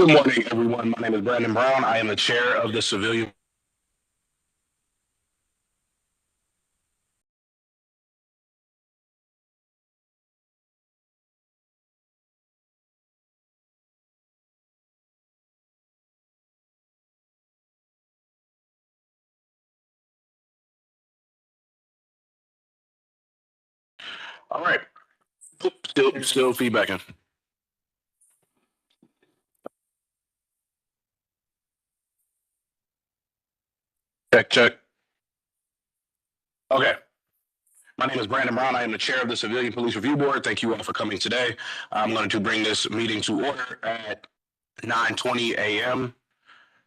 Good morning, everyone. My name is Brandon Brown. I am the chair of the Civilian. All right. Still feedbacking. Check. Okay. My name is Brandon Brown. I am the chair of the Civilian Police Review Board. Thank you all for coming today. I'm going to bring this meeting to order at 9:20 a.m.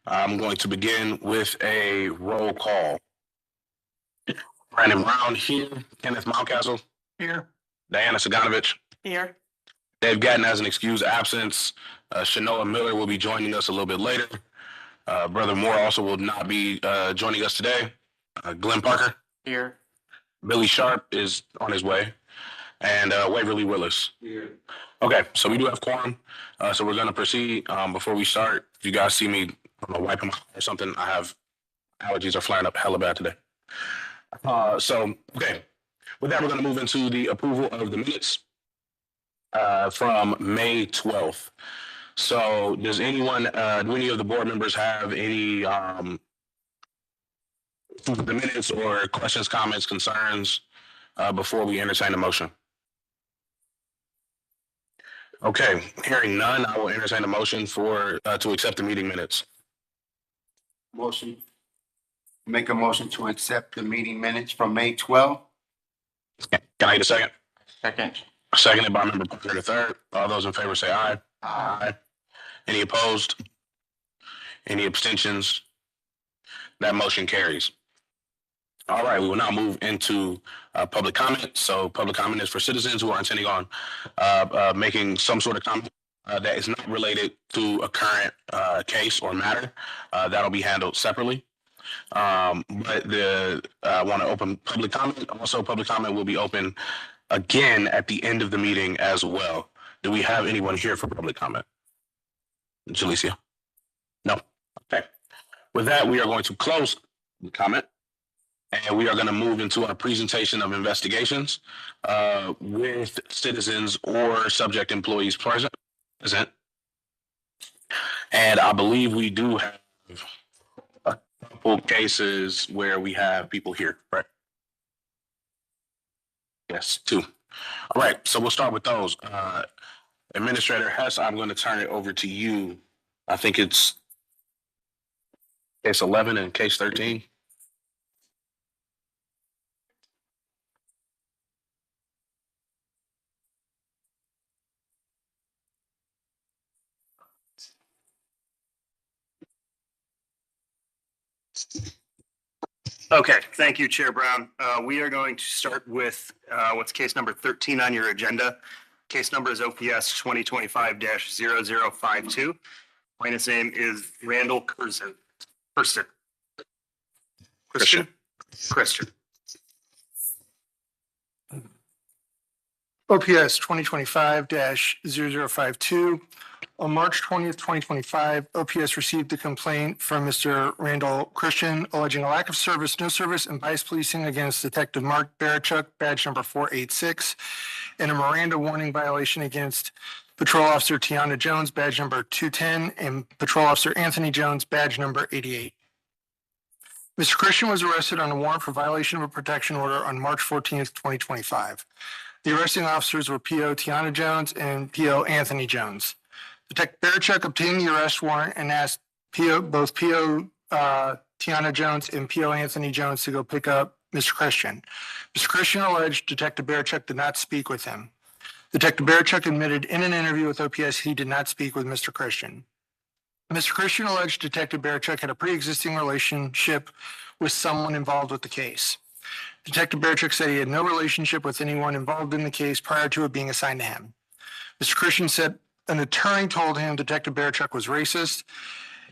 I'm going to begin with a roll call. Brandon Brown here. Kenneth Mountcastle here. Diana Saganovich here. Dave Gatton has an excused absence. Shanoa Miller will be joining us a little bit later. Brother Moore also will not be joining us today. Glenn Parker Here. Billy Sharp is on his way, and Waverly Willis Here. Okay, so we do have quorum. So we're going to proceed. Before we start, if you guys see me, I don't know, wiping my eye or something, I have allergies are flaring up hella bad today. Okay. With that, we're going to move into the approval of the minutes from May 12th. So does anyone, do any of the board members have any the minutes or questions, comments, concerns before we entertain the motion? Okay, hearing none, I will entertain a motion for to accept the meeting minutes. Motion. Make a motion to accept the meeting minutes from May 12th. Can I get a second? Second. Seconded by member Parker III. All those in favor say aye. Aye. Any opposed? Any abstentions? That motion carries. All right, we will now move into public comment. So public comment is for citizens who are intending on making some sort of comment that is not related to a current case or matter. That'll be handled separately. But I want to open public comment. Also, public comment will be open again at the end of the meeting as well. Do we have anyone here for public comment? Jalicia? No? Okay. With that, we are going to close the comment. And we are going to move into our presentation of investigations with citizens or subject employees present. And I believe we do have a couple cases where we have people here, right? Yes, 2. All right, so we'll start with those. Administrator Hess, I'm going to turn it over to you. I think it's case 11 and case 13. Okay, thank you, Chair Brown. We are going to start with what's case number 13 on your agenda. Case number is OPS 2025-0052. Plaintiff's name is Randall Christian. OPS 2025-0052. On March 20th, 2025, OPS received a complaint from Mr. Randall Christian alleging a lack of service, no service, and bias policing against Detective Mark Barachuk, badge number 486, and a Miranda warning violation against Patrol Officer Tiana Jones, badge number 210, and Patrol Officer Anthony Jones, badge number 88. Mr. Christian was arrested on a warrant for violation of a protection order on March 14th, 2025. The arresting officers were PO Tiana Jones and PO Anthony Jones. Detective Barachuk obtained the arrest warrant and asked both PO Tiana Jones and PO Anthony Jones to go pick up Mr. Christian. Mr. Christian alleged Detective Barachuk did not speak with him. Detective Barachuk admitted in an interview with OPS he did not speak with Mr. Christian. Mr. Christian alleged Detective Barachuk had a pre-existing relationship with someone involved with the case. Detective Barachuk said he had no relationship with anyone involved in the case prior to it being assigned to him. Mr. Christian said an attorney told him Detective Barachuk was racist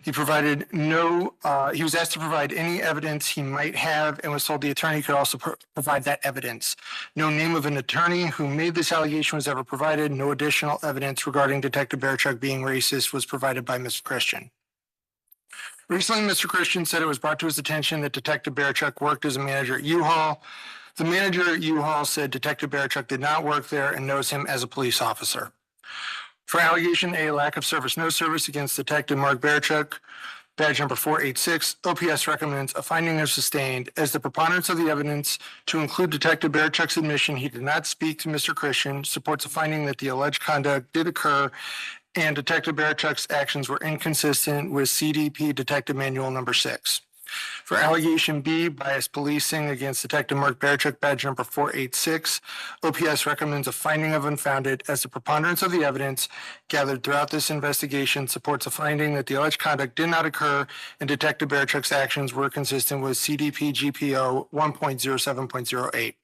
He was asked to provide any evidence he might have and was told the attorney could also provide that evidence. No name of an attorney who made this allegation was ever provided. No additional evidence regarding Detective Barachuk being racist was provided by Mr. Christian. Recently, Mr. Christian said it was brought to his attention that Detective Barachuk worked as a manager at U-Haul. The manager at U-Haul said Detective Barachuk did not work there and knows him as a police officer. For allegation A, lack of service, no service against Detective Mark Barachuk, badge number 486, OPS recommends a finding of sustained as the preponderance of the evidence to include Detective Barachuk's admission he did not speak to Mr. Christian supports a finding that the alleged conduct did occur and Detective Barachuk's actions were inconsistent with CDP Detective Manual number 6. For allegation B, biased policing against Detective Mark Barachuk, badge number 486, OPS recommends a finding of unfounded as the preponderance of the evidence gathered throughout this investigation supports a finding that the alleged conduct did not occur and Detective Barachuk's actions were consistent with CDP GPO 1.07.08.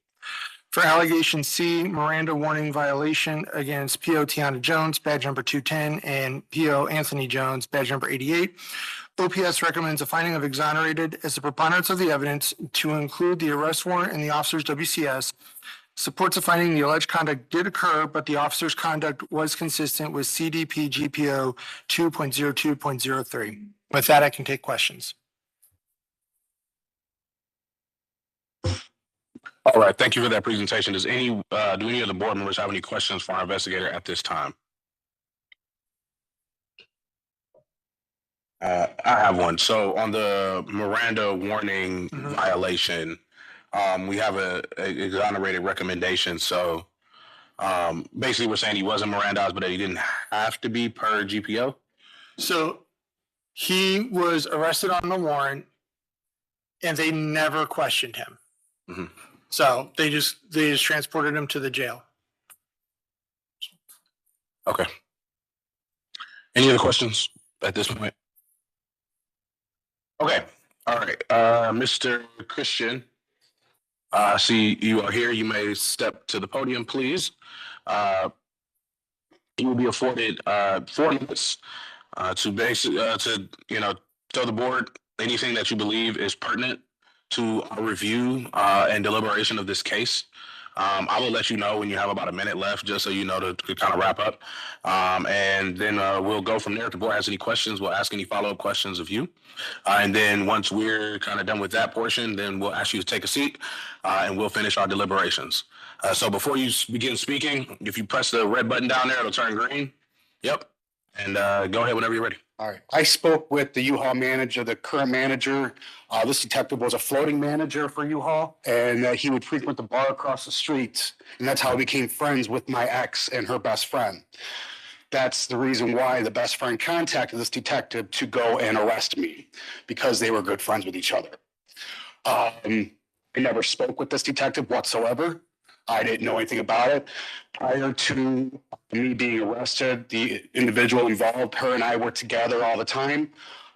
For allegation C, Miranda warning violation against P.O. Tiana Jones, badge number 210, and P.O. Anthony Jones, badge number 88, OPS recommends a finding of exonerated as the preponderance of the evidence to include the arrest warrant and the officer's WCS supports a finding the alleged conduct did occur, but the officer's conduct was consistent with CDP GPO 2.02.03. With that, I can take questions. All right, thank you for that presentation. Do any of the board members have any questions for our investigator at this time? I have one. So on the Miranda warning violation, we have a exonerated recommendation. So basically we're saying he wasn't Mirandized, but that he didn't have to be per GPO. So he was arrested on the warrant and they never questioned him. Mm-hmm. So they just transported him to the jail. Okay. Any other questions at this point? Okay. All right. Mr. Christian, I see you are here. You may step to the podium, please. You will be afforded 4 minutes to tell the board anything that you believe is pertinent to our review and deliberation of this case. I will let you know when you have about a minute left, just so you know to kind of wrap up. And then we'll go from there. If the board has any questions, we'll ask any follow-up questions of you. And then once we're kind of done with that portion, then we'll ask you to take a seat and we'll finish our deliberations. So before you begin speaking, if you press the red button down there, it'll turn green. Yep. And go ahead whenever you're ready. All right. I spoke with the U-Haul manager, the current manager. This detective was a floating manager for U-Haul, and he would frequent the bar across the street. And that's how I became friends with my ex and her best friend. That's the reason why the best friend contacted this detective to go and arrest me, because they were good friends with each other. I never spoke with this detective whatsoever. I didn't know anything about it. Prior to me being arrested, the individual involved, her and I were together all the time.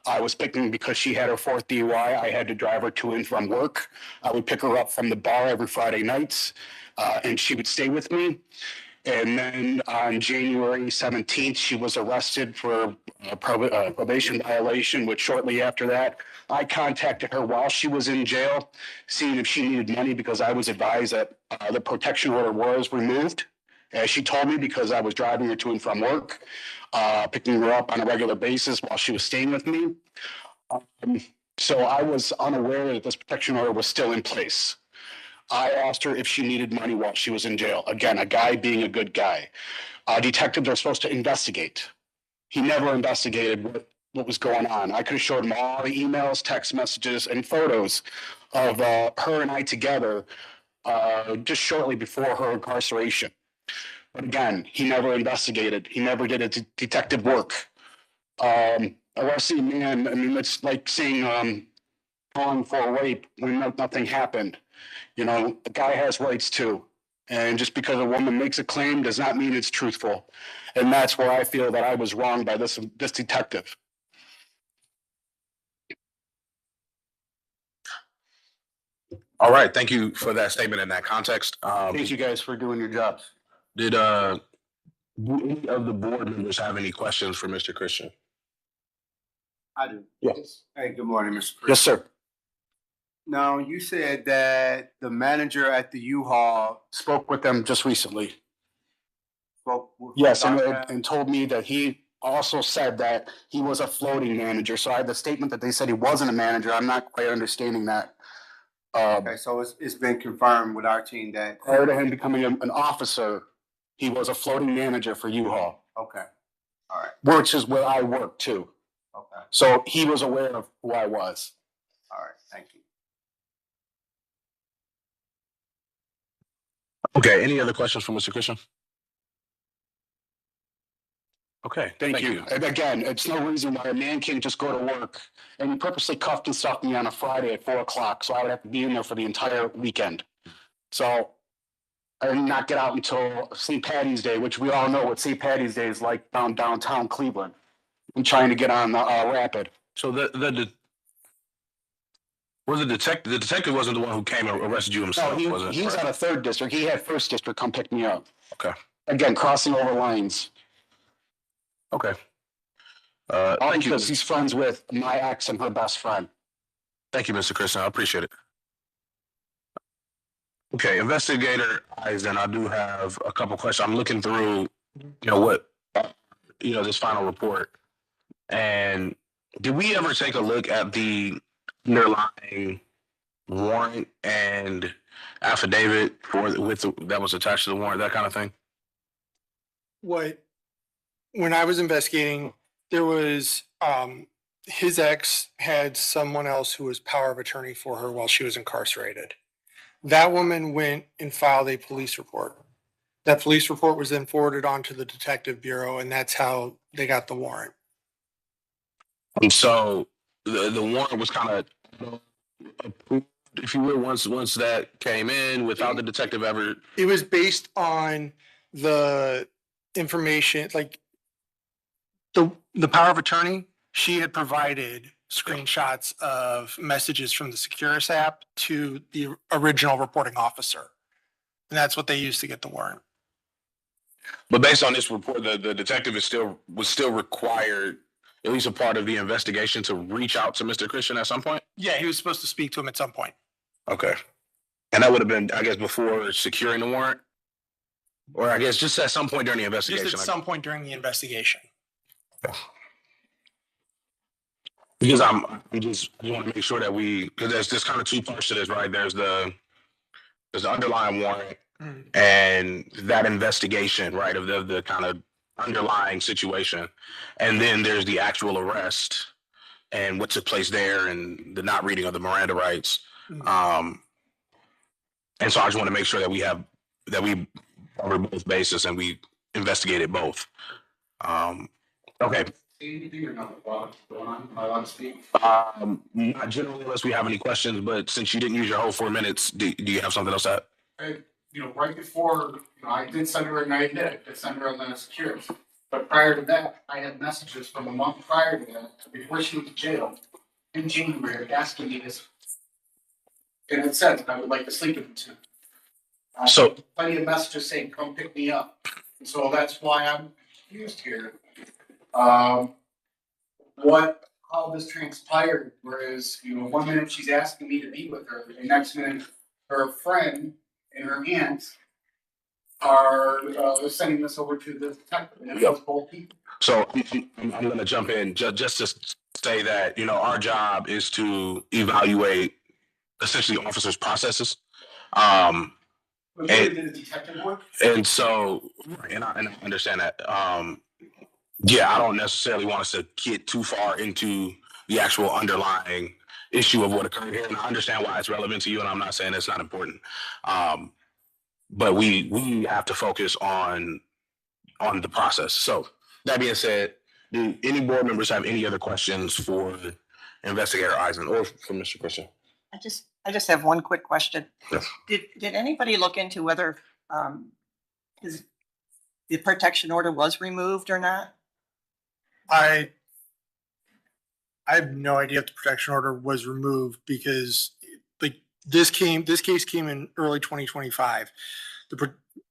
I was picking, because she had her 4th DUI, I had to drive her to and from work. I would pick her up from the bar every Friday nights, and she would stay with me. And then on January 17th, she was arrested for a probation violation, which shortly after that, I contacted her while she was in jail, seeing if she needed money, because I was advised that the protection order was removed, as she told me, because I was driving her to and from work, picking her up on a regular basis while she was staying with me. So I was unaware that this protection order was still in place. I asked her if she needed money while she was in jail. Again, a guy being a good guy. Detectives are supposed to investigate. He never investigated what was going on. I could have showed him all the emails, text messages, and photos of her and I together just shortly before her incarceration. But again, he never investigated. He never did detective work. Arresting a man, I mean, it's like saying calling for a rape when nothing happened. You know, the guy has rights too. And just because a woman makes a claim does not mean it's truthful. And that's where I feel that I was wronged by this detective. All right. Thank you for that statement in that context. Thank you guys for doing your jobs. Do any of the board members have any questions for Mr. Christian? I do. Yes. Hey, good morning, Mr. Chris. Yes, sir. Now, you said that the manager at the U-Haul Spoke with them just recently. spoke with. Yes, Dr. and told me that he also said that he was a floating manager. So I had the statement that they said he wasn't a manager. I'm not quite understanding that. Okay, so it's been confirmed with our team that, Prior to him becoming an officer, he was a floating manager for U-Haul, okay, all right, which is where I work too. okay, So he was aware of who I was. all right, thank you. Okay, any other questions for Mr. Christian? Okay, Thank you. And again, it's no reason why a man can't just go to work, and he purposely cuffed and stuffed me on a Friday at 4 o'clock, so I would have to be in there for the entire weekend. So I did not get out until St. Patty's Day, which we all know what St. Patty's Day is like downtown Cleveland. I'm trying to get on the Rapid. So was the detective wasn't the one who came and arrested you himself, No, was it? he's out of third district. He had first district come pick me up. Okay. Again, crossing over lines. Okay. All Thank you. because he's friends with my ex and her best friend. Thank you, Mr. Christian. I appreciate it. Okay, Investigator Eisen, I do have a couple questions. I'm looking through, this final report. And did we ever take a look at the underlying warrant and affidavit that was attached to the warrant, that kind of thing? When I was investigating, there was, his ex had someone else who was power of attorney for her while she was incarcerated. That woman went and filed a police report. That police report was then forwarded on to the detective bureau, and that's how they got the warrant. And so the warrant was kind of approved, if you will, once that came in without the detective ever. It was based on the information, like the power of attorney, she had provided screenshots of messages from the Securus app to the original reporting officer. And that's what they used to get the warrant. But based on this report, the detective was still required, at least a part of the investigation, to reach out to Mr. Christian at some point? Yeah, he was supposed to speak to him at some point. Okay. And that would have been, I guess, before securing the warrant? Or I guess just at some point during the investigation? Just at some point during the investigation. Because I just want to make sure that because there's kind of two parts to this, right? There's the underlying warrant and that investigation, right, of the kind of underlying situation. And then there's the actual arrest and what took place there and the not reading of the Miranda rights. And so I just want to make sure that we cover both bases and we investigated both. Okay. Not generally unless we have any questions, but since you didn't use your whole 4 minutes, do you have something else to add? Right before, I did send her a night hit, I sent her a letter of security. But prior to that, I had messages from a month prior to that, before she went to jail, in January, asking me this. And it said that I would like to sleep with him too. So- Plenty of messages saying, come pick me up. And so that's why I'm confused here. How this transpired, whereas, 1 minute she's asking me to be with her, the next minute her friend and her aunt are sending this over to the detective. And it was both people. So I'm going to jump in just to say that, our job is to evaluate essentially officers' processes. But really did the detective work? And so, and I understand that. I don't necessarily want us to get too far into the actual underlying issue of what occurred here. And I understand why it's relevant to you, and I'm not saying it's not important. But we have to focus on the process. So that being said, do any board members have any other questions for Investigator Eisen or for Mr. Christian? I just have one quick question. Yes. Did anybody look into whether the protection order was removed or not? I have no idea if the protection order was removed because this case came in early 2025.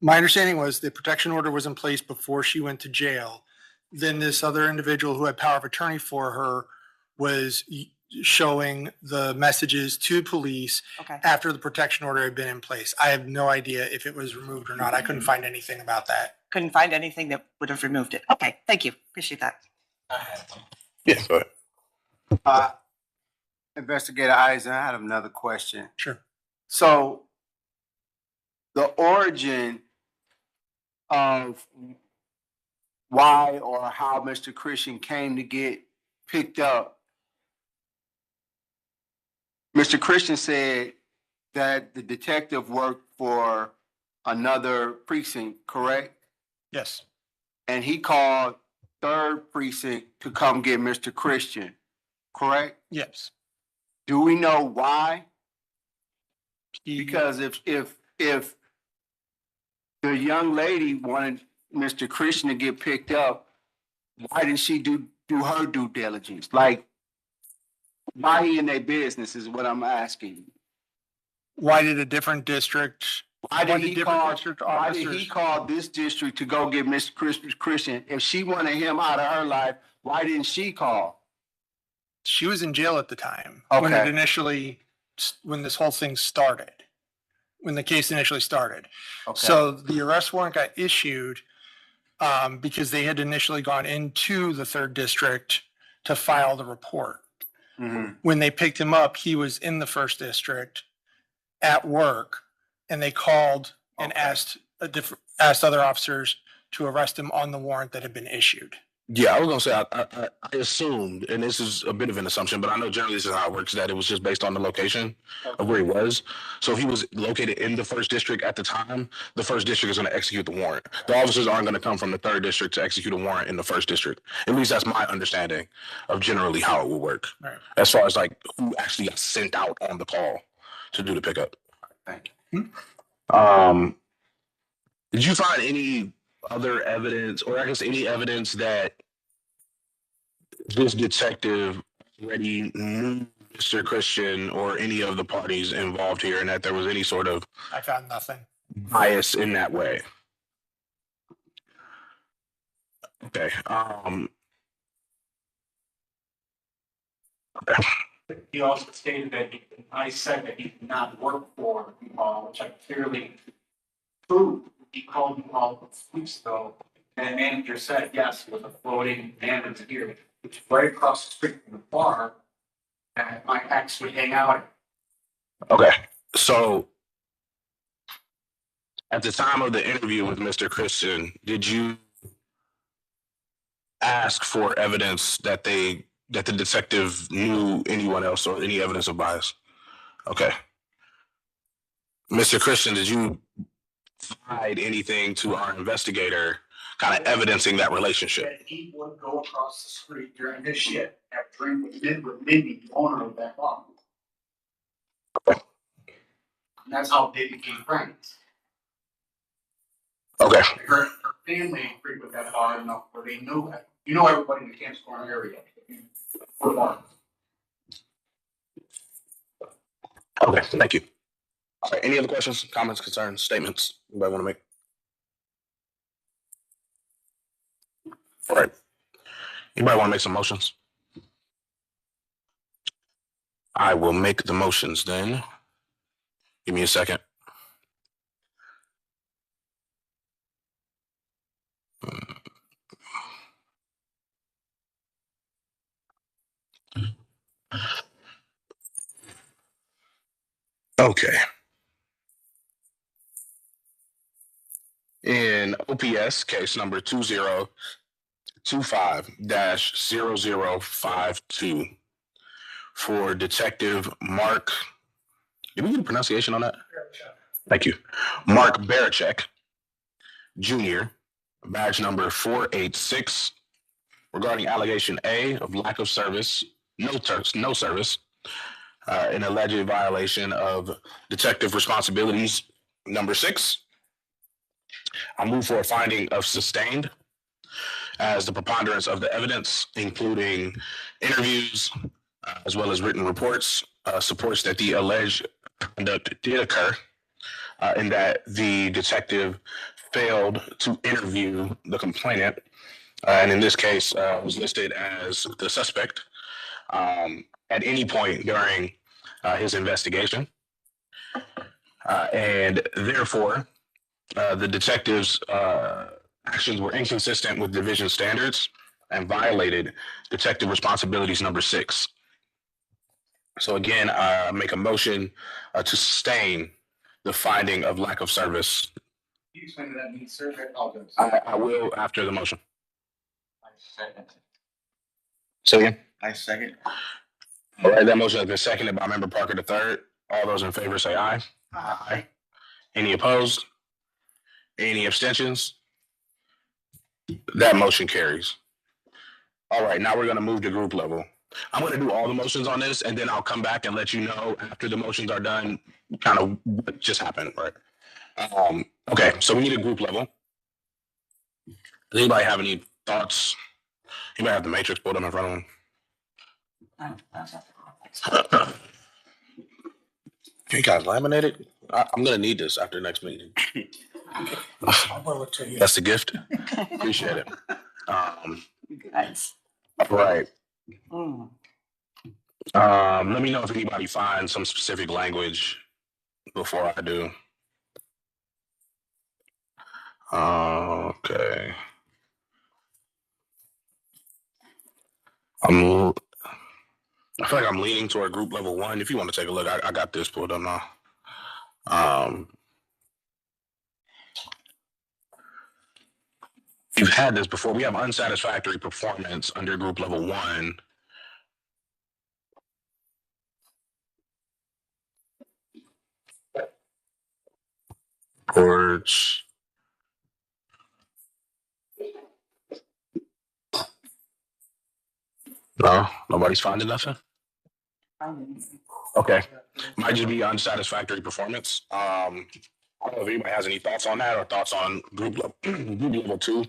My understanding was the protection order was in place before she went to jail. Then this other individual who had power of attorney for her was showing the messages to police Okay, after the protection order had been in place. I have no idea if it was removed or not. I couldn't find anything about that. couldn't find anything that would have removed it. Okay, thank you. Appreciate that. Yeah, go ahead. Investigator Eisen, I had another question. Sure. So the origin of why or how Mr. Christian came to get picked up, Mr. Christian said that the detective worked for another precinct, correct? Yes. And he called third precinct to come get Mr. Christian, correct? Yes. Do we know why? He- Because if the young lady wanted Mr. Christian to get picked up, why didn't she do her due diligence? Like, why he in their business is what I'm asking. Why did a different district? Why did he different call? district Why did he officers- call this district to go get Mr. Christian? If she wanted him out of her life, why didn't she call? She was in jail at the time when it Okay. initially, when this whole thing started, when the case initially started. Okay. So the arrest warrant got issued because they had initially gone into the third district to file the report. Mhm. When they picked him up, he was in the first district at work, and they called and Okay. asked other officers to arrest him on the warrant that had been issued. Yeah, I was gonna say I assumed, and this is a bit of an assumption, but I know generally this is how it works, that it was just based on the location of where he was. So if he was located in the first district at the time, the first district is gonna execute the warrant. The officers aren't gonna come from the third district to execute a warrant in the first district. At least that's my understanding of generally how it would work. Right. As far as like who actually got sent out on the call to do the pickup. Thank Did you find any other evidence, or I guess any evidence that this detective already knew Mr. Christian or any of the parties involved here, and that there was any sort of I found nothing. bias in that way? Okay. He also stated that I said that he did not work for U-Haul, which I clearly proved. He called U-Haul weeks ago, and the manager said, yes, it was a floating manager here, which is right across the street from the bar that my ex would hang out at. Okay. So at the time of the interview with Mr. Christian, did you ask for evidence that the detective knew anyone else or any evidence of bias? Okay. Mr. Christian, did you provide anything to our investigator kind of evidencing that relationship? That he would go across the street during his shift, have a drink with Mindy, the owner of that bar. And that's how they became friends. Okay. Her family frequent that bar enough where they knew that. You know everybody in the Kansas Corner area. For bar. Okay, thank you. All right, any other questions, comments, concerns, statements anybody want to make? All right. Anybody want to make some motions? I will make the motions then. Give me a second. Okay. In OPS case number 2025-0052 for Detective Mark. Did we get a pronunciation on that? Thank you. Mark Barachek Jr., badge number 486, regarding allegation A of lack of service, no service, an alleged violation of detective responsibilities number 6. I move for a finding of sustained as the preponderance of the evidence, including interviews as well as written reports, supports that the alleged conduct did occur, and that the detective failed to interview the complainant, and in this case was listed as the suspect, at any point during his investigation. And therefore, the detective's actions were inconsistent with division standards and violated detective responsibilities number 6. So again, make a motion to sustain the finding of lack of service. You explain that means survey, I'll go. I will after the motion. I second. So again, I second. all right, that motion has been seconded by Member Parker III. All those in favor say aye. Aye. Any opposed? Any abstentions? That motion carries. All right, now we're going to move to group level. I'm going to do all the motions on this, and then I'll come back and let you know after the motions are done, kind of what just happened, right? Okay, so we need a group level. Does anybody have any thoughts? Anybody have the matrix pulled up in front of them? Can you guys laminate it? I'm going to need this after the next meeting. That's the gift. Appreciate it. Guys. Right. Mm. Let me know if anybody finds some specific language before I do. Okay. I feel like I'm leaning toward group level 1. If you want to take a look, I got this pulled up now. You've had this before. We have unsatisfactory performance under group level 1. Reports. No, nobody's finding nothing. Okay, might just be unsatisfactory performance. I don't know if anybody has any thoughts on that or thoughts on group level, group level 2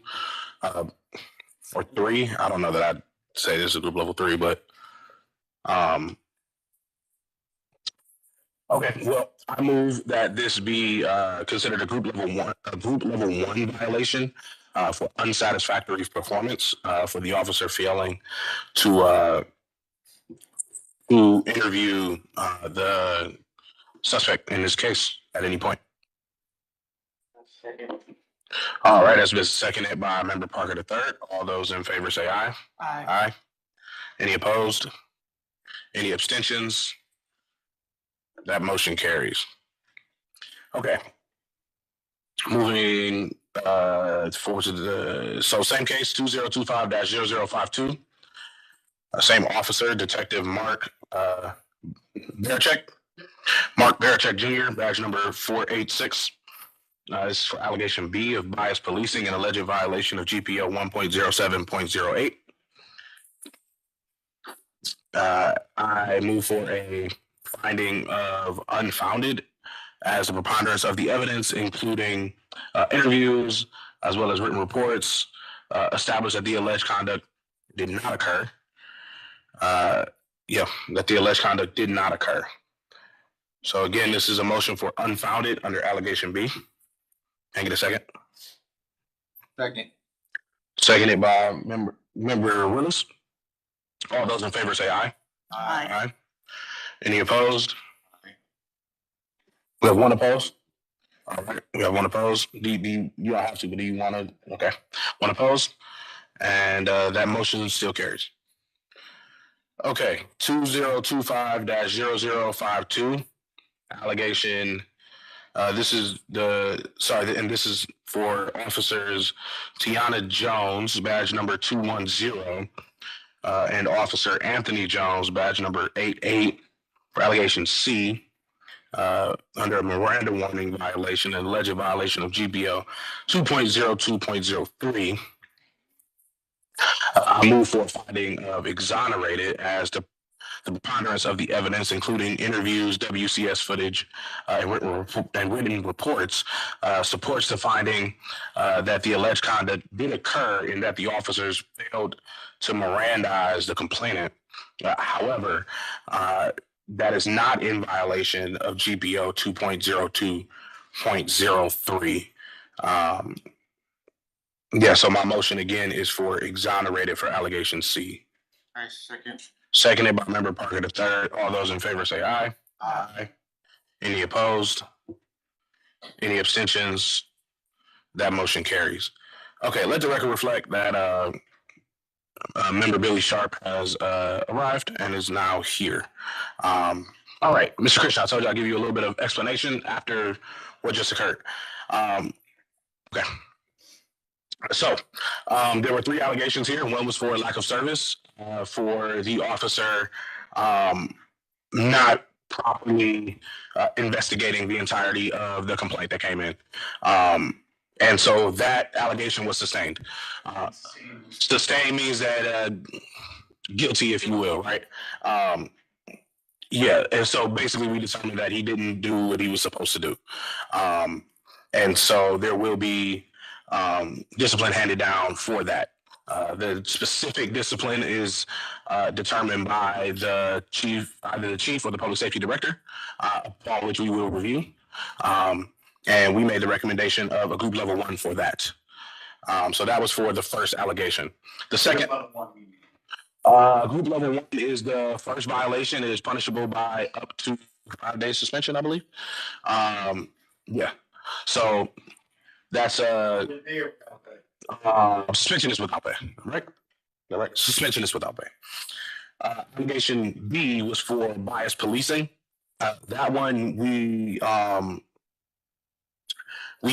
or 3. I don't know that I'd say this is group level 3, but okay. Well, I move that this be considered a group level 1 violation for unsatisfactory performance for the officer failing to interview the suspect in this case at any point. All right, that's been seconded by Member Parker III. All those in favor say aye. Aye. Aye. Any opposed? Any abstentions? That motion carries. Okay. Moving forward to the same case 2025-0052. Same officer, Detective Mark Barachek. Mark Barachek Jr., badge number 486. This is for allegation B of bias policing and alleged violation of GPO 1.07.08. I move for a finding of unfounded as a preponderance of the evidence, including interviews as well as written reports, established that the alleged conduct did not occur. That the alleged conduct did not occur. So again, this is a motion for unfounded under allegation B. Can I get a second? Second. Seconded by member Willis. All those in favor say aye. Aye. Aye. Any opposed? We have one opposed. All right, we have one opposed. You don't have to, but do you want to? Okay, one opposed, and that motion still carries. Okay, 2025-0052 allegation. This is and this is for officers Tiana Jones, badge number 210, and Officer Anthony Jones, badge number 88, for allegation C, under a Miranda warning violation and alleged violation of GPO 2.02.03. I move for a finding of exonerated as the preponderance of the evidence, including interviews, WCS footage, and written reports, supports the finding that the alleged conduct did occur and that the officers failed to Mirandize the complainant. However, that is not in violation of GPO 2.02.03. So my motion again is for exonerated for allegation C. I second. Seconded by member Parker the third. All those in favor say aye. Aye. Any opposed? Any abstentions? That motion carries. Okay, let the record reflect that member Billy Sharp has arrived and is now here. All right, Mr. Christian, I told you I'll give you a little bit of explanation after what just occurred. Okay. So there were 3 allegations here. One was for lack of service, for the officer not properly investigating the entirety of the complaint that came in. And so that allegation was sustained. Sustained means that guilty, if you will, right? Yeah, and so basically we determined that he didn't do what he was supposed to do. And so there will be discipline handed down for that. The specific discipline is determined by the chief, either the chief or the public safety director, upon which we will review. And we made the recommendation of a group level 1 for that. So that was for the first allegation. The second group level 1 is the first violation. It is punishable by up to 5 days suspension, I believe. Yeah. So that's suspension is without pay, right? Right. Suspension is without pay. Allegation B was for bias policing. That one we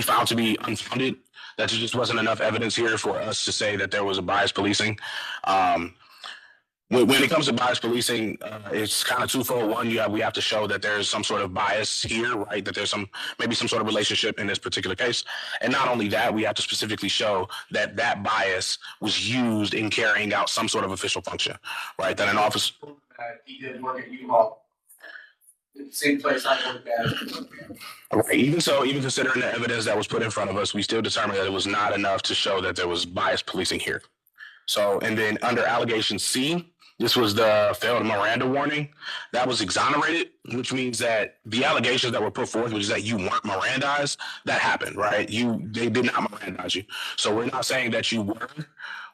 found to be unfounded. That there just wasn't enough evidence here for us to say that there was a bias policing. When it comes to bias policing, it's kind of twofold. One, we have to show that there's some sort of bias here, right? That there's maybe some sort of relationship in this particular case. And not only that, we have to specifically show that that bias was used in carrying out some sort of official function, right? That an officer. He did work at U-Haul. The same place I worked at. Right. Even so, even considering the evidence that was put in front of us, we still determined that it was not enough to show that there was bias policing here. So, and then under allegation C, this was the failed Miranda warning. That was exonerated, which means that the allegations that were put forth, which is that you weren't Mirandized, that happened, right? They did not Mirandize you. So we're not saying that you were.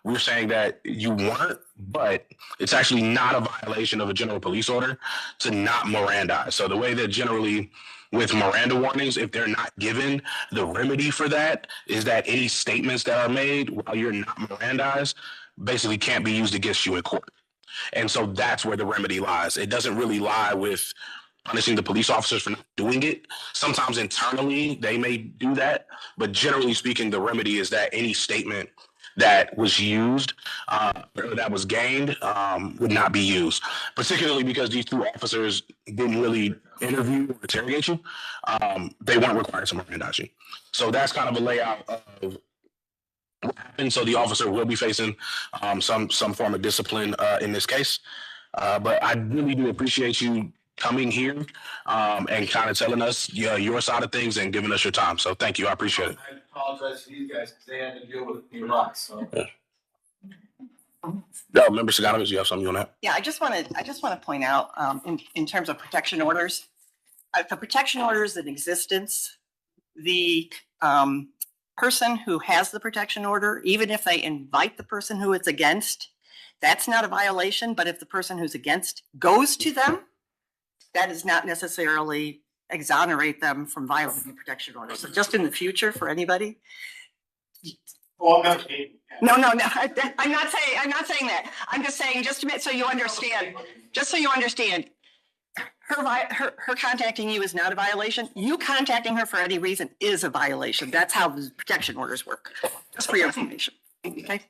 We're saying that you weren't, but it's actually not a violation of a general police order to not Mirandize. So the way that generally with Miranda warnings, if they're not given, the remedy for that is that any statements that are made while you're not Mirandized basically can't be used against you in court. And so that's where the remedy lies. It doesn't really lie with punishing the police officers for not doing it. Sometimes internally they may do that, but generally speaking, the remedy is that any statement that was used or that was gained would not be used, particularly because these 2 officers didn't really interview or interrogate you. They weren't required to Mirandize you. So that's kind of a layout of what happened. So the officer will be facing some form of discipline in this case. But I really do appreciate you coming here and kind of telling us your side of things and giving us your time. So thank you. I appreciate it. I apologize to these guys because they had to deal with me a lot, so. Member Saganovich, you have something you want to add? Yeah, I just want to point out, in terms of protection orders, if a protection order is in existence, the person who has the protection order, even if they invite the person who it's against, that's not a violation. But if the person who's against goes to them, that does not necessarily exonerate them from violating the protection order. So just in the future for anybody. Well, I'm not. No, I'm not saying that. I'm just saying, just to make, so you understand, her contacting you is not a violation. You contacting her for any reason is a violation. That's how the protection orders work. Just for your information. Okay.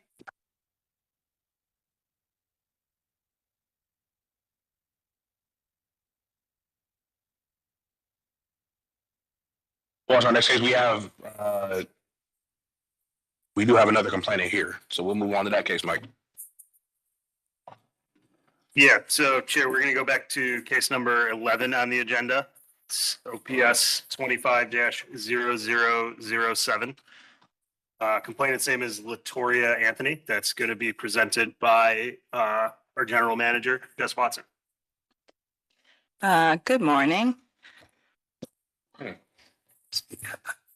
Well, our next case, we do have another complainant here. So we'll move on to that case, Mike. Yeah, so Chair, we're going to go back to case number 11 on the agenda. It's OPS 25-0007. Complainant's name is Latoria Anthony. That's going to be presented by our general manager, Jess Watson. Good morning. Hey.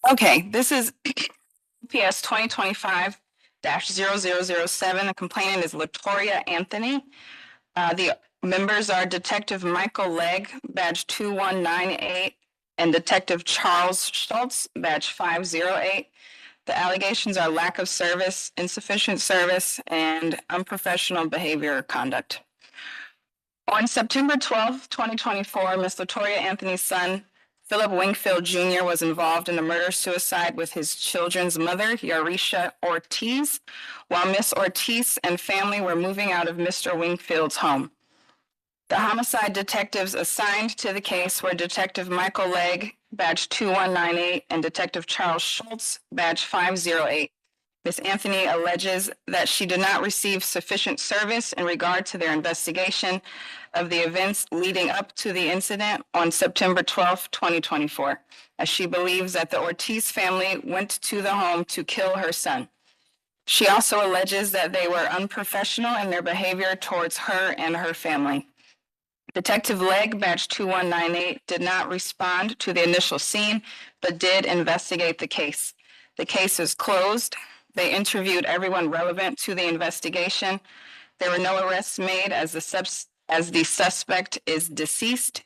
Okay, this is PS 2025-0007. The complainant is Latoria Anthony. The Members are Detective Michael Legg, badge 2198, and Detective Charles Schultz, badge 508. The allegations are lack of service, insufficient service, and unprofessional behavior or conduct. On September 12th, 2024, Ms. Latoya Anthony's son, Philip Wingfield Jr., was involved in a murder-suicide with his children's mother, Yarisha Ortiz, while Miss Ortiz and family were moving out of Mr. Wingfield's home. The homicide detectives assigned to the case were Detective Michael Legg, badge 2198, and Detective Charles Schultz, badge 508. Ms. Anthony alleges that she did not receive sufficient service in regard to their investigation of the events leading up to the incident on September 12, 2024, as she believes that the Ortiz family went to the home to kill her son. She also alleges that they were unprofessional in their behavior towards her and her family. Detective Legg, badge 2198, did not respond to the initial scene, but did investigate the case. The case is closed. They interviewed everyone relevant to the investigation. There were no arrests made as the suspect is deceased.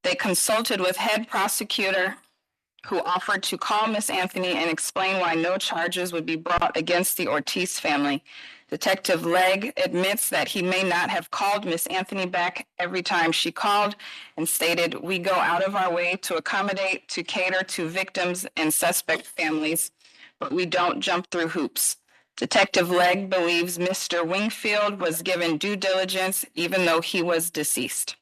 They consulted with head prosecutor who offered to call Miss Anthony and explain why no charges would be brought against the Ortiz family. Detective Legg admits that he may not have called Miss Anthony back every time she called and stated, "We go out of our way to accommodate, to cater to victims and suspect families, but we don't jump through hoops." Detective Legg believes Mr. Wingfield was given due diligence even though he was deceased.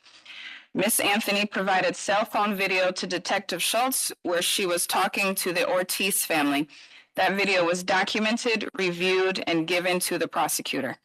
Miss Anthony provided cell phone video to Detective Schultz where she was talking to the Ortiz family. That video was documented, reviewed, and given to the prosecutor.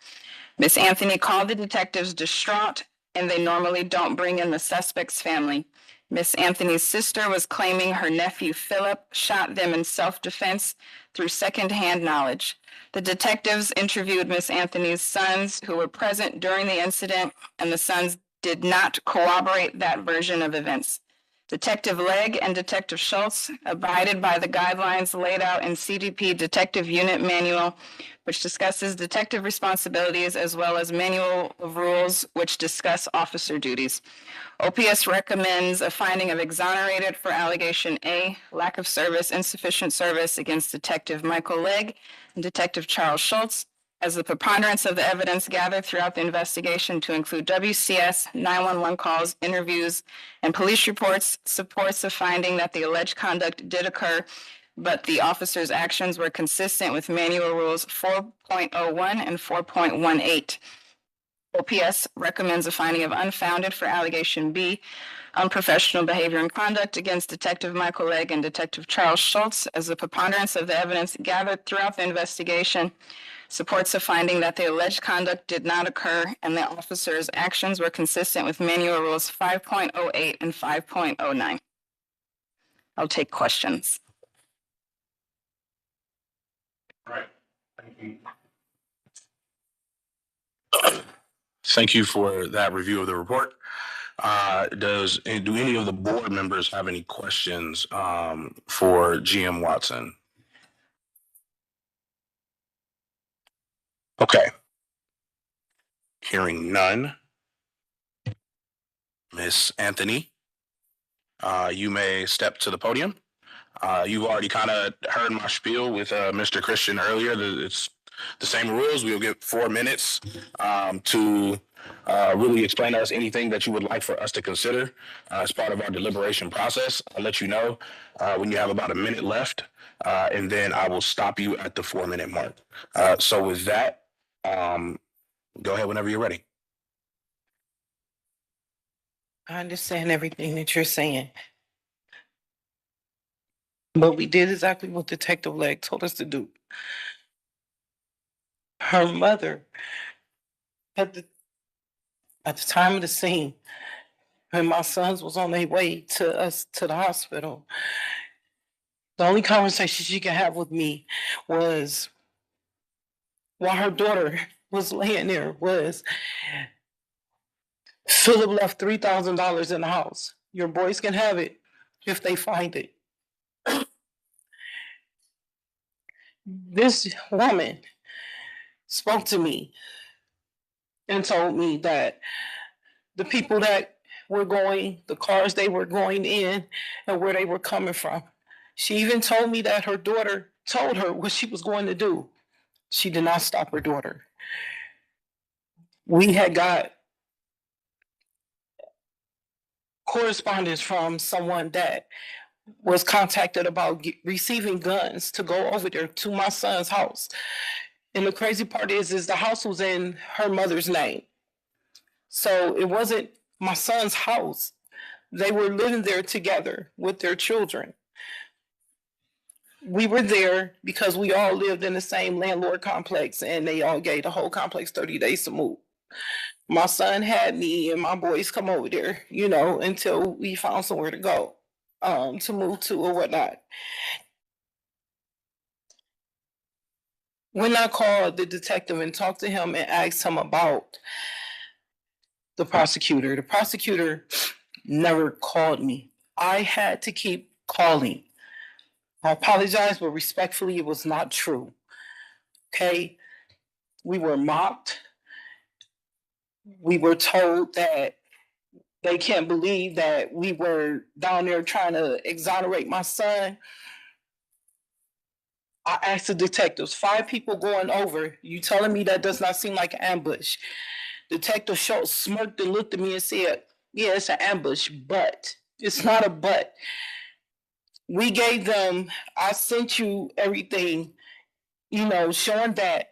Miss Anthony called the detectives distraught, and they normally don't bring in the suspect's family. Miss Anthony's sister was claiming her nephew Philip shot them in self-defense through secondhand knowledge. The detectives interviewed Miss Anthony's sons who were present during the incident, and the sons did not corroborate that version of events. Detective Legg and Detective Schultz abided by the guidelines laid out in CDP Detective Unit Manual, which discusses detective responsibilities, as well as Manual of Rules, which discuss officer duties. OPS recommends a finding of exonerated for allegation A, lack of service, insufficient service against Detective Michael Legg and Detective Charles Schultz, as the preponderance of the evidence gathered throughout the investigation to include WCS, 911 calls, interviews, and police reports supports the finding that the alleged conduct did occur, but the officer's actions were consistent with Manual Rules 4.01 and 4.18. OPS recommends a finding of unfounded for allegation B, unprofessional behavior and conduct against Detective Michael Legg and Detective Charles Schultz, as the preponderance of the evidence gathered throughout the investigation supports the finding that the alleged conduct did not occur and the officer's actions were consistent with Manual Rules 5.08 and 5.09. I'll take questions. All right. Thank you. Thank you for that review of the report. Do any of the board members have any questions for GM Watson? Okay. Hearing none. Miss Anthony, you may step to the podium. You've already kind of heard my spiel with Mr. Christian earlier. It's the same rules. We'll get 4 minutes to really explain to us anything that you would like for us to consider as part of our deliberation process. I'll let you know when you have about a minute left, and then I will stop you at the 4-minute mark. So with that, go ahead whenever you're ready. I understand everything that you're saying. But we did exactly what Detective Legg told us to do. Her mother, at the time of the scene, when my sons was on their way to us to the hospital, the only conversation she could have with me was, while her daughter was laying there, was, "Philip left $3,000 in the house. Your boys can have it if they find it." This woman spoke to me and told me that the people that were going, the cars they were going in, and where they were coming from. She even told me that her daughter told her what she was going to do. She did not stop her daughter. We had got correspondence from someone that was contacted about receiving guns to go over there to my son's house. And the crazy part is the house was in her mother's name. So it wasn't my son's house. They were living there together with their children. We were there because we all lived in the same landlord complex, and they all gave the whole complex 30 days to move. My son had me and my boys come over there, you know, until we found somewhere to go, to move to or whatnot. When I called the detective and talked to him and asked him about the prosecutor never called me. I had to keep calling. I apologize, but respectfully, it was not true. Okay? We were mocked. We were told that they can't believe that we were down there trying to exonerate my son. I asked the detectives, 5 people going over, you telling me that does not seem like an ambush? Detective Schultz smirked and looked at me and said, yeah, it's an ambush, but it's not a but. We gave them, I sent you everything, you know, showing that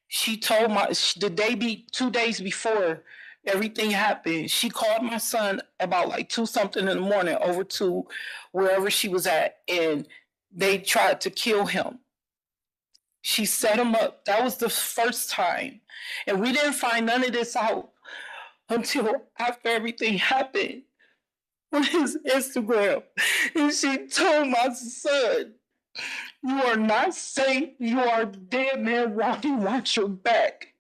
she told the 2 days before everything happened, she called my son about like 2-something in the morning over to wherever she was at, and they tried to kill him. She set him up. That was the first time. And we didn't find none of this out until after everything happened on his Instagram. And she told my son, you are not safe. You are a dead man walking. Watch your back.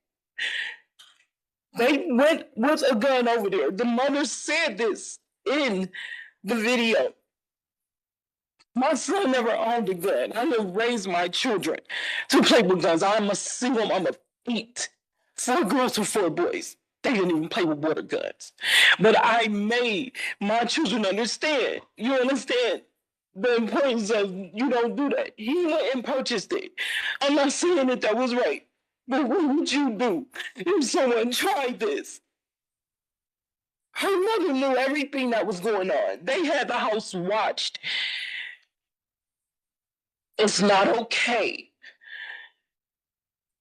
They went with a gun over there. The mother said this in the video. My son never owned a gun. I didn't raise my children to play with guns. I'm a single mom of 8, 4 girls and 4 boys. They didn't even play with water guns. But I made my children understand. You understand the importance of you don't do that. He went and purchased it. I'm not saying that was right. But what would you do if someone tried this? Her mother knew everything that was going on. They had the house watched. It's not okay.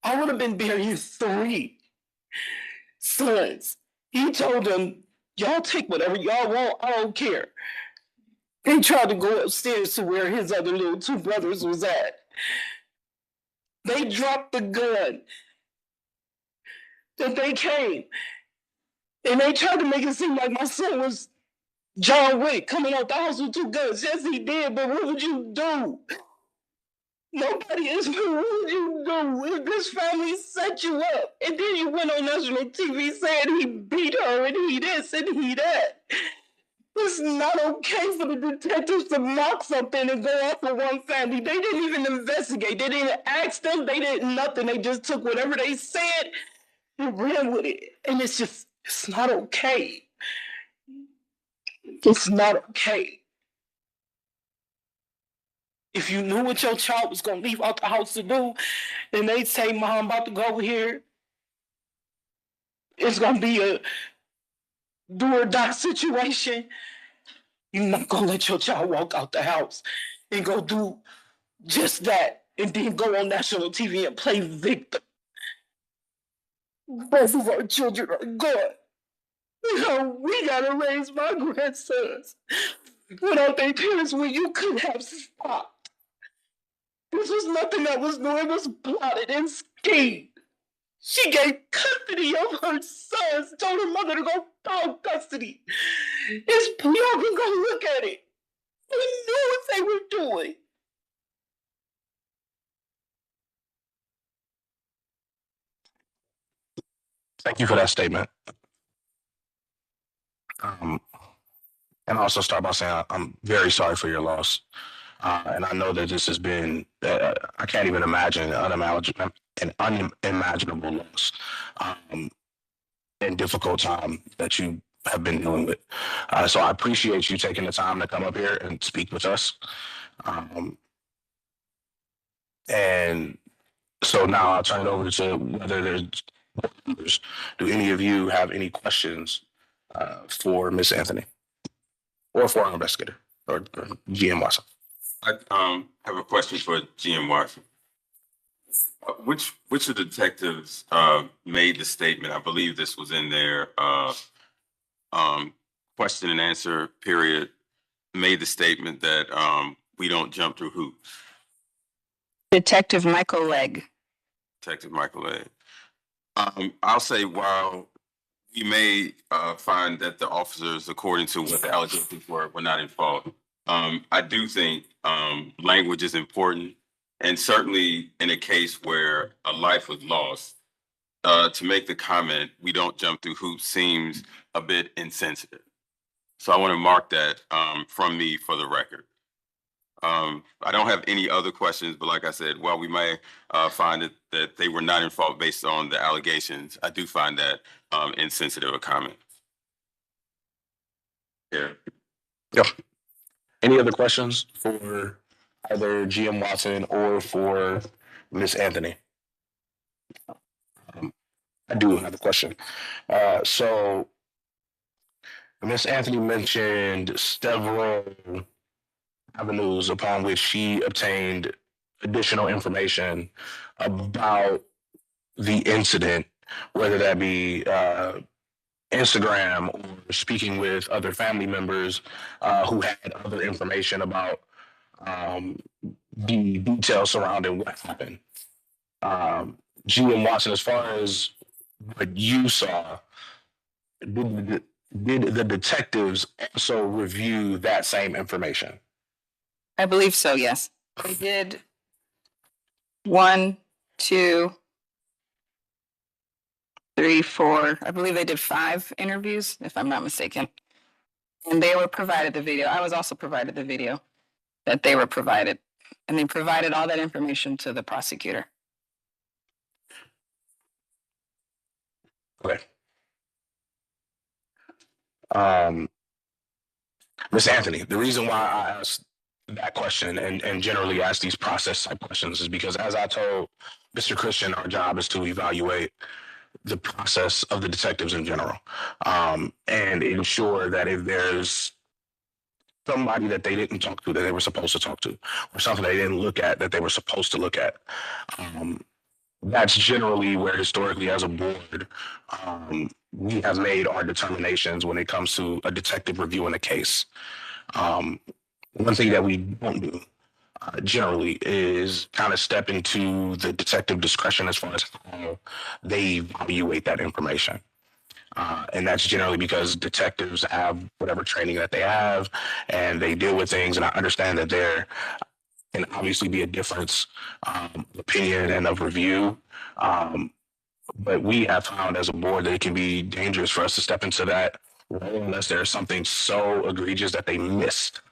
I would have been burying 3 sons. He told them, y'all take whatever y'all want, I don't care. They tried to go upstairs to where his other little 2 brothers was at. They dropped the gun. That they came. And they tried to make it seem like my son was John Wick coming out the house with 2 guns. Yes, he did, but what would you do? Nobody is, what would you do if this family set you up? And then you went on national TV saying he beat her and he this and he that. It's not okay for the detectives to mock something and go off with one family. They didn't even investigate. They didn't ask them. They didn't nothing. They just took whatever they said and ran with it. And it's not okay. It's not okay. If you knew what your child was going to leave out the house to do, and they say, Mom, I'm about to go over here, it's going to be a do or die situation, you're not going to let your child walk out the house and go do just that and then go on national TV and play victim. Both of our children are gone. You know, we got to raise my grandsons without their parents when you could have stopped. This was nothing that was new. It was plotted and schemed. She gave custody of her sons, told her mother to go file custody. Y'all can go look at it. They knew what they were doing. Thank you for that statement. And also start by saying I'm very sorry for your loss. And I know that this has been, I can't even imagine an unimaginable loss and difficult time that you have been dealing with. So I appreciate you taking the time to come up here and speak with us. And so now I'll turn it over to whether there's, do any of you have any questions for Miss Anthony or for our investigator or GM Watson? I have a question for GM Watson. Which of the detectives made the statement? I believe this was in their question and answer period. Made the statement that we don't jump through hoops. Detective Michael Legg. Detective Michael A. I'll say while we may find that the officers, according to what the allegations were not in fault, I do think language is important. And certainly in a case where a life was lost, to make the comment, we don't jump through hoops seems a bit insensitive. So I want to mark that from me for the record. I don't have any other questions, but like I said, while we may find that they were not in fault based on the allegations, I do find that insensitive a comment. Yeah. Yep. Any other questions for either GM Watson or for Miss Anthony? I do have a question. So Miss Anthony mentioned several avenues upon which she obtained additional information about the incident, whether that be Instagram or speaking with other family members who had other information about the details surrounding what happened. GM Watson, as far as what you saw, did the detectives also review that same information? I believe so, yes. They did 1, 2, 3, 4. I believe they did 5 interviews, if I'm not mistaken. And they were provided the video. I was also provided the video that they were provided. And they provided all that information to the prosecutor. Okay. Miss Anthony, the reason why I asked that question and generally ask these process type questions is because, as I told Mr. Christian, our job is to evaluate the process of the detectives in general, and ensure that if there's somebody that they didn't talk to that they were supposed to talk to, or something they didn't look at that they were supposed to look at, that's generally where historically as a board, we have made our determinations when it comes to a detective reviewing a case. One thing that we don't do generally is kind of step into the detective discretion as far as how they evaluate that information. And that's generally because detectives have whatever training that they have and they deal with things. And I understand that there can obviously be a difference of opinion and of review. But we have found as a board that it can be dangerous for us to step into that role unless there's something so egregious that they missed.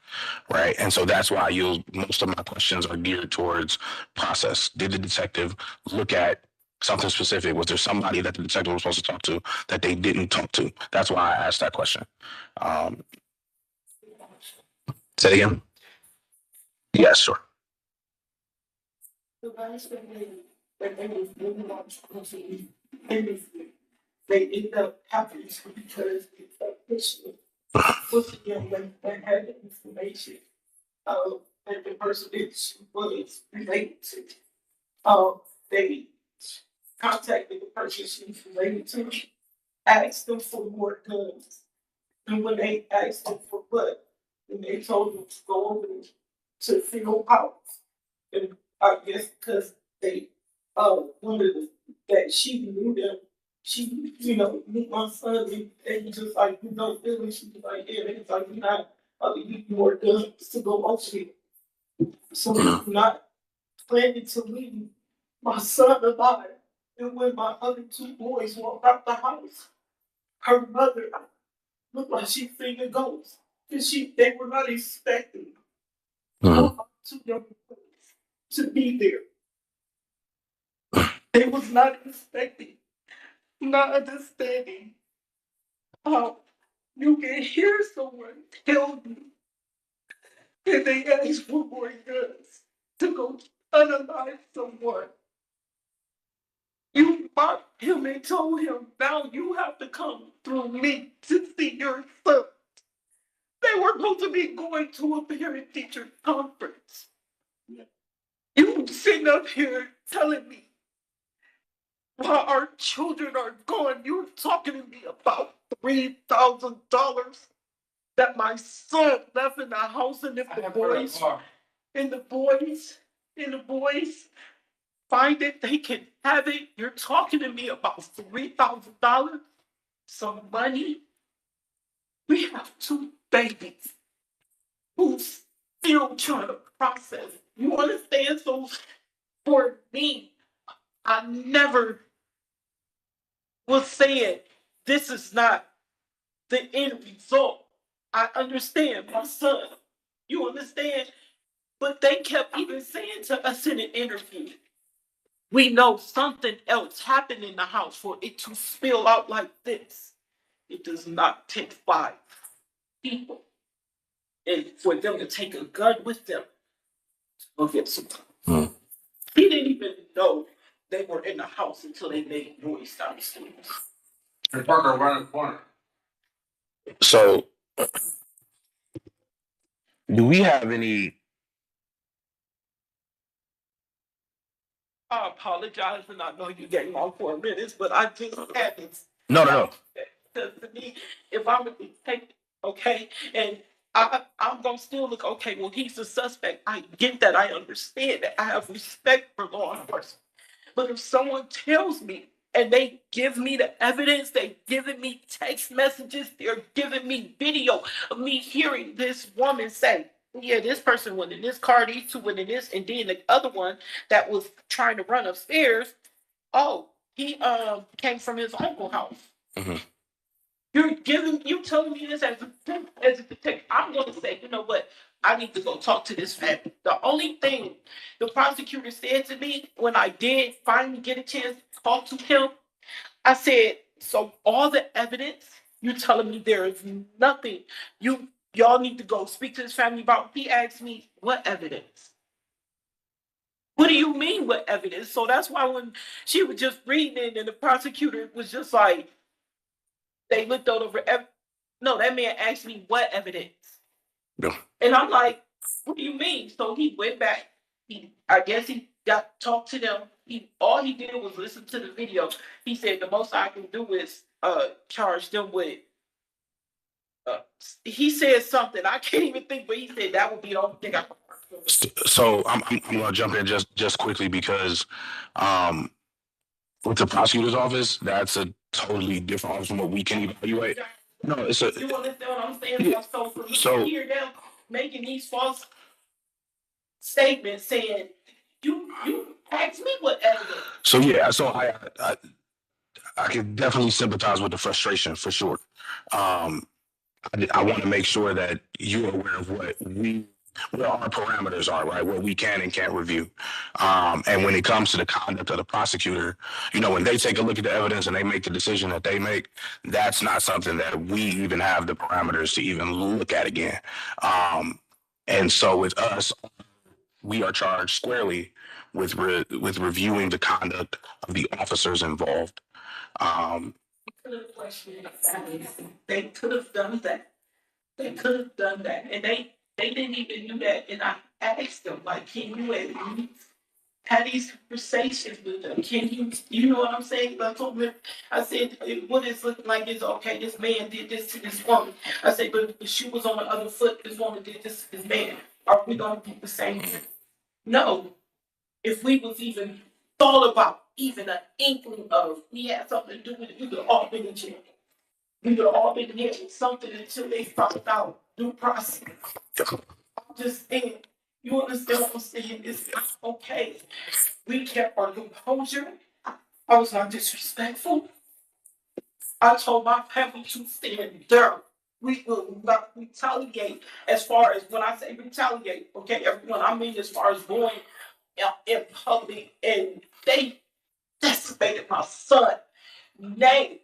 Right. And so that's why most of my questions are geared towards process. Did the detective look at something specific? Was there somebody that the detective was supposed to talk to that they didn't talk to? That's why I asked that question. Say it again. Yes, sure. They end up happening because was the young lady that had the information that the person was related to. They contacted the person she was related to, asked them for more guns. And when they asked them for what, and they told them to go over to field house. And I guess because they wanted that she knew them. She, knew my son, and they was just like, feeling. She was like, yeah, they was like, we not need more guns to go over here. So we're not planning to leave my son alive. And when my other 2 boys walked out the house, her mother looked like she seen a ghost. Because they were not expecting 2 young boys to be there. They was not expecting, not understanding how You can hear someone tell you that they asked for more guns to go unalive someone. You mocked him and told him, now you have to come through me to see your son. They were supposed to be going to a parent teacher conference. You sitting up here telling me while our children are gone, you're talking to me about $3,000 that my son left in the house, and if the boys find it, they can have it. You're talking to me about $3,000, some money. We have two babies who's still trying to process. You understand? So for me, I never was saying this is not the end result. I understand my son. You understand? But they kept even saying to us in an interview, we know something else happened in the house for it to spill out like this. It does not take 5 people. And for them to take a gun with them, go get some time. He didn't even know they were in the house until they made noise downstairs. And Parker around the corner. So, do we have any? I apologize, and I know you gave on 4 minutes, but I just had this. No. To me, if I'm a detective, okay, and I'm gonna still look, okay, well, he's a suspect. I get that, I understand that. I have respect for law enforcement. But if someone tells me and they give me the evidence, they giving me text messages, they're giving me video of me hearing this woman say, yeah, this person went in this car, these two went in this, and then the other one that was trying to run upstairs, oh, he came from his uncle's house. Mhm. You telling me this as a detective. I'm gonna say, you know what? I need to go talk to this family. The only thing the prosecutor said to me when I did finally get a chance to talk to him, I said, so all the evidence you're telling me there is nothing y'all need to go speak to this family about. He asked me, what evidence? What do you mean, what evidence? So that's why when she was just reading it and the prosecutor was just like, they looked over. No, that man asked me what evidence. Yeah. And I'm like, what do you mean? So he went back. I guess he got talked to them. All he did was listen to the video. He said the most I can do is charge them with. He said something. I can't even think, but he said that would be the only thing I could. So I'm gonna jump in just quickly because with the prosecutor's office, that's a totally different office from what we can evaluate. No, it's a. You understand what I'm saying? Yeah. So for me So- to hear them making these false statements saying, you asked me what evidence. So yeah, so I can definitely sympathize with the frustration for sure. I want to make sure that you're aware of what our parameters are, right? What we can and can't review. And when it comes to the conduct of the prosecutor, when they take a look at the evidence and they make the decision that they make, that's not something that we even have the parameters to even look at again. And so with us, we are charged squarely with reviewing the conduct of the officers involved. They could have done that. They could have done that. And they didn't even do that. And I asked them, like, can you at least have these conversations with them? Can you know what I'm saying? I said, what it's looking like is, okay, this man did this to this woman. I said, but if the shoe was on the other foot, this woman did this to this man. Are we going to do the same thing? No. If we was even thought about even an inkling of we had something to do with it, we could have all been in jail. We could have all been here with something until they found out due process. I'm just saying, you understand what I'm saying? It's not okay. We kept our composure. I was not disrespectful. I told my family to stand there. We will not retaliate as far as when I say retaliate, okay, everyone, I mean as far as going in public and they decimated my son's name.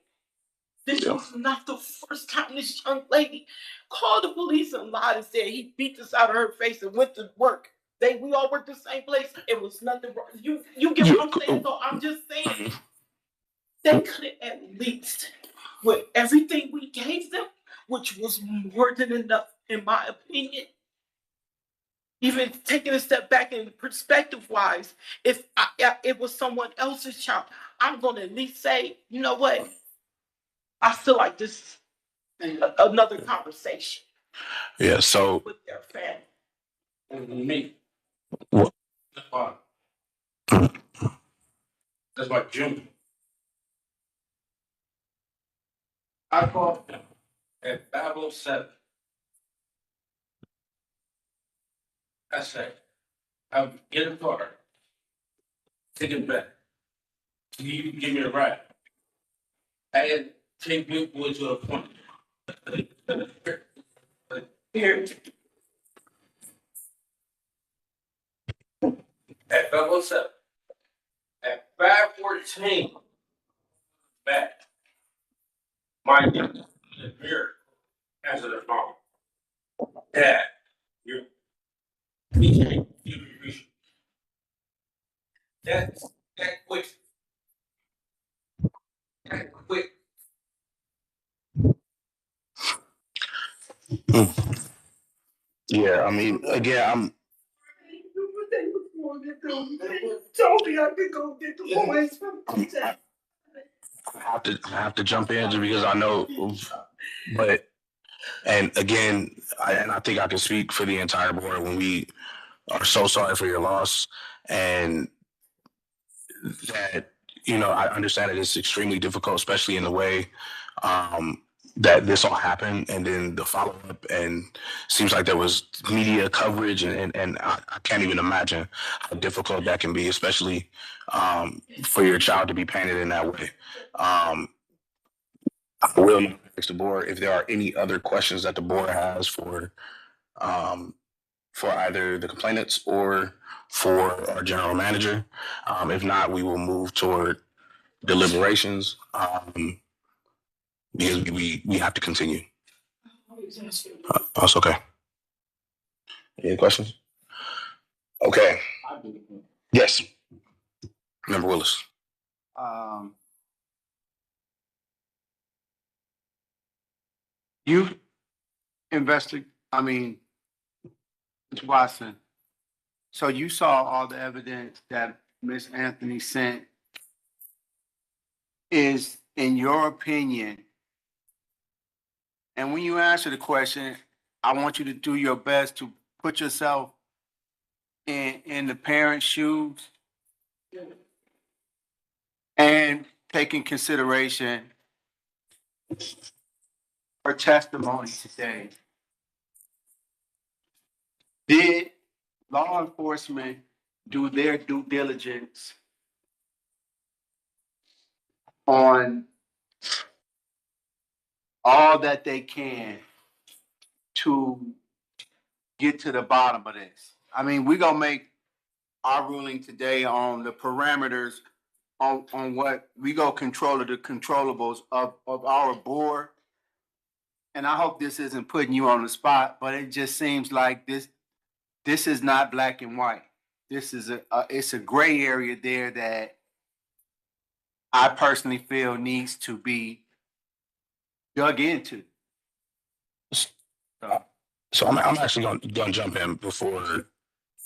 This was not the first time this young lady called the police and lied and said he beat this out of her face and went to work. We all worked the same place. It was nothing wrong. You get what I'm saying? So I'm just saying they could have at least, with everything we gave them, which was more than enough, in my opinion. Even taking a step back in perspective wise, if it was someone else's child, I'm going to at least say, you know what? I feel like this is another conversation Yeah, so with their family. And me. What? That's why. That's why June. I called him at 5:07. I said, I'm in a car. Take it back. You give me a ride. I had to take Big Boy to a point. Here. At 5:07. At 5:14. Back. My youngest in the mirror answered the phone. Dad, you can't reach. That quick. That quick. yeah, I mean, again, Told me I could go get the boys from I have to jump in just because I know, but and again, I think I can speak for the entire board when we are so sorry for your loss, and that I understand that it's extremely difficult, especially in the way that this all happened, and then the follow up, and seems like there was media coverage, and I can't even imagine how difficult that can be, especially for your child to be painted in that way. I will ask the board if there are any other questions that the board has for either the complainants or for our general manager. If not, we will move toward deliberations because we have to continue. That's okay. Any questions? Okay. Yes. Member Willis. You invested, Ms. Watson. So you saw all the evidence that Ms. Anthony sent. Is, in your opinion, and when you answer the question, I want you to do your best to put yourself in the parent's shoes and take in consideration her testimony today. Did law enforcement do their due diligence on all that they can to get to the bottom of this? I mean, we're gonna make our ruling today on the parameters on what we go control of the controllables of our board. And I hope this isn't putting you on the spot, but it just seems like this is not black and white. This is it's a gray area there that I personally feel needs to be dug into. So I'm actually going to jump in before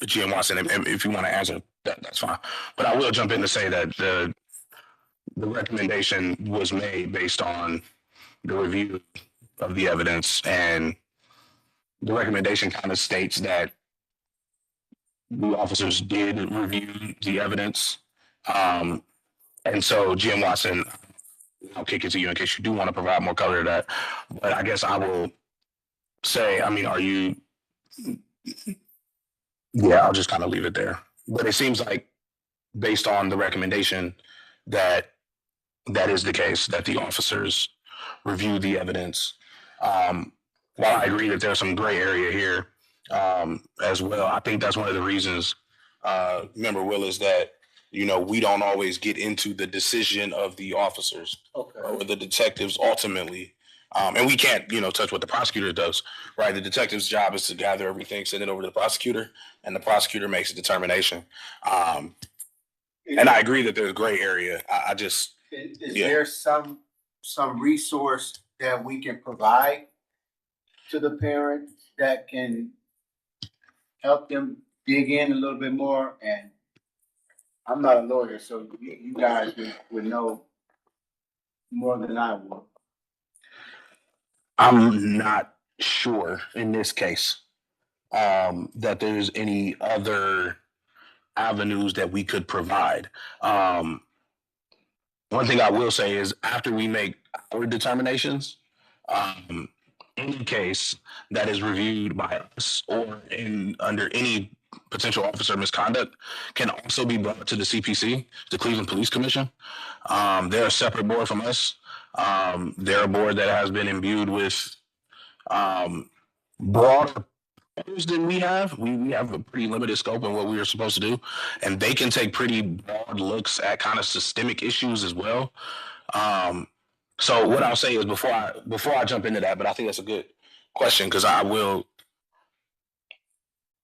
GM Watson, and if you want to answer, that's fine. But I will jump in to say that the recommendation was made based on the review of the evidence, and the recommendation kind of states that the officers did review the evidence. And so, GM Watson, I'll kick it to you in case you do want to provide more color to that. But I guess I will say, I mean, are you? Yeah, I'll just kind of leave it there. But it seems like, based on the recommendation, that is the case, that the officers reviewed the evidence. While I agree that there's some gray area here as well, I think that's one of the reasons, Member Willis, that we don't always get into the decision of the officers or the detectives ultimately. And we can't, touch what the prosecutor does, right? The detective's job is to gather everything, send it over to the prosecutor, and the prosecutor makes a determination. And I agree that there's a gray area. I just, Is Yeah. there some resource that we can provide to the parents that can help them dig in a little bit more? And I'm not a lawyer, so you guys would know more than I would. I'm not sure in this case that there's any other avenues that we could provide. One thing I will say is after we make our determinations, any case that is reviewed by us or under any potential officer misconduct can also be brought to the CPC, the Cleveland Police Commission. They're a separate board from us. They're a board that has been imbued with broader powers than we have. We have a pretty limited scope in what we are supposed to do, and they can take pretty broad looks at kind of systemic issues as well. So what I'll say is before I jump into that, but I think that's a good question because I will.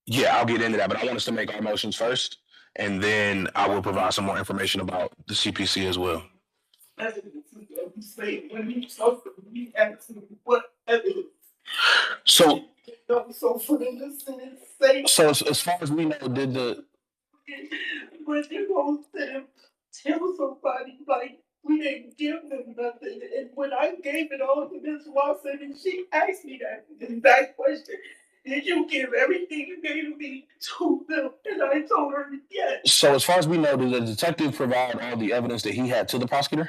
Yeah, I'll get into that, but I want us to make our motions first, and then I will provide some more information about the CPC as well. So, so as far as we know, did the But they're gonna tell somebody like we didn't give them nothing. And when I gave it all to Miss Watson and she asked me that exact question, did you give everything you gave me to them? And I told her yes. So as far as we know, did the detective provide all the evidence that he had to the prosecutor?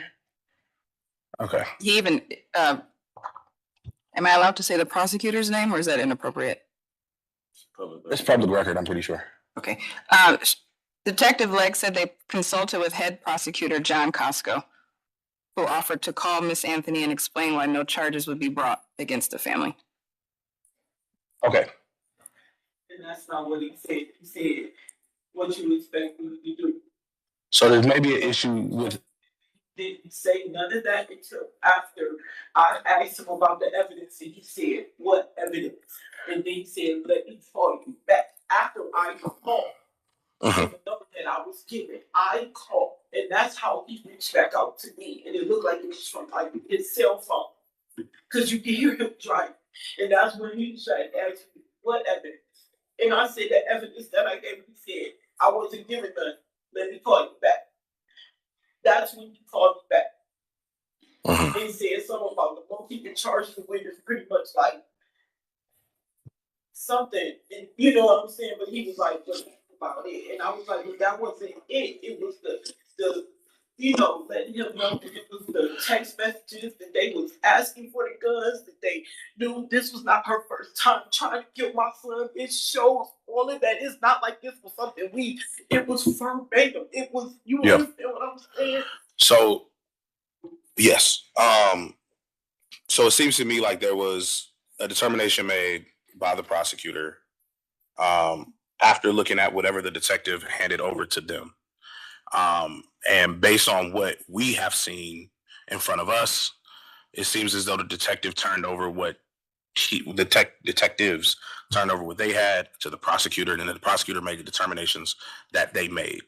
Okay. He even, am I allowed to say the prosecutor's name or is that inappropriate? It's public record, I'm pretty sure. Okay. Detective Legg said they consulted with head prosecutor John Costco, who offered to call Miss Anthony and explain why no charges would be brought against the family. Okay. And that's not what he said. He said, what you expect me to do. So there's maybe an issue with. Didn't say none of that until after I asked him about the evidence and he said, what evidence? And then he said, let me call you back. After I called, the number that I was given, I called, and that's how he reached back out to me. And it looked like it was from like his cell phone, because you can hear him driving. And that's when he tried to ask me, what evidence? And I said, the evidence that I gave him, he said, I wasn't given none. Let me call you back. That's when he called me back. And said something about the one keeping charges with is pretty much like something, and you know what I'm saying? But he was like, what about it? And I was like, well, that wasn't it. It was the letting him know that it was the text messages that they was asking for the guns, that they knew this was not her first time trying to kill my son. It shows all of that. It's not like this was something it was verbatim. It was, you understand what I'm saying? So, yes. So it seems to me like there was a determination made by the prosecutor after looking at whatever the detective handed over to them. And based on what we have seen in front of us, it seems as though the detective turned over detectives turned over what they had to the prosecutor, and then the prosecutor made the determinations that they made.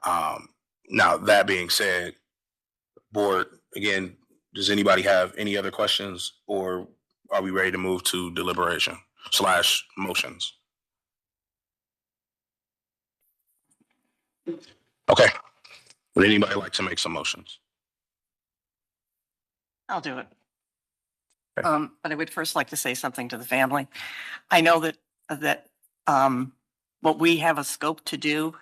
Now, that being said, board, again, does anybody have any other questions, or are we ready to move to deliberation / motions? Okay. Would anybody like to make some motions? I'll do it. Okay. But I would first like to say something to the family. I know that what we have a scope to do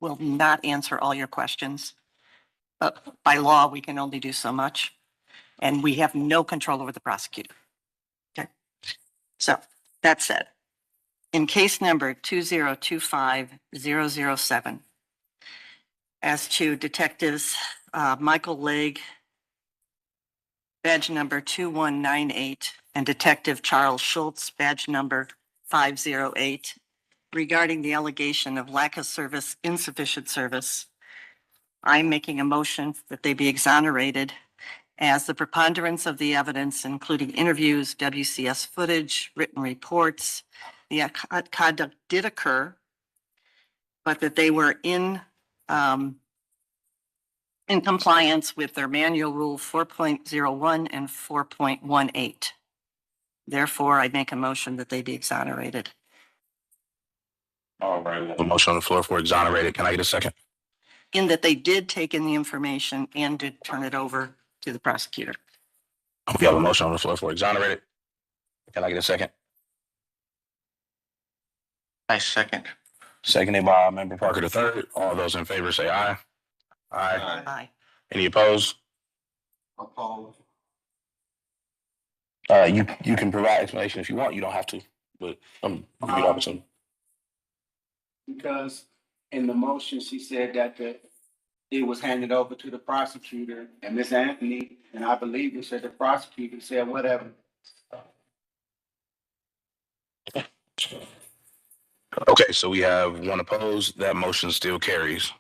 will not answer all your questions. But by law, we can only do so much, and we have no control over the prosecutor. Okay. So that said, in case number 2025007, as to detectives Michael Legg, badge number 2198, and Detective Charles Schultz, badge number 508, regarding the allegation of lack of service, insufficient service, I'm making a motion that they be exonerated as the preponderance of the evidence, including interviews, WCS footage, written reports, the conduct did occur, but that they were in compliance with their manual rule 4.01 and 4.18. Therefore, I make a motion that they be exonerated. All right. A motion on the floor for exonerated. Can I get a second? In that they did take in the information and did turn it over to the prosecutor. We have a motion on the floor for exonerated. Can I get a second? I second. Seconded by Member Parker III. All those in favor say aye. Aye. Aye. Any opposed? Opposed. You can provide explanation if you want. You don't have to, but give you the opportunity. Because in the motion, she said that it was handed over to the prosecutor and Miss Anthony, and I believe it said the prosecutor said whatever. Okay, so we have one opposed. That motion still carries.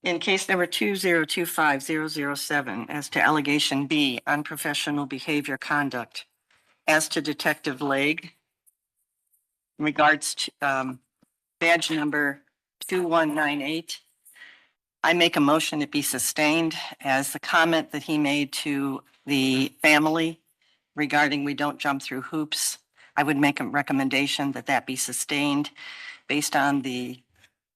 In case number 2025007, as to allegation B, unprofessional behavior conduct, as to Detective Legg, in regards to badge number 2198, I make a motion it be sustained as the comment that he made to the family regarding we don't jump through hoops. I would make a recommendation that that be sustained based on the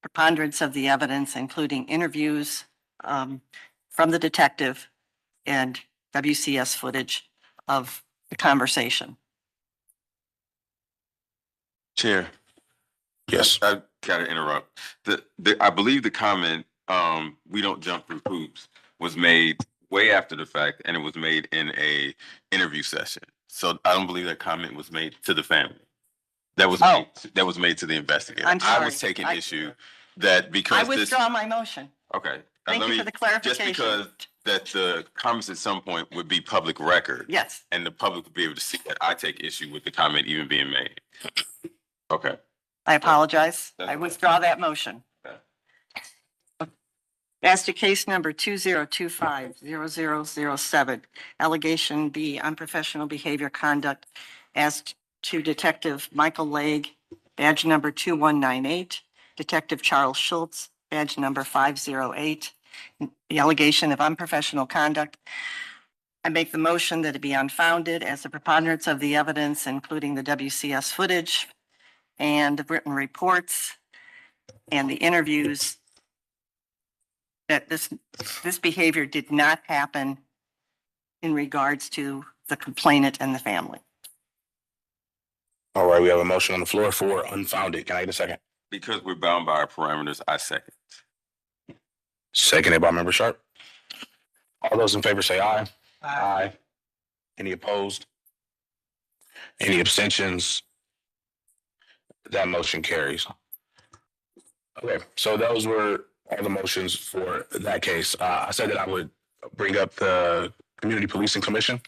preponderance of the evidence, including interviews from the detective and WCS footage of the conversation. Chair. Yes. I gotta interrupt. I believe the comment, we don't jump through hoops, was made way after the fact, and it was made in a interview session. So I don't believe that comment was made to the family. That was made to the investigator. I'm sorry. I was taking issue that I because this. withdraw my motion. Okay. Thank you for the clarification. Just because that the comments at some point would be public record. Yes. And the public would be able to see that I take issue with the comment even being made. Okay. I apologize. That's I fine. withdraw that motion. Okay. As to case number 20250007, allegation B, unprofessional behavior conduct, as to Detective Michael Legg, badge number 2198, Detective Charles Schultz, badge number 508, the allegation of unprofessional conduct. I make the motion that it be unfounded as the preponderance of the evidence, including the WCS footage and the written reports and the interviews, that this behavior did not happen in regards to the complainant and the family. All right, we have a motion on the floor for unfounded. Can I get a second? Because we're bound by our parameters, I second. Seconded by Member Sharp. All those in favor say aye. Aye. Any opposed? Any abstentions? That motion carries. Okay, so those were all the motions for that case. I said that I would bring up the Community Policing Commission.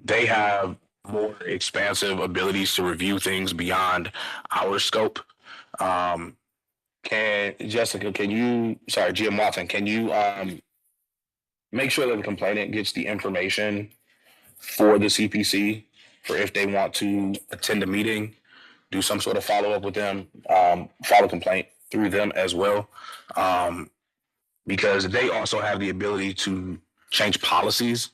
They have more expansive abilities to review things beyond our scope. Jim Watson, can you make sure that the complainant gets the information for the CPC for if they want to attend a meeting, do some sort of follow-up with them, file a complaint through them as well, because they also have the ability to change policies.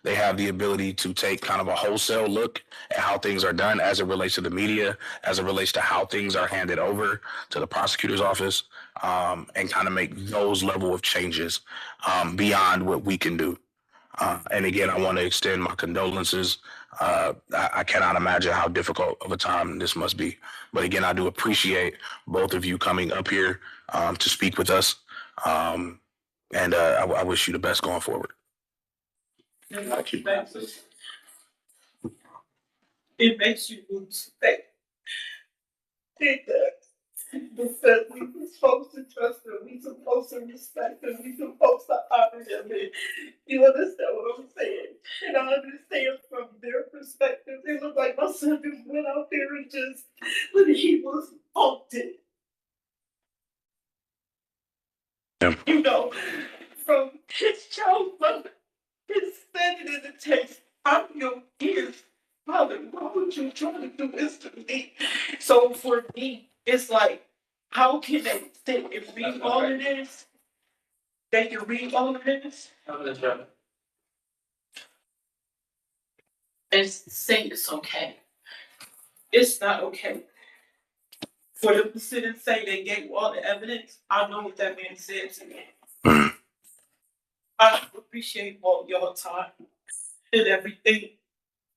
They have the ability to take kind of a wholesale look at how things are done as it relates to the media, as it relates to how things are handed over to the prosecutor's office, and kind of make those level of changes beyond what we can do. And again, I want to extend my condolences. I cannot imagine how difficult of a time this must be. But again, I do appreciate both of you coming up here to speak with us. And I wish you the best going forward. It makes you lose faith. It does. Because we're supposed to trust them, we're supposed to respect them, we're supposed to honor them. You understand what I'm saying? And I understand from their perspective, they look like my sister. husband went out there and just, when he was haunted. Yeah. You know, from his child mother, his standing in the text, I'm your ears. Father, why would you try to do this to me? So for me, it's like, how can they sit and read all of this? They can read all of this and say it's okay. It's not okay. For them to sit and say they gave all the evidence, I know what that man said to me. Mm. I appreciate all your time and everything,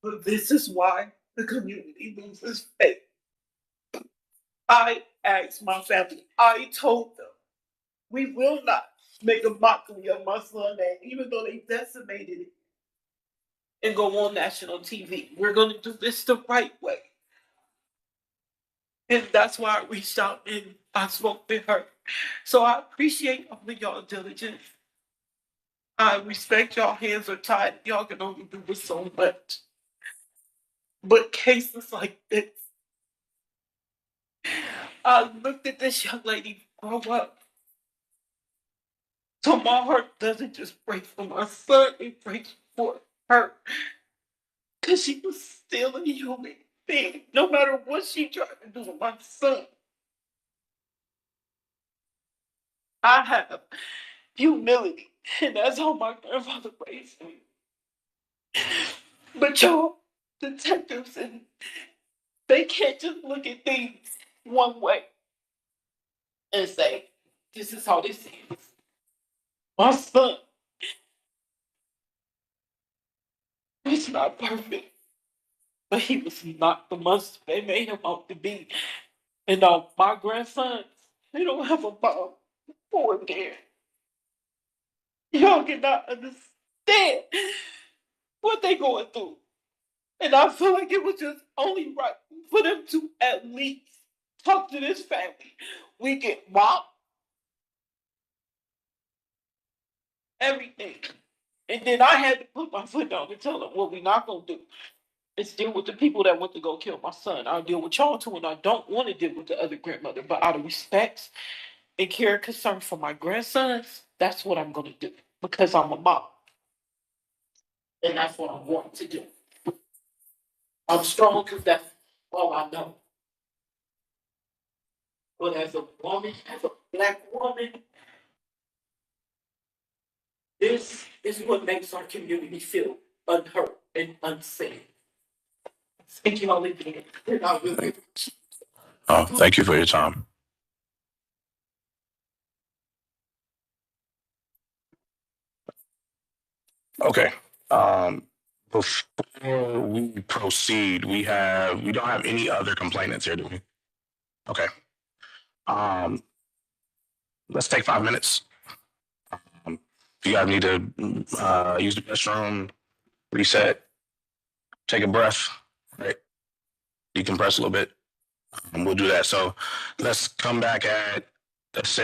but this is why the community loses faith. I asked my family, I told them, we will not make a mockery of my son's name, even though they decimated it and go on national TV. We're going to do this the right way. And that's why I reached out and I spoke with her. So I appreciate all of y'all diligence. I respect y'all hands are tied. Y'all can only do this so much. But cases like this, I looked at this young lady grow up. So my heart doesn't just break for my son, it breaks for her. Because she was still a human being, no matter what she tried to do with my son. I have humility, and that's how my grandfather raised me. But y'all, detectives, and they can't just look at things one way and say, this is how this is. My son is not perfect, but he was not the monster they made him out to be. And my grandsons, they don't have a mom or a dad. Y'all cannot understand what they going through. And I feel like it was just only right for them to at least talk to this family. We get mocked, everything. And then I had to put my foot down and tell them what we're not gonna do is deal with the people that went to go kill my son. I'll deal with y'all too, and I don't want to deal with the other grandmother. But out of respect and care and concern for my grandsons, that's what I'm gonna do because I'm a mom. And that's what I want to do. I'm strong because that's all I know. But as a woman, as a black woman, this is what makes our community feel unheard and unsafe. Thank you all again. And I really Oh, thank you for your time. Okay. Before we proceed, we don't have any other complainants here, do we? Okay. Um, let's take 5 minutes. If you guys need to use the restroom, reset, take a breath, right? Decompress a little bit. We'll do that. So let's come back at let's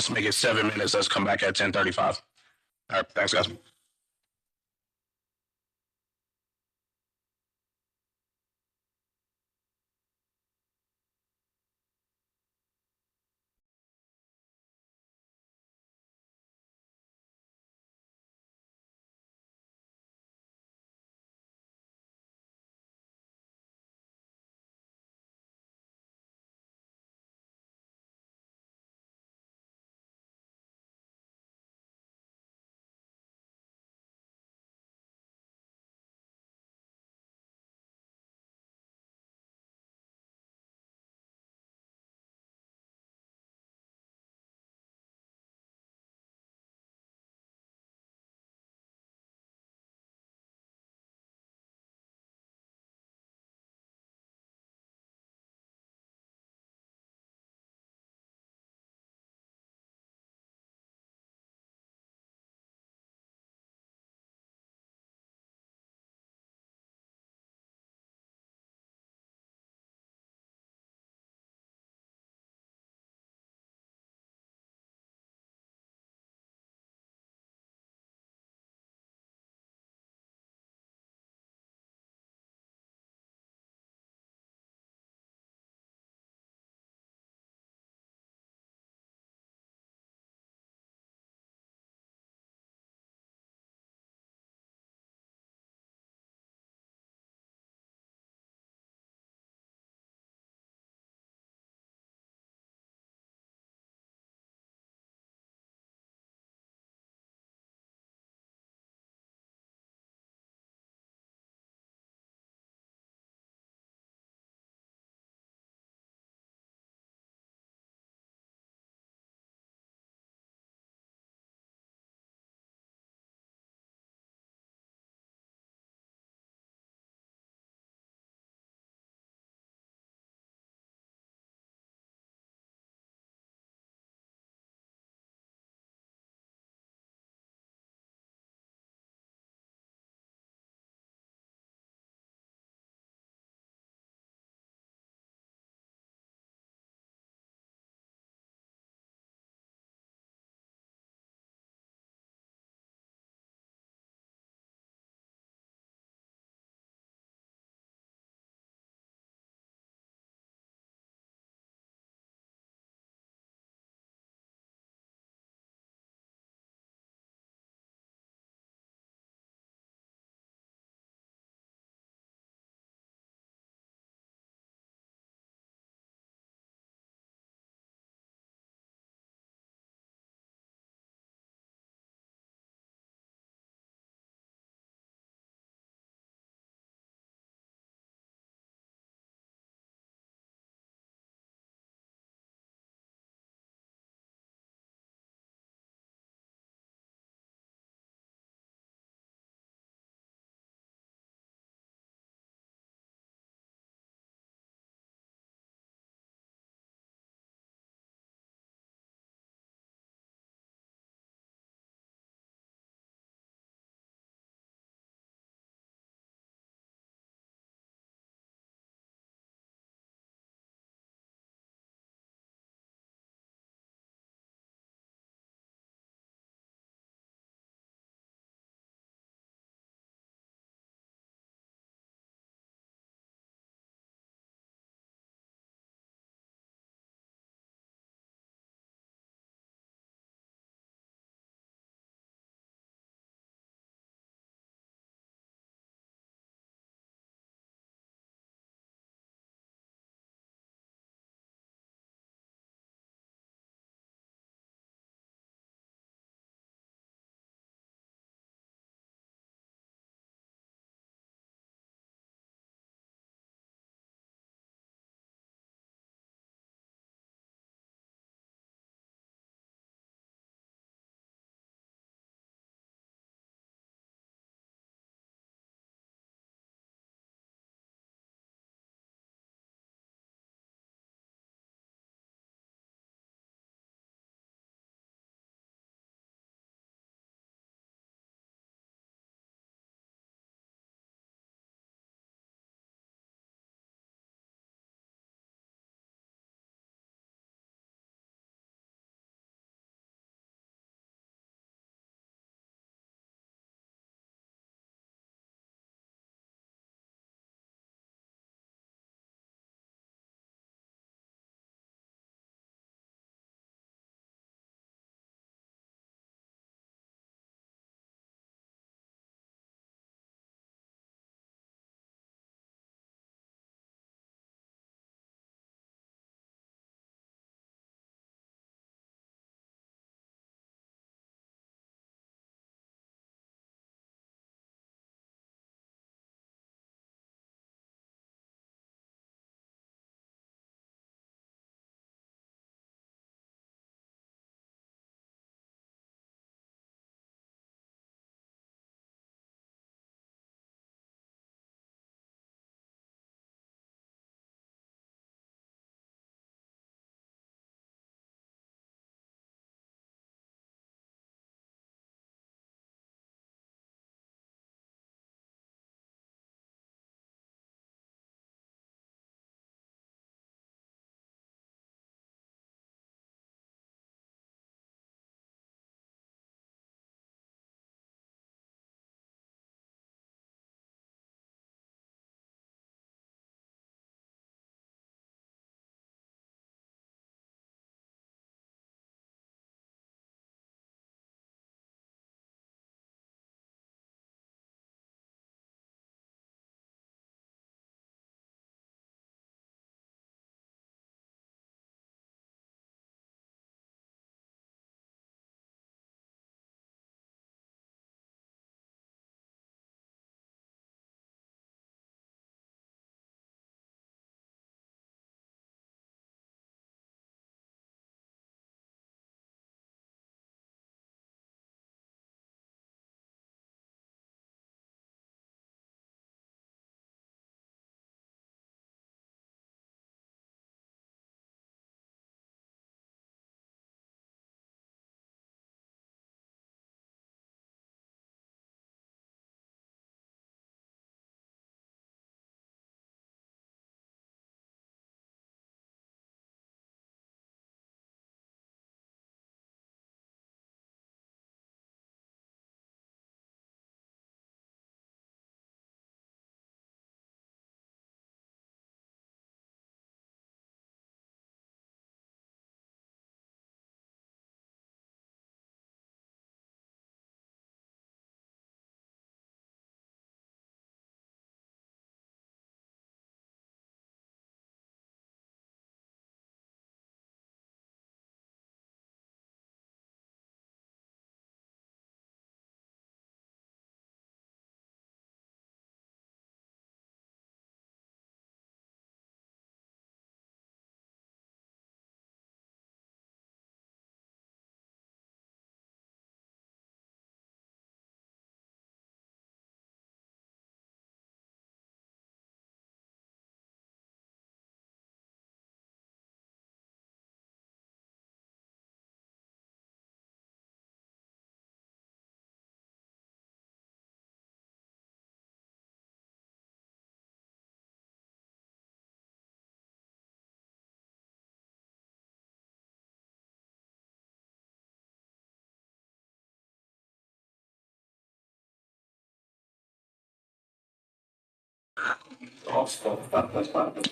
make it 7 minutes. Let's come back at 10:35. All right, thanks, guys.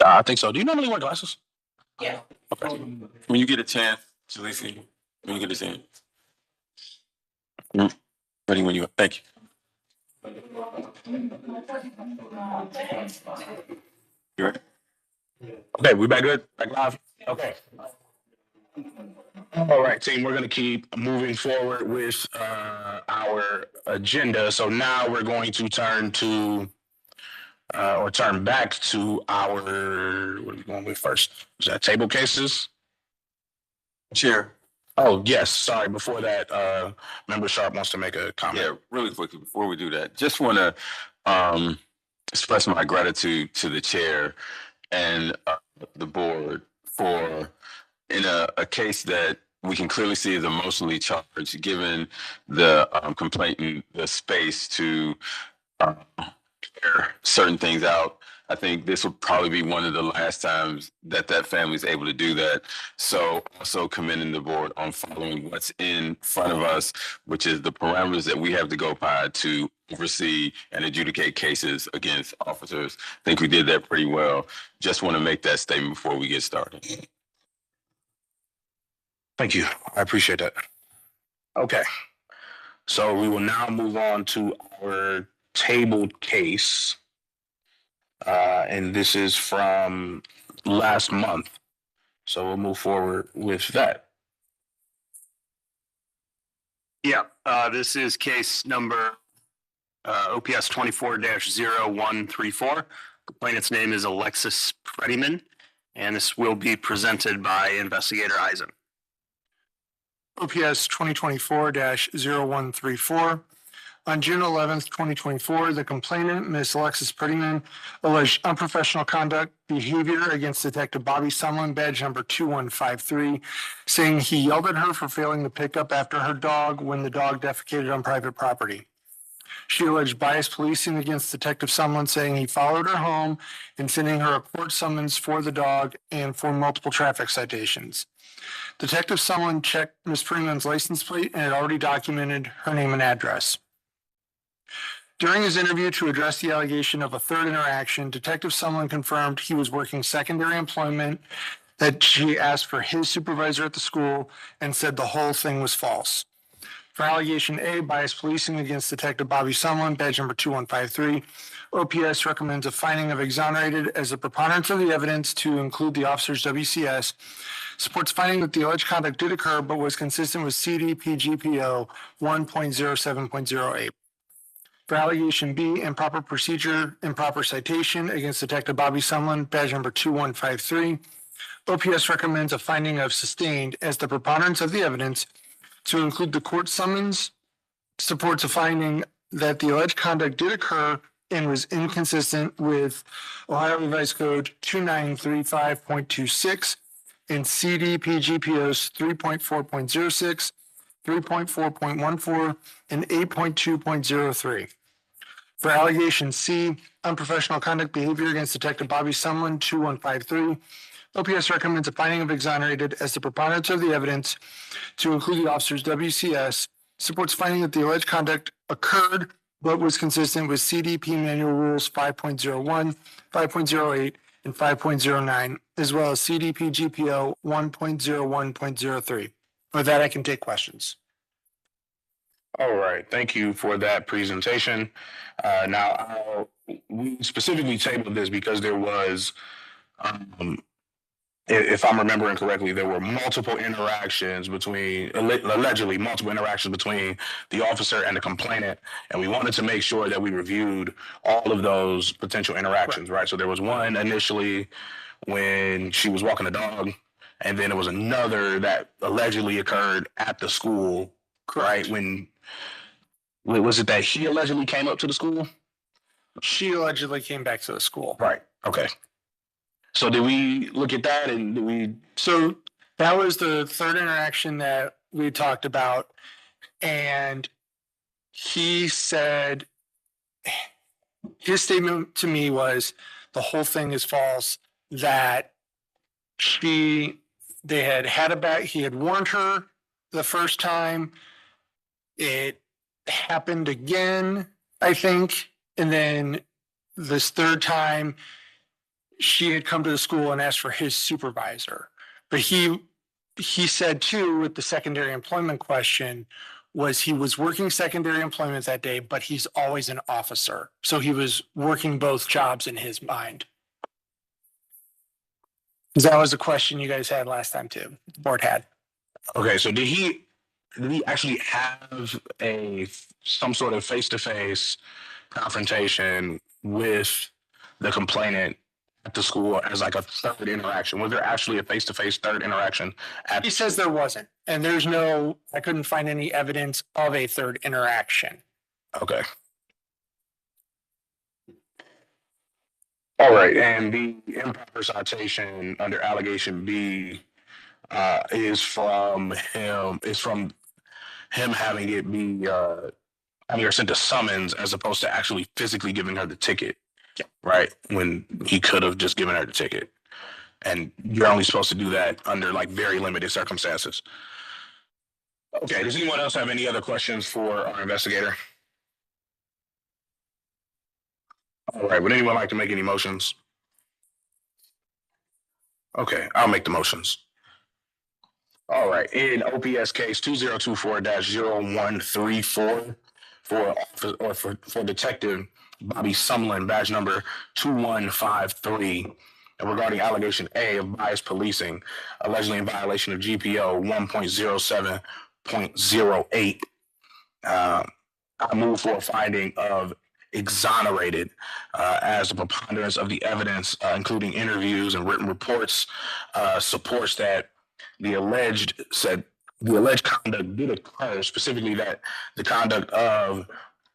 I think so. Do you normally wear glasses? Yeah. Okay. When you get a chance, Jaleesa, when you get a chance. Ready when you, thank you. You ready? Okay, we back good? Back live? Okay. All right, team, we're gonna keep moving forward with our agenda. So now we're going to turn to or turn back to our, what are we going with first? Is that table cases? Chair. Oh, yes, sorry. Before that, Member Sharp wants to make a comment. Yeah, really quickly, before we do that, just want to express my gratitude to the chair and the board for, in a case that we can clearly see is emotionally charged, given the complainant the space to clear certain things out. I think this will probably be one of the last times that that family is able to do that. So also commending the board on following what's in front of us, which is the parameters that we have to go by to oversee and adjudicate cases against officers. I think we did that pretty well. Just want to make that statement before we get started. Thank you. I appreciate that. Okay. So we will now move on to our tabled case. And this is from last month. So we'll move forward with that. Yeah, this is case number OPS 24-0134. Complainant's name is Alexis Prettyman, and this will be presented by Investigator Eisen. OPS 2024-0134. On June 11th, 2024, the complainant, Ms. Alexis Prettyman, alleged unprofessional conduct behavior against Detective Bobby Sumlin, badge number 2153, saying he yelled at her for failing to pick up after her dog when the dog defecated on private property. She alleged biased policing against Detective Sumlin, saying he followed her home and sending her a court summons for the dog and for multiple traffic citations. Detective Sumlin checked Ms. Prettyman's license plate and had already documented her name and address. During his interview to address the allegation of a third interaction, Detective Sumlin confirmed he was working secondary employment, that she asked for his supervisor at the school and said the whole thing was false. For allegation A, biased policing against Detective Bobby Sumlin, badge number 2153, OPS recommends a finding of exonerated as a preponderance of the evidence to include the officer's WCS, supports finding that the alleged conduct did occur but was consistent with CDPGPO 1.07.08. For allegation B, improper procedure, improper citation against Detective Bobby Sumlin, badge number 2153, OPS recommends a finding of sustained as the preponderance of the evidence to include the court summons, supports a finding that the alleged conduct did occur and was inconsistent with Ohio Revised Code 2935.26 and CDPGPO's 3.4.06, 3.4.14, and 8.2.03. For allegation C, unprofessional conduct behavior against Detective Bobby Sumlin, 2153, OPS recommends a finding of exonerated as the preponderance of the evidence to include the officer's WCS, supports finding that the alleged conduct occurred but was consistent with CDP Manual Rules 5.01, 5.08, and 5.09, as well as CDP GPO 1.01.03. With that, I can take questions. All right, thank you for that presentation. We specifically tabled this because there was, if I'm remembering correctly, there were multiple interactions between, allegedly multiple interactions between the officer and the complainant, and we wanted to make sure that we reviewed all of those potential interactions, right? So there was one initially when she was walking the dog, and then there was another that allegedly occurred at the school, right? When was it that she allegedly came up to the school? She allegedly came back to the school. Right. Okay. So did we look at that and did we? So that was the third interaction that we talked about. And he said, his statement to me was the whole thing is false, that they had a bat, he had warned her the first time. It happened again, I think. And then this third time, she had come to the school and asked for his supervisor. But he said too, with the secondary employment question, was he was working secondary employment that day, but he's always an officer. So he was working both jobs in his mind. Because that was a question you guys had last time too, the board had. Okay, so did he actually have some sort of face-to-face confrontation with the complainant at the school as like a third interaction? Was there actually a face-to-face third interaction? He says there wasn't, and I couldn't find any evidence of a third interaction. Okay. All right, and the improper citation under allegation B is from him having it be having her sent a summons as opposed to actually physically giving her the ticket. Yeah. Right? When he could have just given her the ticket. And you're only supposed to do that under like very limited circumstances. Okay, does anyone else have any other questions for our investigator? All right, would anyone like to make any motions? Okay, I'll make the motions. All right, in OPS case 2024-0134 for Detective Bobby Sumlin, badge number 2153, and regarding allegation A of bias policing, allegedly in violation of GPO 1.07.08. I move for a finding of exonerated as the preponderance of the evidence, including interviews and written reports, supports that the alleged conduct did occur, specifically that the conduct of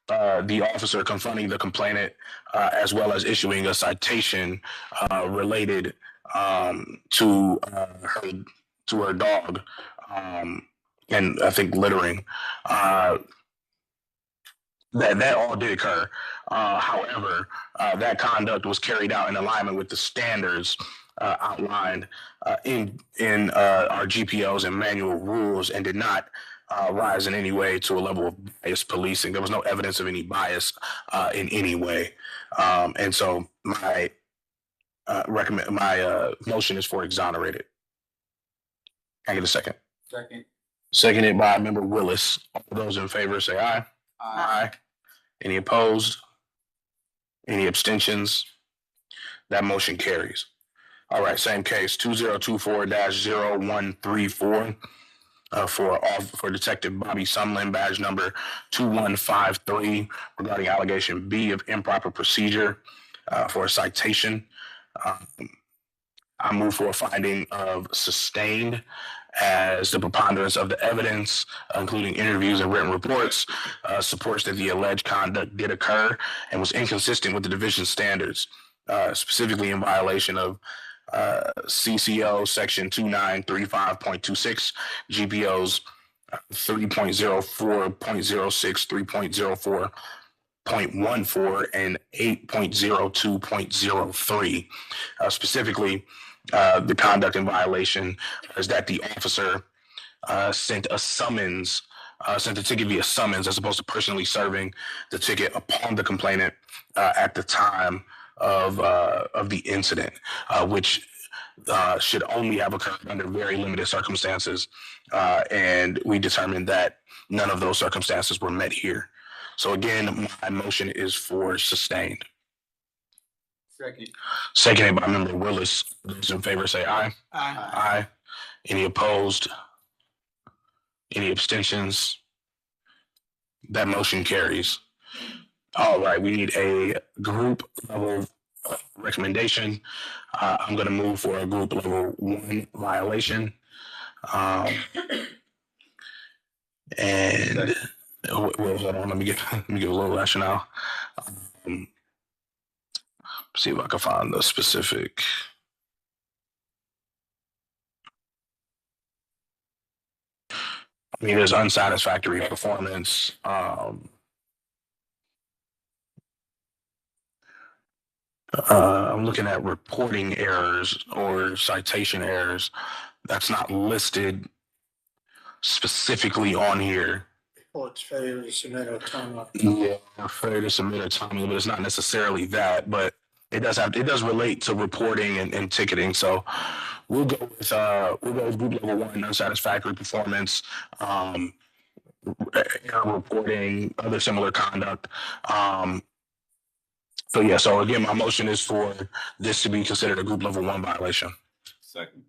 the officer confronting the complainant, as well as issuing a citation related to her dog, and I think littering. That all did occur. However, that conduct was carried out in alignment with the standards outlined in our GPOs and manual rules, and did not rise in any way to a level of bias policing. There was no evidence of any bias in any way, and so my motion is for exonerated. Can I get a second? Second. Seconded by Member Willis. All those in favor say aye. Aye. Any opposed? Any abstentions? That motion carries. All right, same case, 2024-0134 for Detective Bobby Sumlin, badge number 2153, regarding allegation B of improper procedure for a citation. I move for a finding of sustained as the preponderance of the evidence, including interviews and written reports, supports that the alleged conduct did occur and was inconsistent with the division standards, specifically in violation of CCO section 2935.26, GPOs 3.04.06, 3.04.14, and 8.02.03. Specifically, the conduct in violation is that the officer sent a summons, sent the ticket via summons, as opposed to personally serving the ticket upon the complainant at the time of the incident, which should only have occurred under very limited circumstances, and we determined that none of those circumstances were met here. So again, my motion is for sustained. Second. Seconded by Member Willis. Those in favor say aye. Aye. Aye. Any opposed? Any abstentions? That motion carries. All right, we need a group level recommendation. I'm going to move for a group level 1 violation. And well, hold on, let me give a little rationale. See if I can find the specific. I mean, there's unsatisfactory performance. I'm looking at reporting errors or citation errors. That's not listed specifically on here. Well, it's failure to submit a timeline. Yeah, failure to submit a timely, but it's not necessarily that. But it does relate to reporting and ticketing. So we'll go with group level one, unsatisfactory performance, error reporting, other similar conduct. So yeah, so again, my motion is for this to be considered a group level one violation. Second.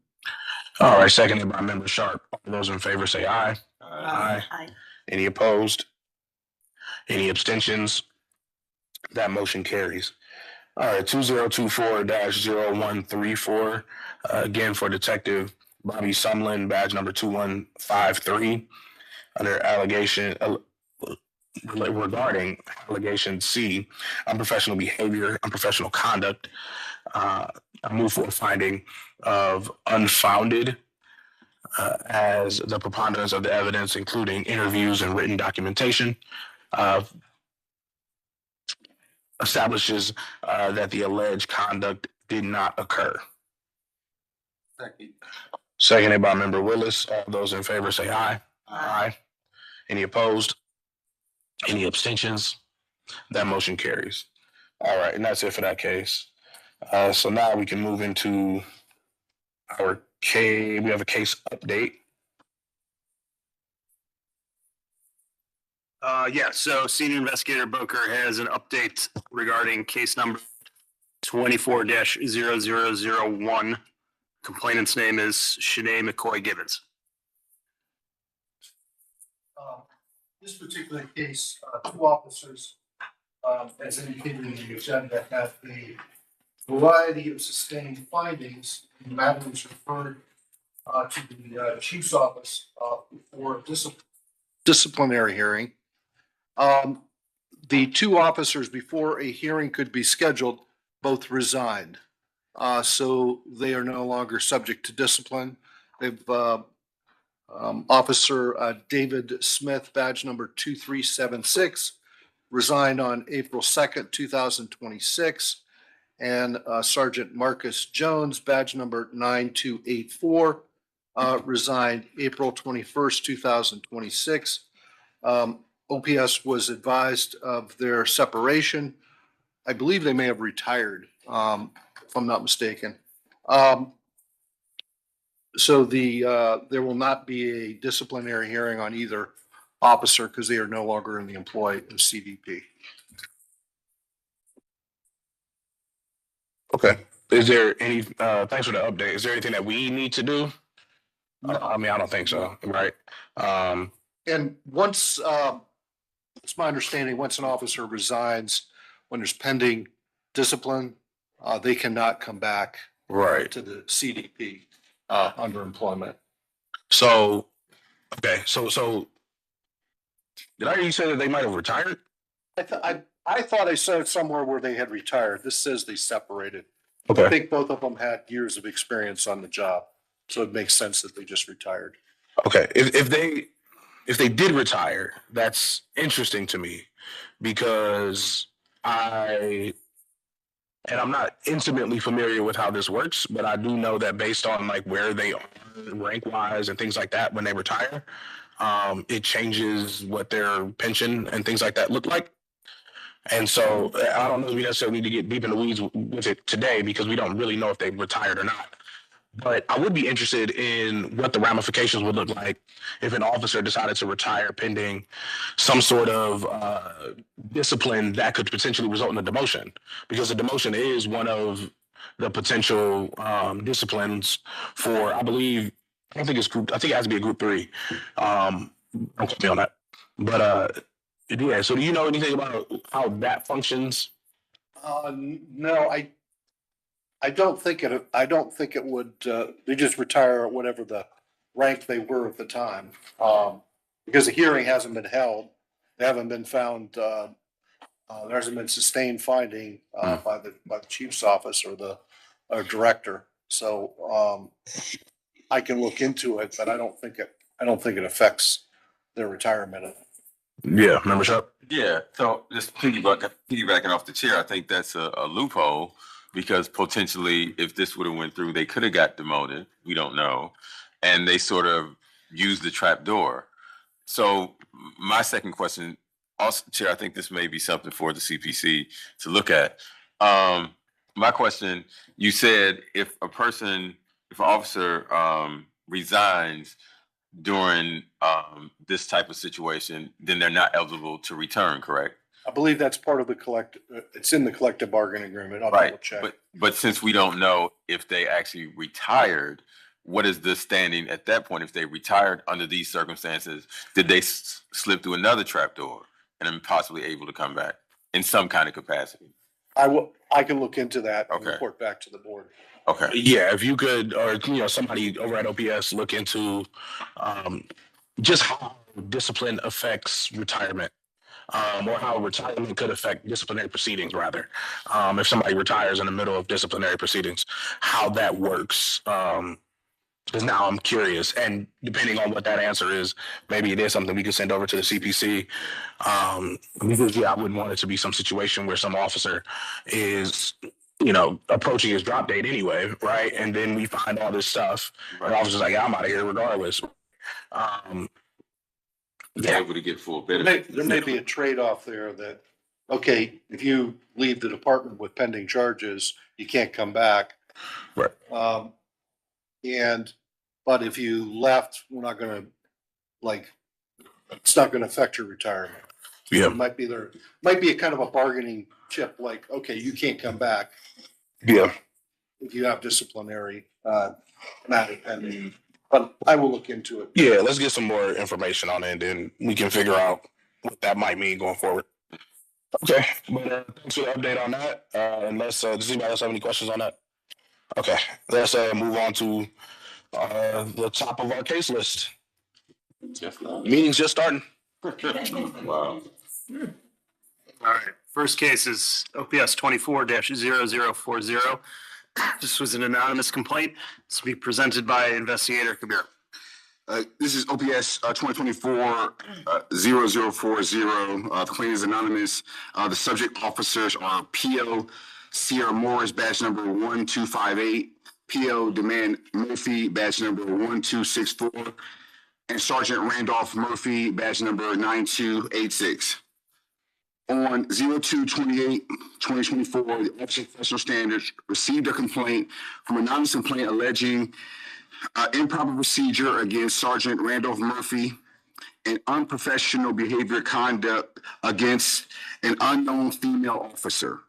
All right, seconded by member Sharp. All those in favor say aye. Aye. Aye. Any opposed? Any abstentions? That motion carries. All right, 2024-0134. Again, for Detective Bobby Sumlin, badge number 2153, under regarding allegation C, unprofessional behavior, unprofessional conduct. I move for a finding of unfounded as the preponderance of the evidence, including interviews and written documentation, establishes that the alleged conduct did not occur. Second. Seconded by member Willis. All those in favor say aye. Aye. Any opposed? Any abstentions? That motion carries. All right, and that's it for that case. So now we can move into our case. We have a case update. Yeah, so Senior Investigator Boker has an update regarding case number 24-0001. Complainant's name is Shanae McCoy Gibbons. This particular case, two officers, as indicated in the agenda, have a variety of sustained findings. The matter was referred to the chief's office for disciplinary hearing. The two officers, before a hearing could be scheduled, both resigned. So they are no longer subject to discipline. They've Officer David Smith, badge number 2376, resigned on April 2nd, 2026. And Sergeant Marcus Jones, badge number 9284, resigned April 21st, 2026. OPS was advised of their separation. I believe they may have retired, if I'm not mistaken. So there will not be a disciplinary hearing on either officer because they are no longer in the employ of CDP. Okay. Is there any, thanks for the update. Is there anything that we need to do? I mean, I don't think so, right? And once, it's my understanding, once an officer resigns, when there's pending discipline, they cannot come back Right. to the CDP under employment. So, okay, so did I hear you say that they might have retired? I thought I saw it somewhere where they had retired. This says they separated. I Okay, think both of them had years of experience on the job, so it makes sense that they just retired. okay. If they did retire, that's interesting to me because I'm not intimately familiar with how this works, but I do know that based on like where they are rank wise and things like that when they retire, it changes what their pension and things like that look like. And so I don't know if we necessarily need to get deep in the weeds with it today because we don't really know if they retired or not. But I would be interested in what the ramifications would look like if an officer decided to retire pending some sort of discipline that could potentially result in a demotion, because a demotion is one of the potential disciplines for, I believe, I think it has to be a group 3. Don't quote me on that. But yeah, so do you know anything about how that functions? No, I don't think it would, they just retire at whatever the rank they were at the time. Because the hearing hasn't been held. They haven't been found, there hasn't been sustained finding, by the chief's office or the director. So, I can look into it, but I don't think it affects their retirement. Yeah, membership. Yeah, so just piggybacking off the chair, I think that's a loophole because potentially if this would have went through, they could have got demoted. We don't know. And they sort of used the trap door. So my second question, also, Chair, I think this may be something for the CPC to look at. my question, you said if an officer resigns during this type of situation, then they're not eligible to return, correct? I believe that's part of the it's in the collective bargaining agreement. I'll Right, double check. but since we don't know if they actually retired, what is the standing at that point? If they retired under these circumstances, did they slip through another trapdoor and then possibly able to come back in some kind of capacity? I can look into that and Okay. report back to the board. Okay. Yeah, if you could, or somebody over at OPS look into just how discipline affects retirement, or how retirement could affect disciplinary proceedings, rather. If somebody retires in the middle of disciplinary proceedings, how that works. Because now I'm curious, and depending on what that answer is, maybe it is something we could send over to the CPC. Because I wouldn't want it to be some situation where some officer is, approaching his drop date anyway, right? And then we find all this stuff, and the officer's like, yeah, I'm out of here regardless. They're able to get full There benefits. may be a trade-off there that, okay, if you leave the department with pending charges, you can't come back. Right. But if you left, we're not gonna, it's not gonna affect your retirement. Yeah. It might be a kind of a bargaining chip, like, okay, you can't come back Yeah. if you have disciplinary, matter pending. But I will look into it. Yeah, let's get some more information on it, and then we can figure out what that might mean going forward. Okay, but thanks for the update on that. Unless does anybody else have any questions on that? Okay, let's move on to the top of our case list. Meeting's just starting. Wow. All right, first case is OPS 24-0040. This was an anonymous complaint. This will be presented by Investigator Kabir. This is OPS 2024-0040. The complaint is anonymous. The subject officers are PO Sierra Morris, badge number 1258, PO Demand Murphy, badge number 1264, and Sergeant Randolph Murphy, badge number 9286. On 02/28/2024, the Office of Professional Standards received a complaint from an anonymous complaint alleging improper procedure against Sergeant Randolph Murphy and unprofessional behavior conduct against an unknown female officer.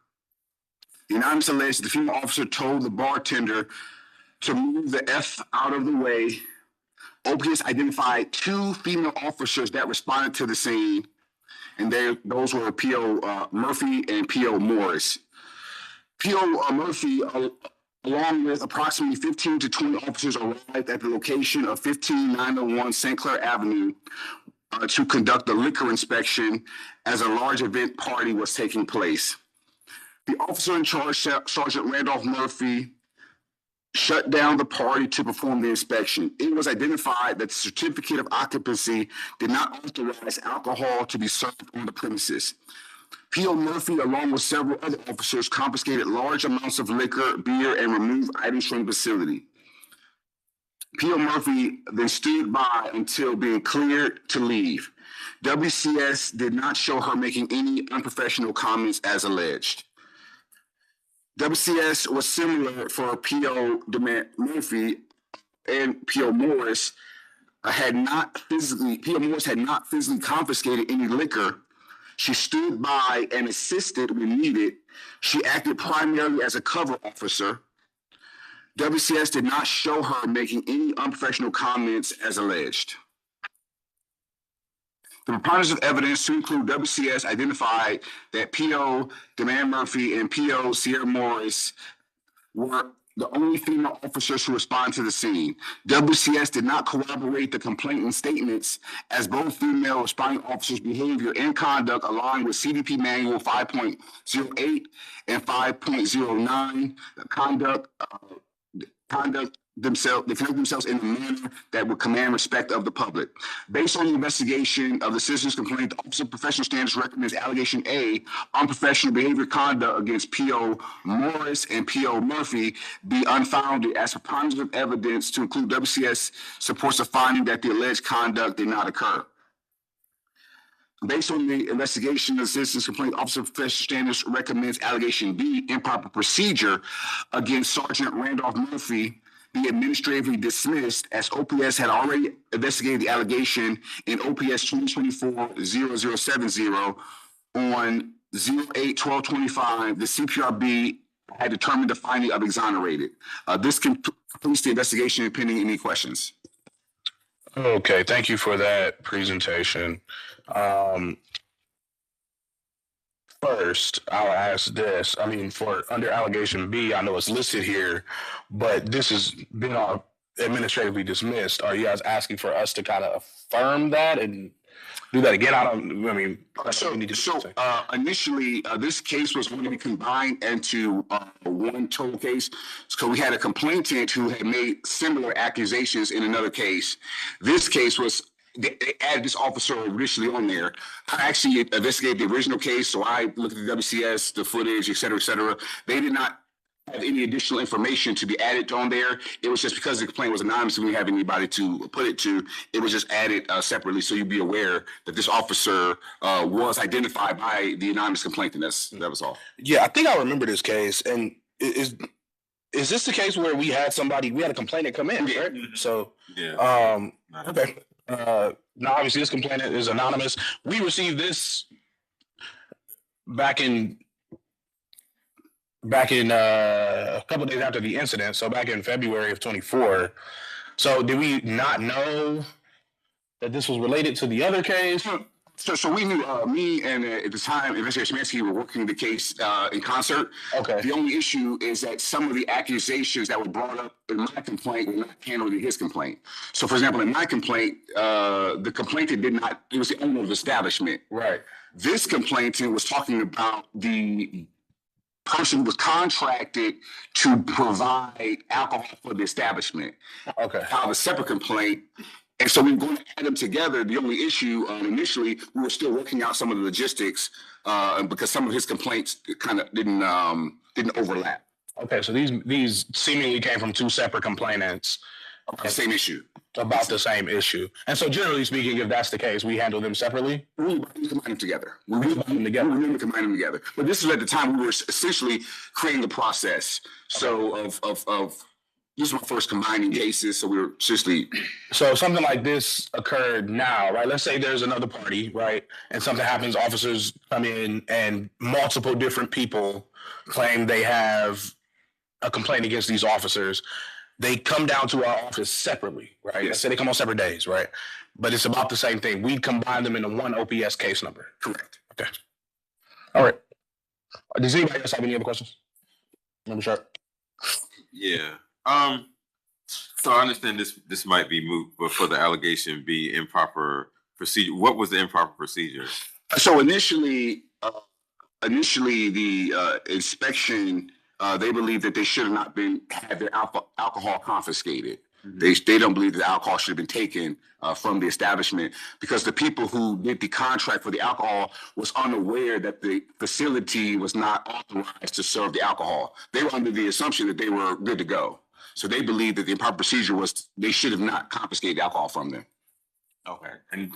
The anonymous alleged the female officer told the bartender to move the F out of the way. OPS identified 2 female officers that responded to the scene, and those were PO Murphy and PO Morris. PO Murphy, along with approximately 15 to 20 officers, arrived at the location of 15901 St. Clair Avenue to conduct a liquor inspection as a large event party was taking place. The officer in charge, Sergeant Randolph Murphy, shut down the party to perform the inspection. It was identified that the certificate of occupancy did not authorize alcohol to be served on the premises. P.O. Murphy, along with several other officers, confiscated large amounts of liquor, beer, and removed items from the facility. P.O. Murphy then stood by until being cleared to leave. WCS did not show her making any unprofessional comments as alleged. WCS was similar for P.O. Murphy and P.O. Morris. P.O. Morris had not physically confiscated any liquor. She stood by and assisted when needed. She acted primarily as a cover officer. WCS did not show her making any unprofessional comments as alleged. The preponderance of evidence to include WCS identified that P.O. Demand Murphy and P.O. Sierra Morris were the only female officers who responded to the scene. WCS did not corroborate the complainant's statements, as both female responding officers' behavior and conduct aligned with CDP Manual 5.08 and 5.09. They conduct themselves in a manner that would command respect of the public. Based on the investigation of the citizen's complaint, the Office of Professional Standards recommends allegation A, unprofessional behavior conduct against P.O. Morris and P.O. Murphy, be unfounded, as preponderance of evidence to include WCS supports the finding that the alleged conduct did not occur. Based on the investigation, the Citizens Complaint Officer of Professional Standards recommends allegation B, improper procedure against Sergeant Randolph Murphy, be administratively dismissed as OPS had already investigated the allegation in OPS 2024-0070 on 08/12/25. The CPRB had determined the finding of exonerated. This completes the investigation pending any questions. Okay, thank you for that presentation. First, I'll ask this. I mean, for under allegation B, I know it's listed here, but this has been administratively dismissed. Are you guys asking for us to kind of affirm that and do that again? Initially, this case was going to be combined into one total case. So we had a complainant who had made similar accusations in another case. This case was, they added this officer initially on there. I actually investigated the original case, so I looked at the WCS, the footage, et cetera, et cetera. They did not have any additional information to be added on there. It was just because the complaint was anonymous and we didn't have anybody to put it to, it was just added separately so you'd be aware that this officer was identified by the anonymous complainant. That was all. Yeah, I think I remember this case. And is this the case where we had a complainant come in, right? So, okay. Now, obviously, this complainant is anonymous. We received this back in a couple of days after the incident. So back in February of 24. So did we not know that this was related to the other case? So we knew, me and at the time, Investigator Szymanski were working the case in concert. Okay. The only issue is that some of the accusations that were brought up in my complaint were not handled in his complaint. So, for example, in my complaint, the complainant it was the owner of the establishment. Right. This complainant was talking about the person was contracted to provide alcohol for the establishment. Okay. Filed a separate complaint. And so we were going to add them together. The only issue initially, we were still working out some of the logistics because some of his complaints kind of didn't overlap. Okay, so these seemingly came from two separate complainants. Okay. Same issue. About the same issue. And so generally speaking, if that's the case, we handle them separately? We combine them together. We combine them together. But this is at the time we were essentially creating the process. So this is my first combining cases, so we were seriously. So something like this occurred now, right? Let's say there's another party, right? And something happens, officers come in and multiple different people claim they have a complaint against these officers. They come down to our office separately, right? Yes. Let's say they come on separate days, right? But it's about the same thing. We combine them into one OPS case number. Correct. Okay. All right. Does anybody else have any other questions? Member Sharp? Yeah. So I understand this might be moot, but for the allegation be improper procedure, what was the improper procedure? So initially the inspection, they believe that they should have not had their alcohol confiscated. Mm-hmm. They don't believe that alcohol should have been taken from the establishment because the people who did the contract for the alcohol was unaware that the facility was not authorized to serve the alcohol. They were under the assumption that they were good to go. So they believed that the improper procedure was they should have not confiscated alcohol from them. Okay. And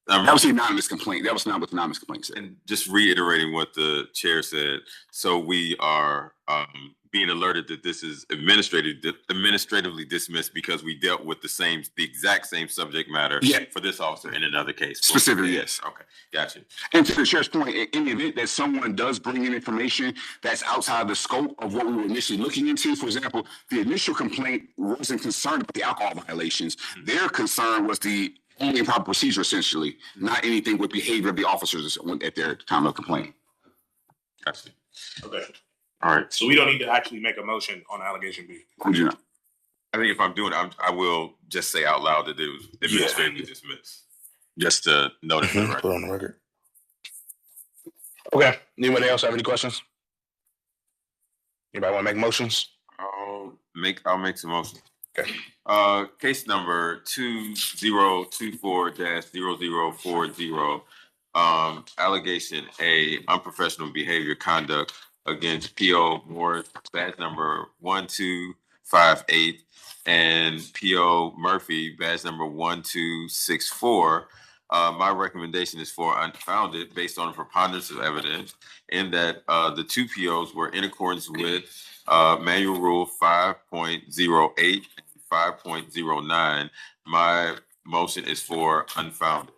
that was the anonymous complaint. That was not what the anonymous complaint said. And just reiterating what the chair said, so we are being alerted that this is administratively dismissed because we dealt with the exact same subject matter for this officer in another case. Specifically, yes. Okay, gotcha. And to the chair's point, in the event that someone does bring in information that's outside the scope of what we were initially looking into, for example, the initial complaint wasn't concerned about the alcohol violations. Mm-hmm. Their concern was the only improper procedure, essentially, not anything with behavior of the officers at their time of complaint. Gotcha. Okay. All right. So we don't need to actually make a motion on allegation B. We do not. I think if I'm doing it, I will just say out loud that it was administratively dismissed. Just to note it for the record. Put it on the record. Okay. Anybody else have any questions? Anybody want to make motions? I'll make some motions. Okay. Case number 2024-0040. Allegation A, unprofessional behavior conduct against P.O. Morris, badge number 1258, and P.O. Murphy, badge number 1264, My recommendation is for unfounded based on a preponderance of evidence in that the two POs were in accordance with Manual Rule 5.08 and 5.09. My motion is for unfounded.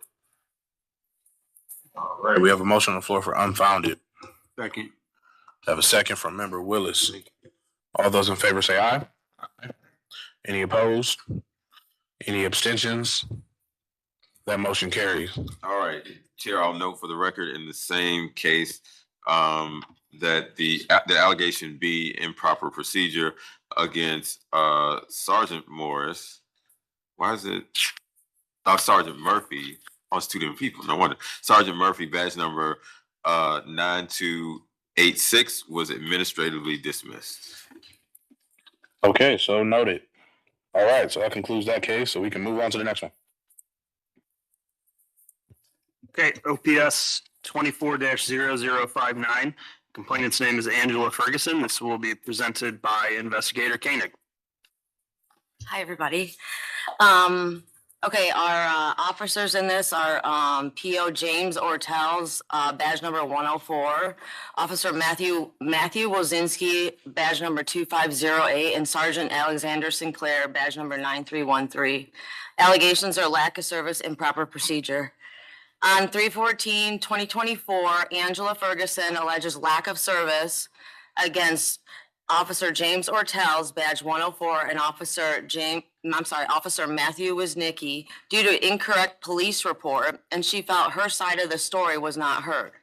All right, we have a motion on the floor for unfounded. Second. Have a second from member Willis. All those in favor say aye. Any opposed? Any abstentions? That motion carries. All right, Chair, I'll note for the record in the same case that the allegation be improper procedure against Sergeant Morris. Why is it Sergeant Murphy? Oh, it's two different people. No wonder. Sergeant Murphy, badge number 9286, was administratively dismissed. Okay, so noted. All right, so that concludes that case, so we can move on to the next one. Okay, OPS 24-0059. Complainant's name is Angela Ferguson. This will be presented by Investigator Koenig. Hi, everybody. Okay, our officers in this are PO James Ortels, badge number 104, Officer Matthew Wozinski, badge number 2508, and Sergeant Alexander Sinclair, badge number 9313. Allegations are lack of service, improper procedure. On 3/14/2024, Angela Ferguson alleges lack of service against Officer James Ortels, badge 104, and Officer Matthew Wisnicki due to incorrect police report, and she felt her side of the story was not heard.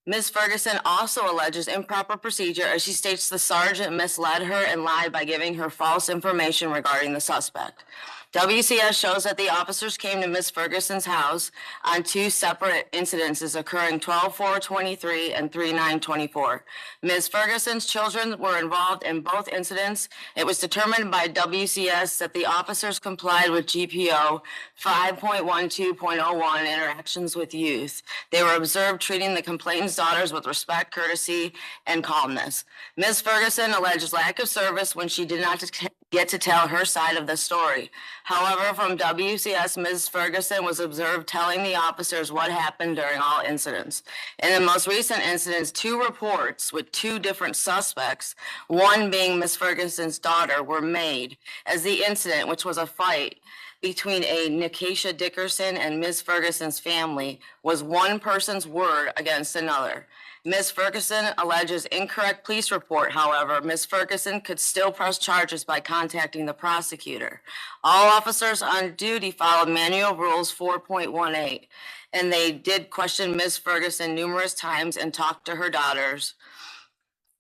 Ms. Ferguson also alleges improper procedure as she states the sergeant misled her and lied by giving her false information regarding the suspect. WCS shows that the officers came to Ms. Ferguson's house on two separate incidences occurring 12/4/23 and 3/9/24. Ms. Ferguson's children were involved in both incidents. It was determined by WCS that the officers complied with GPO 5.12.01 interactions with youth. They were observed treating the complainant's daughters with respect, courtesy, and calmness. Ms. Ferguson alleges lack of service when she did not get to tell her side of the story. However, from WCS, Ms. Ferguson was observed telling the officers what happened during all incidents. In the most recent incidents, 2 reports with 2 different suspects, one being Ms. Ferguson's daughter, were made as the incident, which was a fight between a Nikesha Dickerson and Ms. Ferguson's family, was one person's word against another. Ms. Ferguson alleges incorrect police report. However, Ms. Ferguson could still press charges by contacting the prosecutor. All officers on duty followed Manual Rules 4.18, and they did question Ms. Ferguson numerous times and talked to her daughters.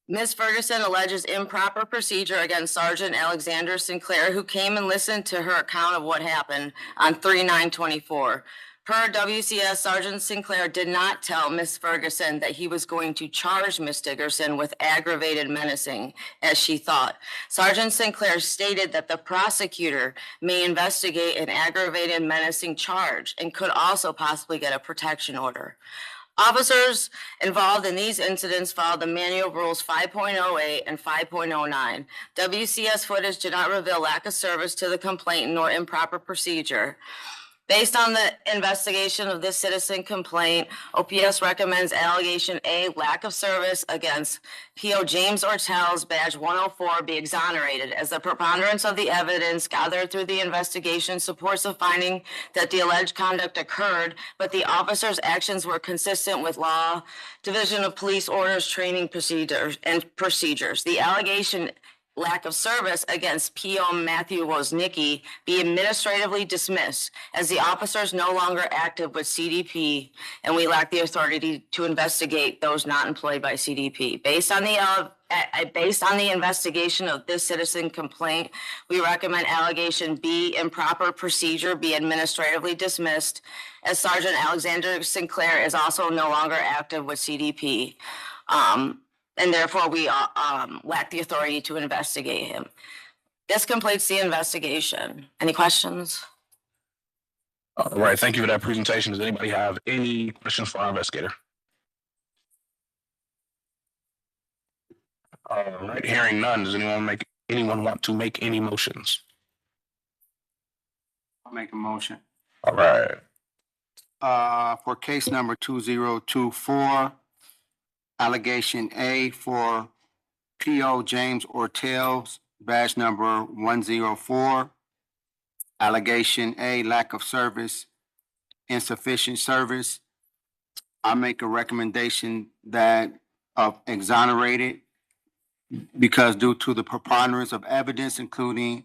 Ms. Ferguson alleges improper procedure against Sergeant Alexander Sinclair, who came and listened to her account of what happened on 3/9/24. Per WCS, Sergeant Sinclair did not tell Ms. Ferguson that he was going to charge Ms. Dickerson with aggravated menacing, as she thought. Sergeant Sinclair stated that the prosecutor may investigate an aggravated menacing charge and could also possibly get a protection order. Officers involved in these incidents followed the Manual Rules 5.08 and 5.09. WCS footage did not reveal lack of service to the complainant nor improper procedure. Based on the investigation of this citizen complaint, OPS recommends allegation A, lack of service against PO James Ortels, badge 104, be exonerated, as the preponderance of the evidence gathered through the investigation supports the finding that the alleged conduct occurred, but the officer's actions were consistent with law, Division of Police orders, training procedures. The allegation lack of service against PO Matthew Woznicki be administratively dismissed, as the officer is no longer active with CDP and we lack the authority to investigate those not employed by CDP. Based on the investigation of this citizen complaint, we recommend allegation B, improper procedure, be administratively dismissed, as Sergeant Alexander Sinclair is also no longer active with CDP. And therefore we lack the authority to investigate him. This completes the investigation. Any questions? All right, thank you for that presentation. Does anybody have any questions for our investigator? All right, hearing none, does anyone want to make any motions? I'll make a motion. All right. for case number 2024, allegation A for P.O. James Ortels, badge number 104. Allegation A, lack of service, insufficient service. I make a recommendation that exonerated because due to the preponderance of evidence, including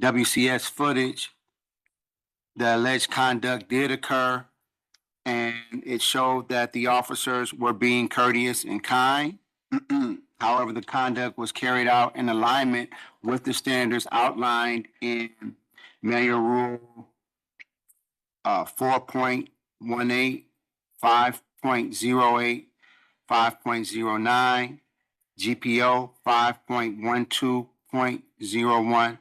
WCS footage, the alleged conduct did occur, and it showed that the officers were being courteous and kind. However, the conduct was carried out in alignment with the standards outlined in Manual Rule 4.18, 5.08, 5.09, GPO 5.12.01,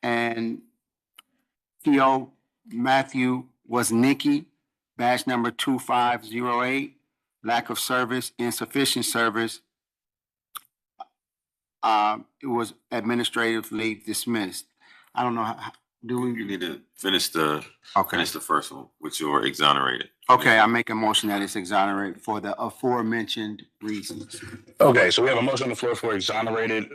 and P.O. Matthew Woznicki, badge number 2508, lack of service, insufficient service. It was administratively dismissed. I don't know, do You we? need to finish the Okay, first one, which you were exonerated. okay, I make a motion that it's exonerated for the aforementioned reasons. Okay, so we have a motion on the floor for exonerated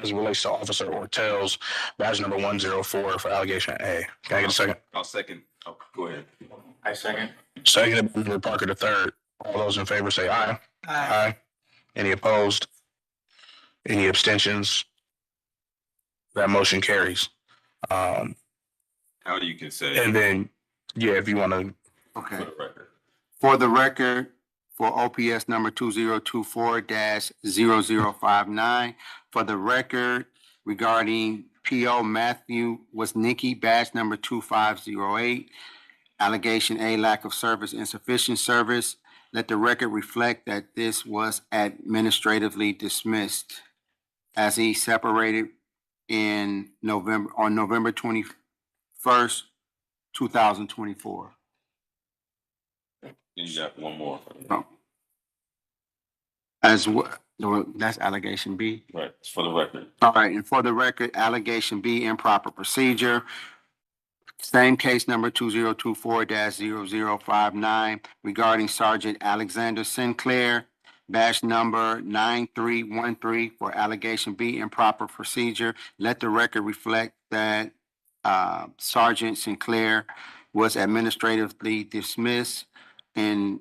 as it relates to Officer Ortels, badge number 104 for allegation A. Can I get a second? I'll second. Oh, go ahead. I second. Seconded by Member Parker the third. All those in favor say aye. Aye. Any opposed? Any abstentions? That motion carries. How you can say And then, yeah, if you want to, Okay. for the record. For the record, for OPS number 2024-0059, for the record regarding P.O. Matthew Woznicki, badge number 2508, allegation A, lack of service, insufficient service. Let the record reflect that this was administratively dismissed as he separated on November 21st, 2024. Then you got one more. As well, that's allegation B. Right, it's for the record. All right, and for the record, allegation B, improper procedure. Same case number 2024-0059 regarding Sergeant Alexander Sinclair, badge number 9313 for allegation B, improper procedure. Let the record reflect that Sergeant Sinclair was administratively dismissed in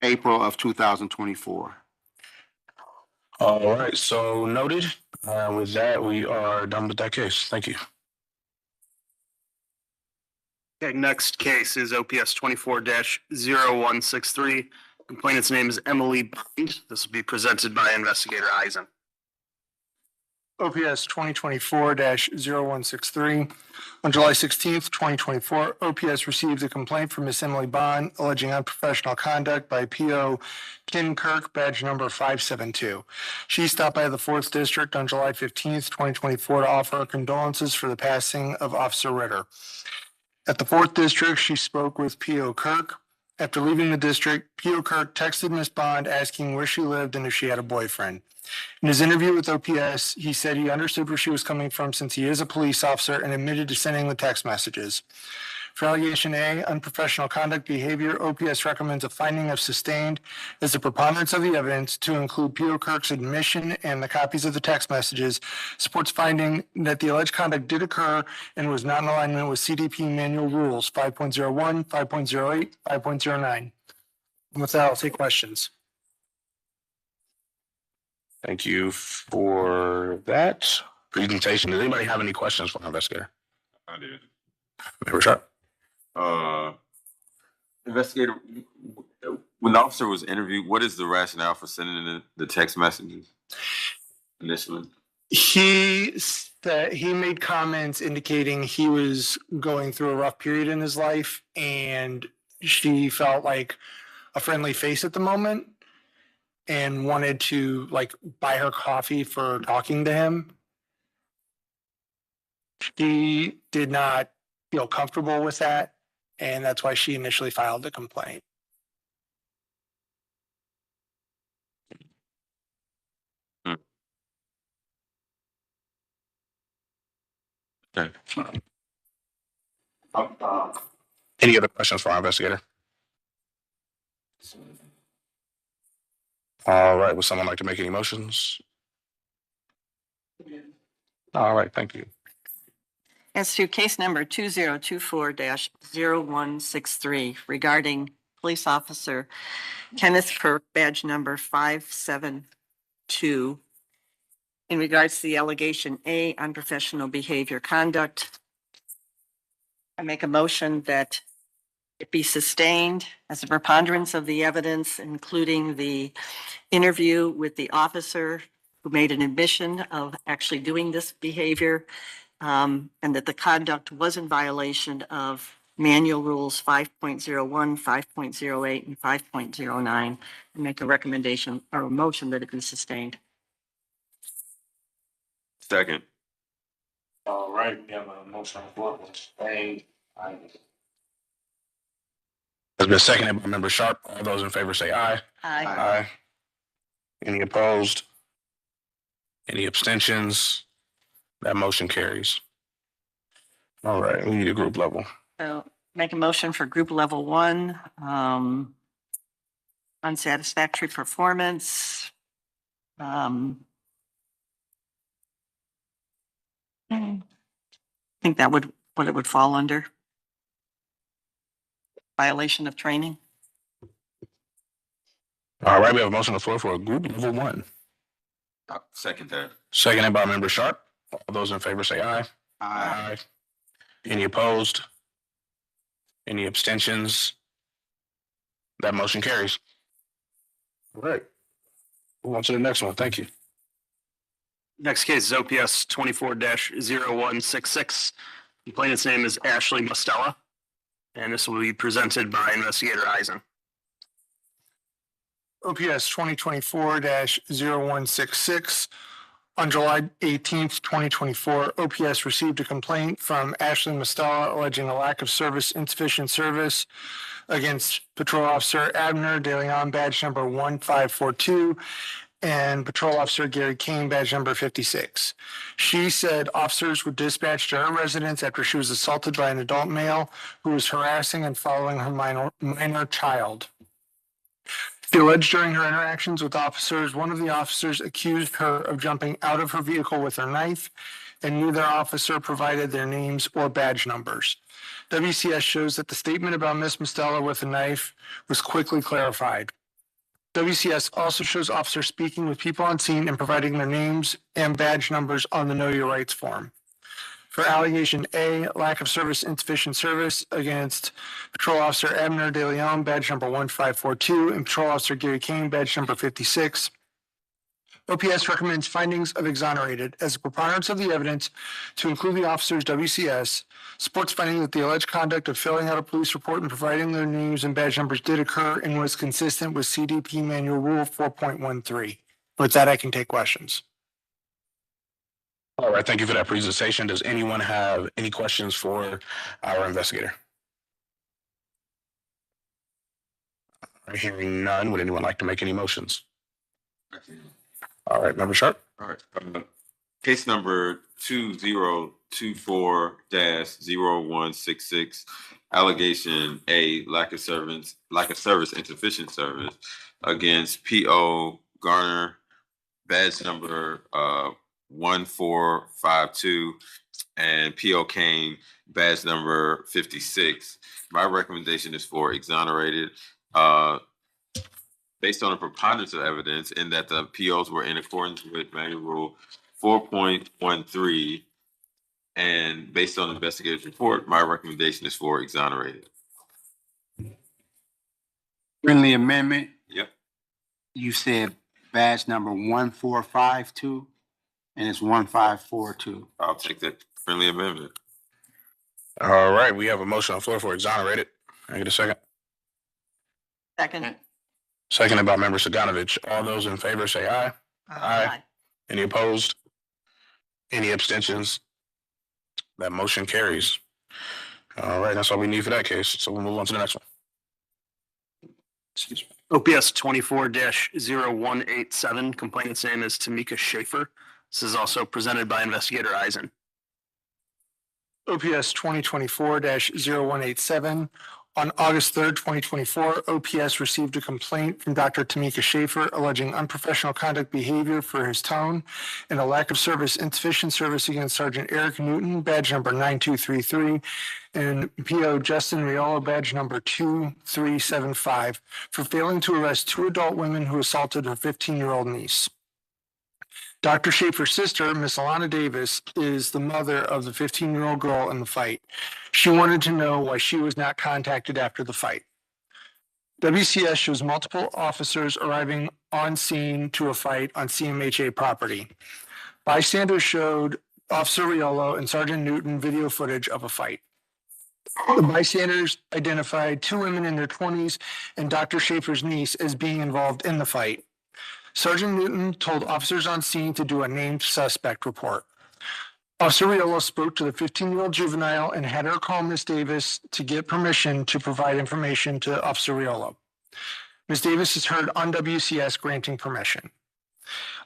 April of 2024. all right, so noted. With that, we are done with that case. Thank you. Okay, next case is OPS 24-0163. Complainant's name is Emily Bond. This will be presented by Investigator Eisen. OPS 2024-0163. On July 16th, 2024, OPS received a complaint from Miss Emily Bond alleging unprofessional conduct by P.O. Ken Kirk, badge number 572. She stopped by the 4th District on July 15th, 2024 to offer her condolences for the passing of Officer Ritter. At the 4th District, she spoke with P.O. Kirk. After leaving the district, P.O. Kirk texted Miss Bond asking where she lived and if she had a boyfriend. In his interview with OPS, he said he understood where she was coming from since he is a police officer and admitted to sending the text messages. For allegation A, unprofessional conduct behavior, OPS recommends a finding of sustained as the preponderance of the evidence to include P.O. Kirk's admission and the copies of the text messages supports finding that the alleged conduct did occur and was not in alignment with CDP manual rules 5.01, 5.08, 5.09. And with that, I'll take questions. Thank you for that presentation. Does anybody have any questions for our investigator? I did. Member Sharp? Investigator, when the officer was interviewed, what is the rationale for sending the text messages initially? He said he made comments indicating he was going through a rough period in his life and she felt like a friendly face at the moment and wanted to like buy her coffee for talking to him. She did not feel comfortable with that, and that's why she initially filed the complaint. Okay. Any other questions for our investigator? All right, would someone like to make any motions? All right, thank you. As to case number 2024-0163 regarding police officer Kenneth Kirk, badge number 572, in regards to the allegation A, unprofessional behavior conduct, I make a motion that it be sustained as a preponderance of the evidence, including the interview with the officer who made an admission of actually doing this behavior, and that the conduct was in violation of manual rules 5.01, 5.08, and 5.09, and make a recommendation or a motion that it be sustained. Second. All right, we have a motion on the floor. Has been seconded by Member Sharp. All those in favor say aye. Aye. Any opposed? Any abstentions? That motion carries. All right, we need a group level. So make a motion for group level 1, unsatisfactory performance. I think that would, what it would fall under. Violation of training. All right, we have a motion on the floor for a group level 1. Second that. Seconded by Member Sharp. All those in favor say aye. Aye. Any opposed? Any abstentions? That motion carries. All right. Move on to the next one. Thank you. Next case is OPS 24-0166. Complainant's name is Ashley Mostella, and this will be presented by Investigator Eisen. OPS 2024-0166. On July 18th, 2024, OPS received a complaint from Ashley Mostella alleging a lack of service, insufficient service against Patrol Officer Abner De Leon, badge number 1542, and Patrol Officer Gary Kane, badge number 56. She said officers were dispatched to her residence after she was assaulted by an adult male who was harassing and following her minor child. She alleged during her interactions with officers, one of the officers accused her of jumping out of her vehicle with her knife, and neither officer provided their names or badge numbers. WCS shows that the statement about Ms. Mostella with a knife was quickly clarified. WCS also shows officers speaking with people on scene and providing their names and badge numbers on the Know Your Rights form. For allegation A, lack of service, insufficient service against Patrol Officer Abner De Leon, badge number 1542, and Patrol Officer Gary Kane, badge number 56. OPS recommends findings of exonerated as a preponderance of the evidence to include the officers WCS, supports finding that the alleged conduct of filling out a police report and providing their names and badge numbers did occur and was consistent with CDP Manual Rule 4.13. With that, I can take questions. All right, thank you for that presentation. Does anyone have any questions for our investigator? All right, hearing none, would anyone like to make any motions? All right, Member Sharp. All right. Case number 2024-0166. Allegation A, lack of service, insufficient service against P.O. Garner, badge number 1452, and P.O. Kane, badge number 56. My recommendation is for exonerated. Based on a preponderance of evidence in that the POs were in accordance with Manual Rule 4.13, and based on the investigator's report, my recommendation is for exonerated. Friendly amendment, Yep. you said badge number 1452, and it's 1542. I'll take that friendly amendment. All right, we have a motion on the floor for exonerated. Can I get a second? Second. Seconded by Member Saganovich. All those in favor say aye. Aye. Any opposed? Any abstentions? That motion carries. All right, that's all we need for that case. So we'll move on to the next one. Excuse me. OPS 24-0187. Complainant's name is Tamika Schaefer. This is also presented by Investigator Eisen. OPS 2024-0187. On August 3rd, 2024, OPS received a complaint from Dr. Tamika Schaefer alleging unprofessional conduct behavior for his tone and a lack of service, insufficient service against Sergeant Eric Newton, badge number 9233, and PO Justin Riolo, badge number 2375, for failing to arrest two adult women who assaulted her 15-year-old niece. Dr. Schaefer's sister, Miss Alana Davis, is the mother of the 15-year-old girl in the fight. She wanted to know why she was not contacted after the fight. WCS shows multiple officers arriving on scene to a fight on CMHA property. Bystanders showed Officer Riolo and Sergeant Newton video footage of a fight. The bystanders identified two women in their 20s and Dr. Schaefer's niece as being involved in the fight. Sergeant Newton told officers on scene to do a named suspect report. Officer Riolo spoke to the 15-year-old juvenile and had her call Ms. Davis to get permission to provide information to Officer Riolo. Ms. Davis is heard on WCS granting permission.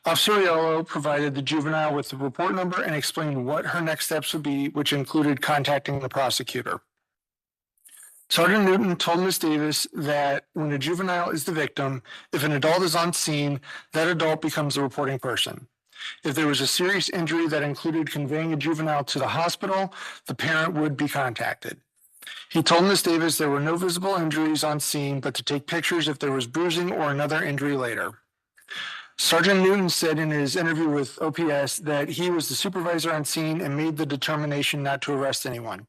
Officer Riolo provided the juvenile with the report number and explained what her next steps would be, which included contacting the prosecutor. Sergeant Newton told Ms. Davis that when a juvenile is the victim, if an adult is on scene, that adult becomes the reporting person. If there was a serious injury that included conveying a juvenile to the hospital, the parent would be contacted. He told Ms. Davis there were no visible injuries on scene, but to take pictures if there was bruising or another injury later. Sergeant Newton said in his interview with OPS that he was the supervisor on scene and made the determination not to arrest anyone.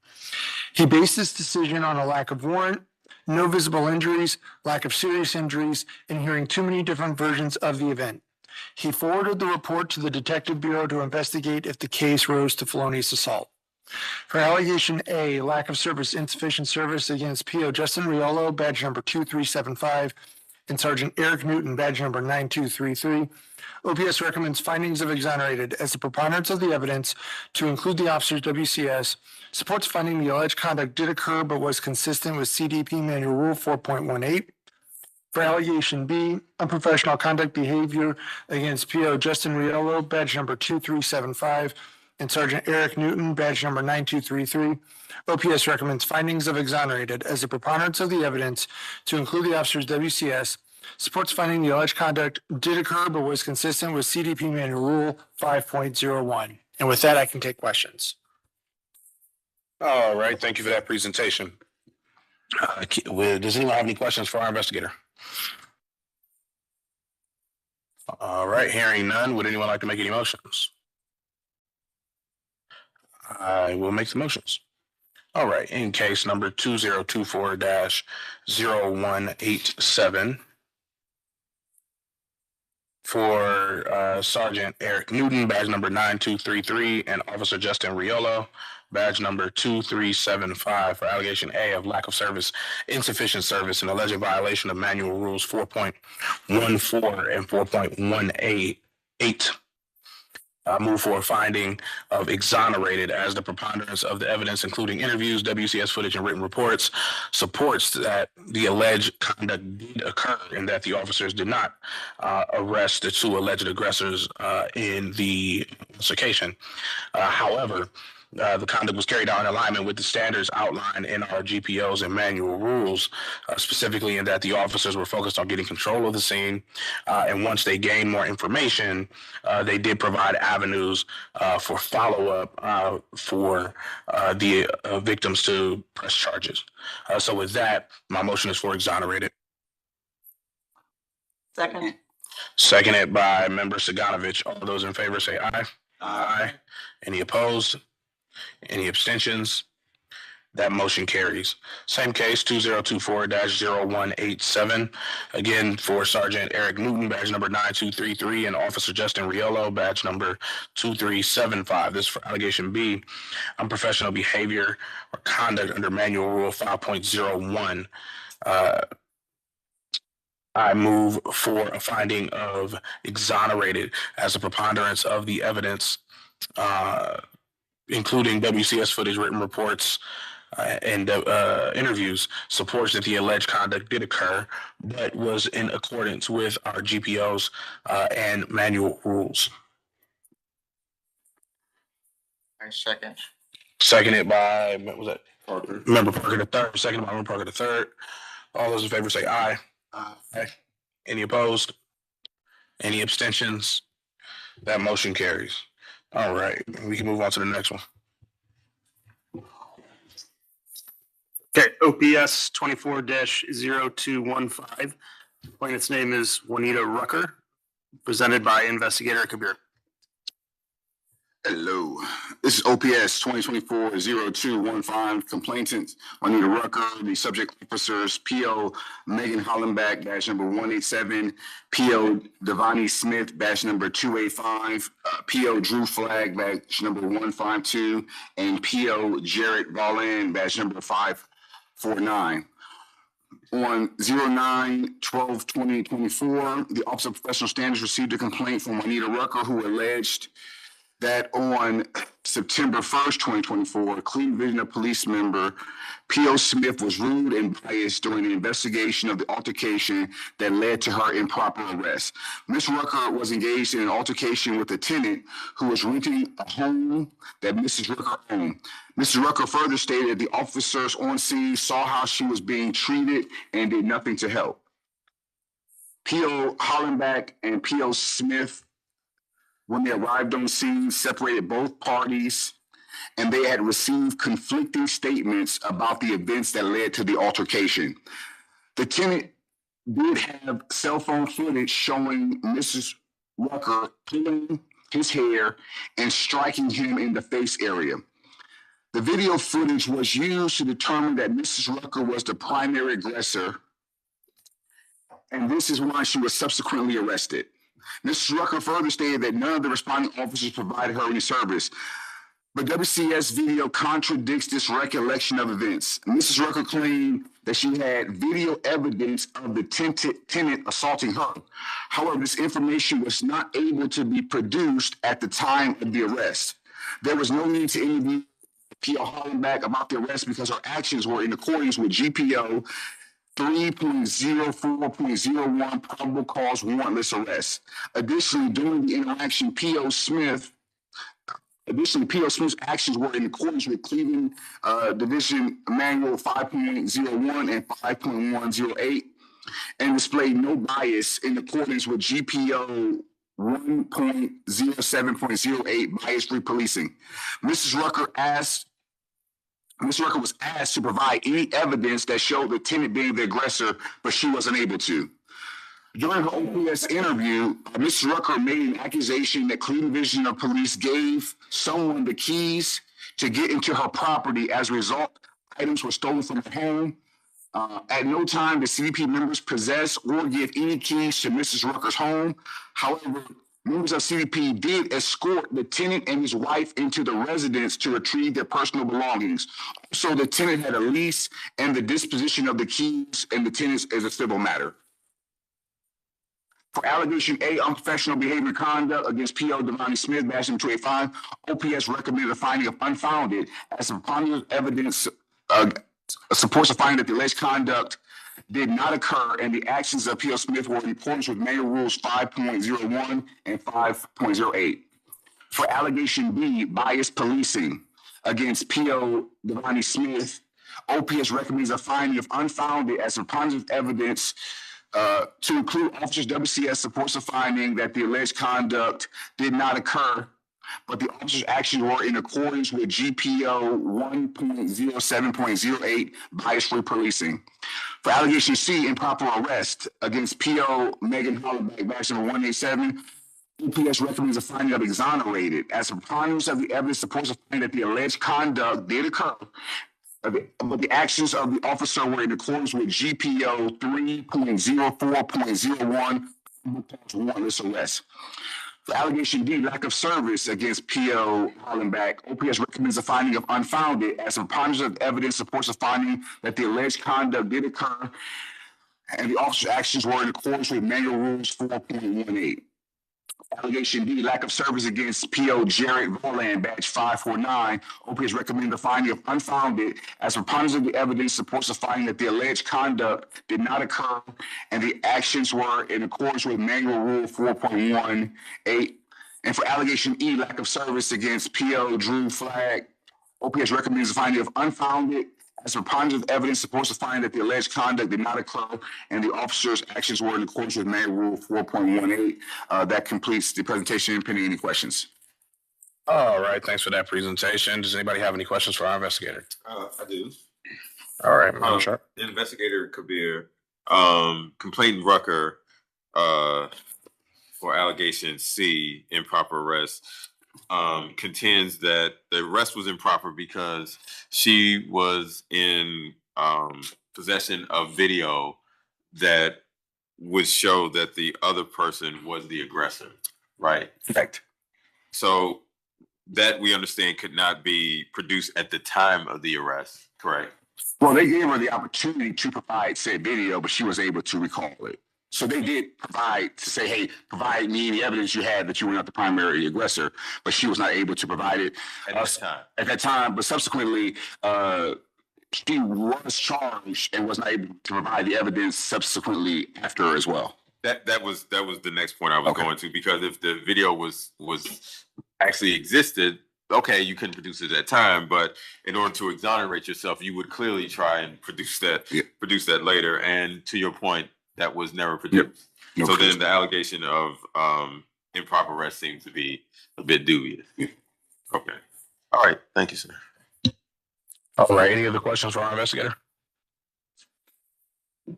He based this decision on a lack of warrant, no visible injuries, lack of serious injuries, and hearing too many different versions of the event. He forwarded the report to the Detective Bureau to investigate if the case rose to felonious assault. For allegation A, lack of service, insufficient service against PO Justin Riolo, badge number 2375, and Sergeant Eric Newton, badge number 9233, OPS recommends findings of exonerated as the preponderance of the evidence to include the officer's WCS supports finding the alleged conduct did occur but was consistent with CDP Manual Rule 4.18. For allegation B, unprofessional conduct behavior against PO Justin Riolo, badge number 2375, and Sergeant Eric Newton, badge number 9233, OPS recommends findings of exonerated as the preponderance of the evidence to include the officer's WCS supports finding the alleged conduct did occur but was consistent with CDP Manual Rule 5.01. And with that, I can take questions. All right, thank you for that presentation. Does anyone have any questions for our investigator? All right, hearing none, would anyone like to make any motions? I will make the motions. All right, in case number 2024-0187 for Sergeant Eric Newton, badge number 9233, and Officer Justin Riolo, badge number 2375 for allegation A of lack of service, insufficient service, and alleged violation of Manual Rules 4.14 and 4.18. Move for a finding of exonerated as the preponderance of the evidence, including interviews, WCS footage, and written reports, supports that the alleged conduct did occur and that the officers did not arrest the two alleged aggressors in the altercation. However, the conduct was carried out in alignment with the standards outlined in our GPOs and manual rules, specifically in that the officers were focused on getting control of the scene. And once they gained more information, they did provide avenues for follow-up for the victims to press charges. So with that, my motion is for exonerated. Second. Seconded by Member Saganovich. All those in favor say aye. Aye. Any opposed? Any abstentions? That motion carries. Same case, 2024-0187. Again, for Sergeant Eric Newton, badge number 9233, and Officer Justin Riolo, badge number 2375. This is for allegation B, unprofessional behavior or conduct under Manual Rule 5.01. I move for a finding of exonerated as a preponderance of the evidence, including WCS footage, written reports, and interviews, supports that the alleged conduct did occur, but was in accordance with our GPOs and manual rules. I second. Seconded by, what was that? Parker. Member Parker the third, seconded by Member Parker the third. All those in favor say aye. Aye. Any opposed? Any abstentions? That motion carries. All right, we can move on to the next one. Okay, OPS 24-0215. Plaintiff's name is Juanita Rucker, presented by Investigator Kabir. Hello, this is OPS 2024-0215, complainant Juanita Rucker, the subject officers PO Megan Hollenbach, badge number 187, PO Devani Smith, badge number 285, PO Drew Flagg, badge number 152, and PO Jarrett Volland, badge number 549. On 09/12/2024, the Office of Professional Standards received a complaint from Juanita Rucker, who alleged that on September 1st, 2024, Cleveland Division of Police member P.O. Smith was rude and biased during the investigation of the altercation that led to her improper arrest. Ms. Rucker was engaged in an altercation with a tenant who was renting a home that Mrs. Rucker owned. Mrs. Rucker further stated the officers on scene saw how she was being treated and did nothing to help. P.O. Hollenbach and P.O. Smith, when they arrived on scene, separated both parties, and they had received conflicting statements about the events that led to the altercation. The tenant did have cell phone footage showing Mrs. Rucker pulling his hair and striking him in the face area. The video footage was used to determine that Mrs. Rucker was the primary aggressor, and this is why she was subsequently arrested. Mrs. Rucker further stated that none of the responding officers provided her any service, but WCS video contradicts this recollection of events. Mrs. Rucker claimed that she had video evidence of the tenant assaulting her. However, this information was not able to be produced at the time of the arrest. There was no need to interview P.O. Hollenbach about the arrest because her actions were in accordance with GPO 3.04.01, probable cause warrantless arrest. Additionally, during the interaction, P.O. Smith's actions were in accordance with Cleveland Division Manual 5.01 and 5.108 and displayed no bias in accordance with GPO 1.07.08, bias-free policing. Mrs. Rucker was asked to provide any evidence that showed the tenant being the aggressor, but she wasn't able to. During her OPS interview, Mrs. Rucker made an accusation that Cleveland Division of Police gave someone the keys to get into her property. As a result, items were stolen from her home. At no time did CBP members possess or give any keys to Mrs. Rucker's home. However, members of CBP did escort the tenant and his wife into the residence to retrieve their personal belongings. So the tenant had a lease, and the disposition of the keys and the tenants is a civil matter. For allegation A, unprofessional behavior conduct against P.O. Devani Smith, badge number 285, OPS recommended a finding of unfounded as some preponderant evidence supports a finding that the alleged conduct did not occur and the actions of P.O. Smith were in accordance with Manual Rules 5.01 and 5.08. For allegation B, bias policing against P.O. Devani Smith, OPS recommends a finding of unfounded as preponderant evidence to include officers. WCS supports a finding that the alleged conduct did not occur, but the officers' actions were in accordance with GPO 1.07.08, bias-free policing. For allegation C, improper arrest against P.O. Megan Hollenbach, badge number 187, OPS recommends a finding of exonerated as a preponderance of the evidence supports a finding that the alleged conduct did occur, but the actions of the officer were in accordance with GPO 3.04.01, warrantless arrest. For allegation D, lack of service against P.O. Hollenbach, OPS recommends a finding of unfounded as a preponderance of evidence supports a finding that the alleged conduct did occur and the officer's actions were in accordance with Manual Rules 4.18. Allegation D, lack of service against P.O. Jarrett Volland, badge 549. OPS recommends the finding of unfounded as preponderance of the evidence supports the finding that the alleged conduct did not occur and the actions were in accordance with Manual Rule 4.18. And for allegation E, lack of service against P.O. Drew Flagg, OPS recommends a finding of unfounded as preponderance of evidence supports the finding that the alleged conduct did not occur and the officer's actions were in accordance with Manual Rule 4.18. That completes the presentation. Pending any questions? All right, thanks for that presentation. Does anybody have any questions for our investigator? I do. All right, Madam Sharp. Investigator Kabir, complainant Rucker, for allegation C, improper arrest, contends that the arrest was improper because she was in possession of video that would show that the other person was the aggressor, right? Correct. So that we understand could not be produced at the time of the arrest, correct? Well, they gave her the opportunity to provide said video, but she was able to recall it. So they did provide to say, hey, provide me any evidence you had that you were not the primary aggressor, but she was not able to provide it At that time. But subsequently, she was charged and was not able to provide the evidence subsequently after as well. That was the next point I was Okay. going to, because if the video was actually existed, okay, you couldn't produce it at that time, but in order to exonerate yourself, you would clearly try and produce that later. And to your point, that was never produced. No So proof. then the allegation of improper arrest seems to be a bit dubious. Okay. All right. Thank you, sir. All right, any other questions for our investigator?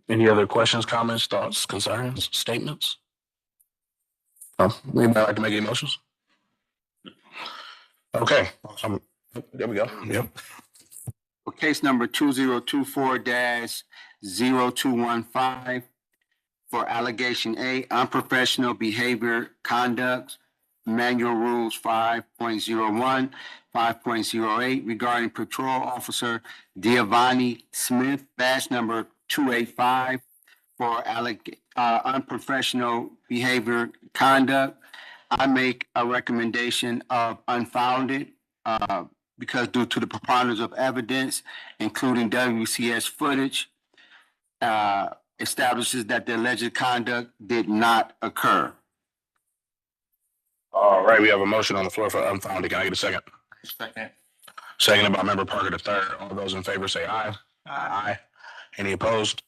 Any other questions, comments, thoughts, concerns, statements? Anybody like to make any motions? Okay, there we go. Yep. For case number 2024-0215 for allegation A, unprofessional behavior conduct, Manual Rules 5.01, 5.08 regarding patrol officer Giovanni Smith, badge number 285 for unprofessional behavior conduct. I make a recommendation of unfounded, because due to the preponderance of evidence, including WCS footage, establishes that the alleged conduct did not occur. All right, we have a motion on the floor for unfounded. Can I get a second? Second. Seconded by member Parker III. All those in favor say aye. Aye. Any opposed?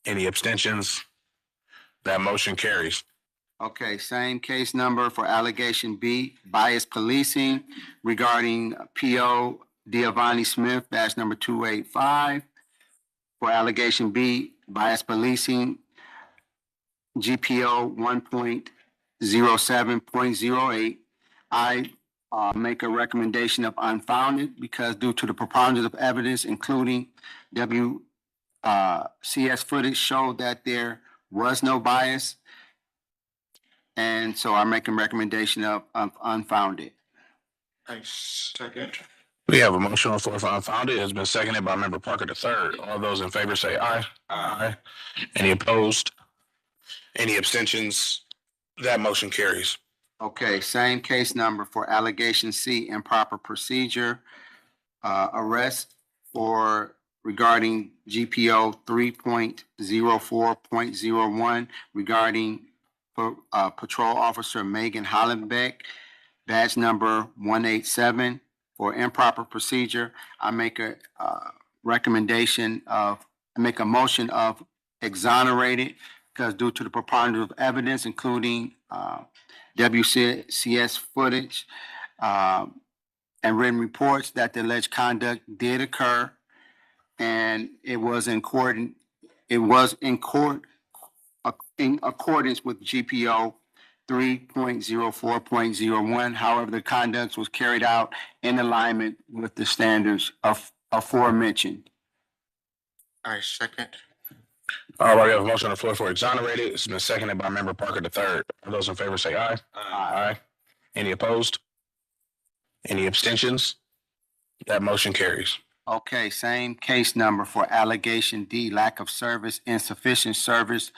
Any abstentions? That motion carries. Okay, same case number for allegation B, bias policing regarding PO Giovanni Smith, badge number 285. For allegation B, bias policing, GPO 1.07.08. I make a recommendation of unfounded because due to the preponderance of evidence, including WCS footage showed that there was no bias. And so I make a recommendation of unfounded. Second. We have a motion on the floor for unfounded. It has been seconded by member Parker III. All those in favor say aye. Aye. Any opposed? Any abstentions? That motion carries. Okay, same case number for allegation C, improper procedure, arrest for regarding GPO 3.04.01 regarding patrol officer Megan Hollenbeck, badge number 187 for improper procedure. I make a motion of exonerated because due to the preponderance of evidence, including WCS footage and written reports that the alleged conduct did occur, and it was in accordance with GPO 3.04.01. However, the conduct was carried out in alignment with the standards of aforementioned. I second. All right, we have a motion on the floor for exonerated. It's been seconded by member Parker III. All those in favor say aye. Aye. Any opposed? Any abstentions? That motion carries. Okay, same case number for allegation D, lack of service, insufficient service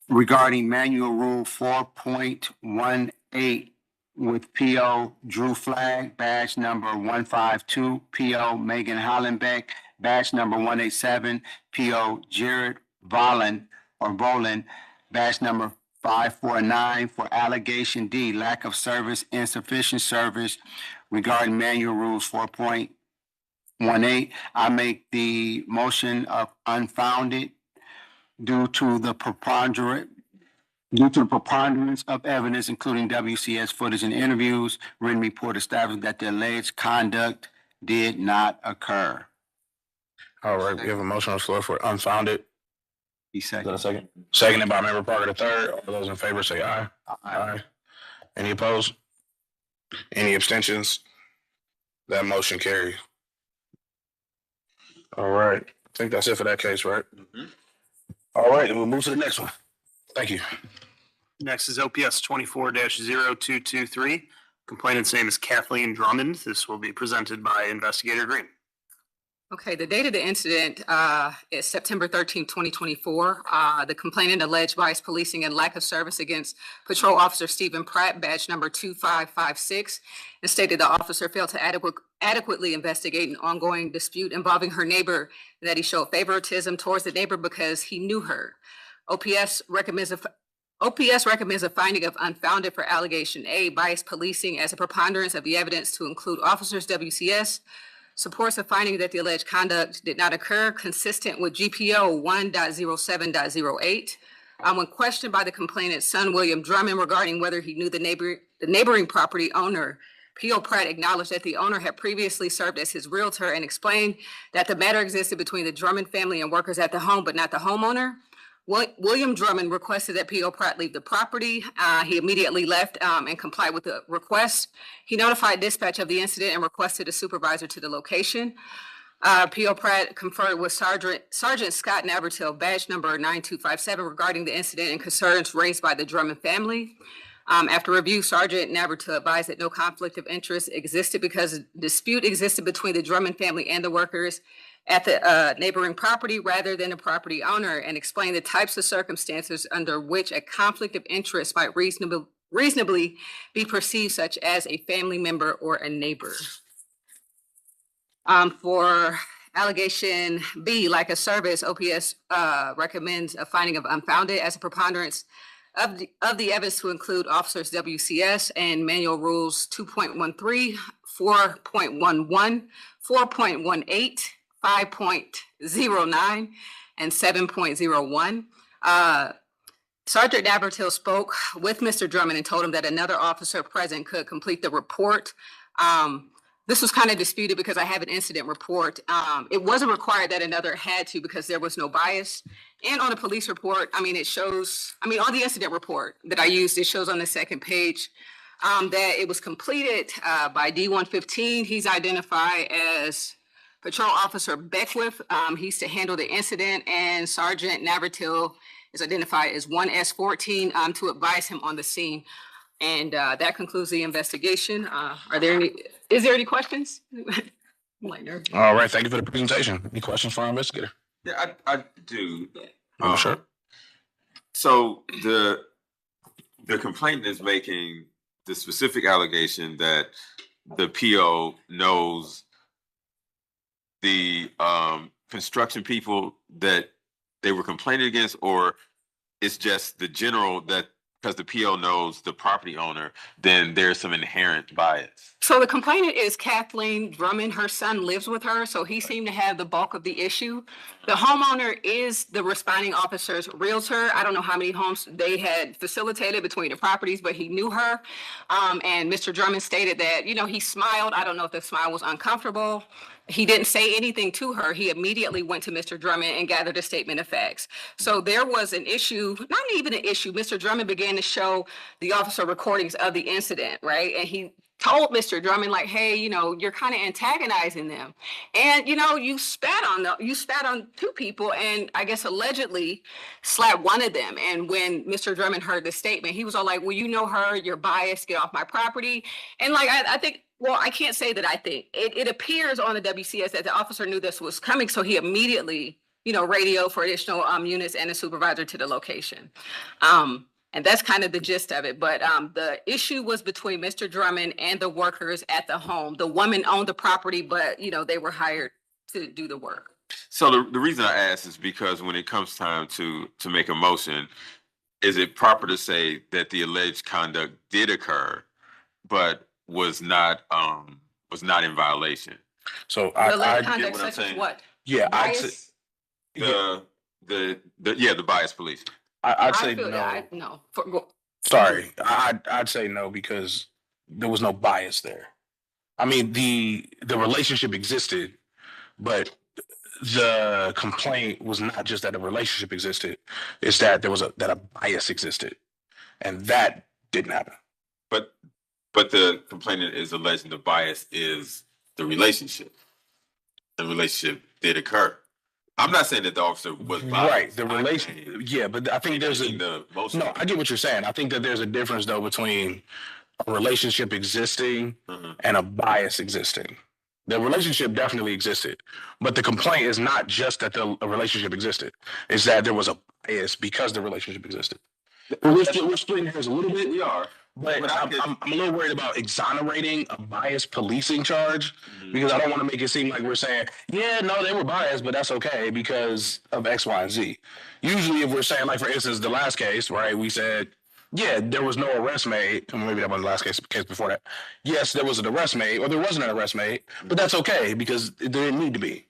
regarding Manual Rule 4.18 with PO Drew Flag, badge number 152, PO Megan Hollenbeck, badge number 187, PO Jared Volin, badge number 549 for allegation D, lack of service, insufficient service regarding manual rules 4.18. I make the motion of unfounded due to the preponderance of evidence, including WCS footage and interviews, written report establishing that the alleged conduct did not occur. All right, we have a motion on the floor for unfounded. He Is that a second. second? Seconded by Member Parker the third. All those in favor say aye. Aye. Any opposed? Any abstentions? That motion carries. All right, I think that's it for that case, right? All right, then we'll move to the next one. Thank you. Next is OPS 24-0223. Complainant's name is Kathleen Drummond. This will be presented by Investigator Green. Okay, the date of the incident is September 13, 2024. The complainant alleged bias policing and lack of service against Patrol Officer Stephen Pratt, badge number 2556, and stated the officer failed to adequately investigate an ongoing dispute involving her neighbor, and that he showed favoritism towards the neighbor because he knew her. OPS recommends a finding of unfounded for allegation A, bias policing as a preponderance of the evidence to include officers WCS, supports a finding that the alleged conduct did not occur consistent with GPO 1.07.08. When questioned by the complainant's son, William Drummond, regarding whether he knew the neighboring property owner, P.O. Pratt acknowledged that the owner had previously served as his realtor and explained that the matter existed between the Drummond family and workers at the home, but not the homeowner. William Drummond requested that P.O. Pratt leave the property. He immediately left and complied with the request. He notified dispatch of the incident and requested a supervisor to the location. P.O. Pratt conferred with Sergeant Scott Navratil, badge number 9257, regarding the incident and concerns raised by the Drummond family. After review, Sergeant Navratil advised that no conflict of interest existed because a dispute existed between the Drummond family and the workers at the neighboring property rather than the property owner, and explained the types of circumstances under which a conflict of interest might reasonably be perceived, such as a family member or a neighbor. For allegation B, lack of service, OPS recommends a finding of unfounded as a preponderance of the evidence to include officers WCS and manual rules 2.13, 4.11, 4.18, 5.09, and 7.01. Sergeant Navratil spoke with Mr. Drummond and told him that another officer present could complete the report. This was kind of disputed because I have an incident report. It wasn't required that another had to because there was no bias. And on the police report, on the incident report that I used, it shows on the second page that it was completed by D115. He's identified as Patrol Officer Beckwith. He's to handle the incident, and Sergeant Navratil is identified as 1S14 to advise him on the scene. And that concludes the investigation. Is there any questions? All right, thank you for the presentation. Any questions for our investigator? Yeah, I do. Sure. So the complainant is making the specific allegation that the PO knows the construction people that they were complaining against, or it's just the general that because the PO knows the property owner, then there's some inherent bias? So the complainant is Kathleen Drummond. Her son lives with her, so he seemed to have the bulk of the issue. The homeowner is the responding officer's realtor. I don't know how many homes they had facilitated between the properties, but he knew her. And Mr. Drummond stated that, he smiled. I don't know if the smile was uncomfortable. He didn't say anything to her. He immediately went to Mr. Drummond and gathered a statement of facts. So there was an issue, not even an issue. Mr. Drummond began to show the officer recordings of the incident, right? And he told Mr. Drummond, like, hey, you're kind of antagonizing them. And, you spat on two people and I guess allegedly slapped one of them. And when Mr. Drummond heard the statement, he was all like, well, you know her, you're biased, get off my property. And like, I think, well, I can't say that I think. It appears on the WCS that the officer knew this was coming, so he immediately, radioed for additional units and a supervisor to the location. And that's kind of the gist of it. But the issue was between Mr. Drummond and the workers at the home. The woman owned the property, but, they were hired to do the work. So the reason I ask is because when it comes time to make a motion, is it proper to say that the alleged conduct did occur, but was not was not in violation. So The I, alleged get conduct what I'm such as saying? what? yeah, I'd say, Bias? The bias police. I'd I say feel no. that, no. Sorry, I'd say no because there was no bias there. I mean, the relationship existed, but the complaint was not just that a relationship existed; it's that there was that a bias existed, and that didn't happen. But the complainant is alleging the bias is the relationship. The relationship did occur. I'm not saying that the officer was biased. Right, the relation. Yeah, but I think there's a the motion. no. I get what you're saying. I think that there's a difference though between a relationship existing and a bias existing. The relationship definitely existed, but the complaint is not just that a relationship existed. It's that there was a bias because the relationship existed. We're splitting hairs a little bit. We are. But I'm a little worried about exonerating a biased policing charge because I don't want to make it seem like we're saying, yeah, no, they were biased, but that's okay because of X, Y, and Z. Usually, if we're saying, like, for instance, the last case, right, we said, yeah, there was no arrest made. Maybe that was the last case before that. Yes, there was an arrest made, or there wasn't an arrest made, but that's okay because there didn't need to be.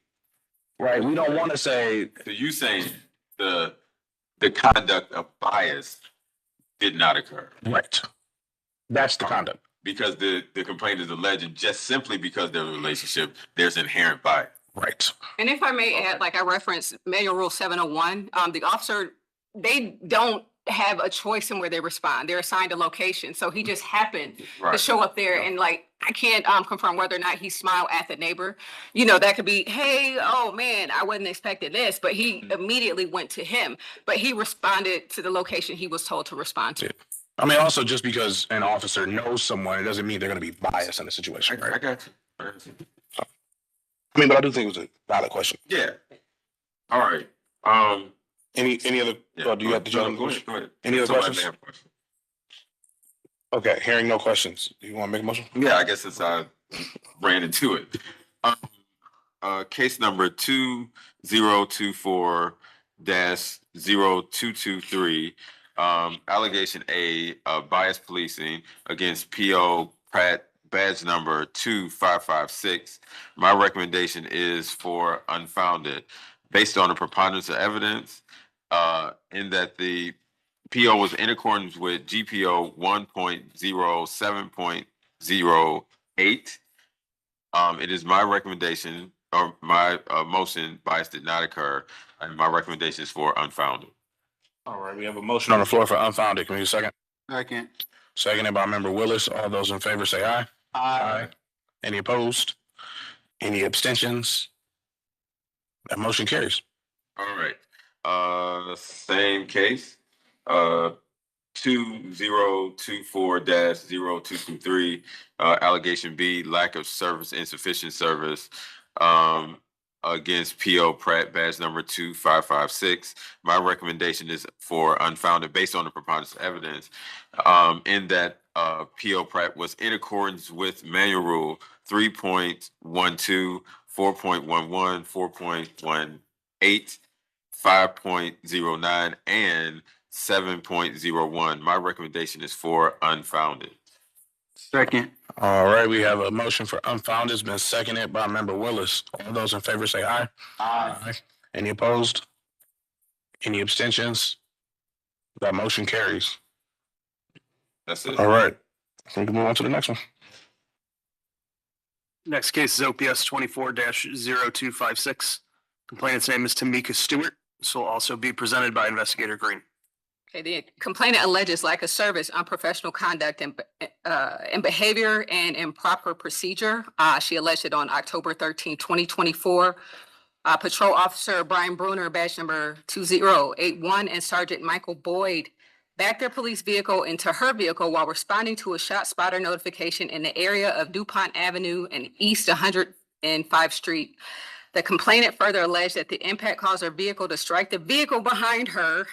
Right? We don't want to say. So you saying the conduct of bias did not occur. Right. That's the conduct. Because the complaint is alleged just simply because there's a relationship, there's inherent bias. Right. And if I may add, like I referenced Manual Rule 701, the officer, they don't have a choice in where they respond. They're assigned a location. So he just happened to Right. show up there and like, I can't confirm whether or not he smiled at the neighbor. You know, that could be, hey, oh man, I wasn't expecting this, but he immediately went to him, but he responded to the location he was told to respond to. I mean, also just because an officer knows someone, it doesn't mean they're going to be biased in a situation, right? I got you. I mean, but I do think it was a valid question. Yeah. All right. Any other? Yeah, Do you have the gentleman go question? ahead. Any other Somebody questions? may have a question. Okay, hearing no questions. Do you want to make a motion? Yeah, I guess since I ran into it. Case number 2024-0223, allegation A of bias policing against P.O. Pratt, badge number 2556. My recommendation is for unfounded, based on the preponderance of evidence, in that the PO was in accordance with GPO 1.07.08. It is my recommendation, or my motion, bias did not occur, and my recommendation is for unfounded. All right, we have a motion on the floor for unfounded. Can we get a second? Second. Seconded by Member Willis. All those in favor say aye. Aye. Any opposed? Any abstentions? That motion carries. All right. Same case. 2024-0223, allegation B, lack of service, insufficient service, against P.O. Pratt, badge number 2556. My recommendation is for unfounded, based on the preponderance of evidence, in that P.O. Pratt was in accordance with Manual Rule 3.12, 4.11, 4.18, 5.09, and 7.01. My recommendation is for unfounded. Second. All right, we have a motion for unfounded. It's been seconded by Member Willis. All those in favor say aye. Aye. Any opposed? Any abstentions? That motion carries. That's it. All right. I think we move on to the next one. Next case is OPS 24-0256. Complainant's name is Tamika Stewart. This will also be presented by Investigator Green. Okay, the complainant alleges lack of service, unprofessional conduct, and behavior and improper procedure. She alleged it on October 13, 2024. Patrol Officer Brian Bruner, badge number 2081, and Sergeant Michael Boyd backed their police vehicle into her vehicle while responding to a shot spotter notification in the area of DuPont Avenue and East 105th Street. The complainant further alleged that the impact caused her vehicle to strike the vehicle behind her,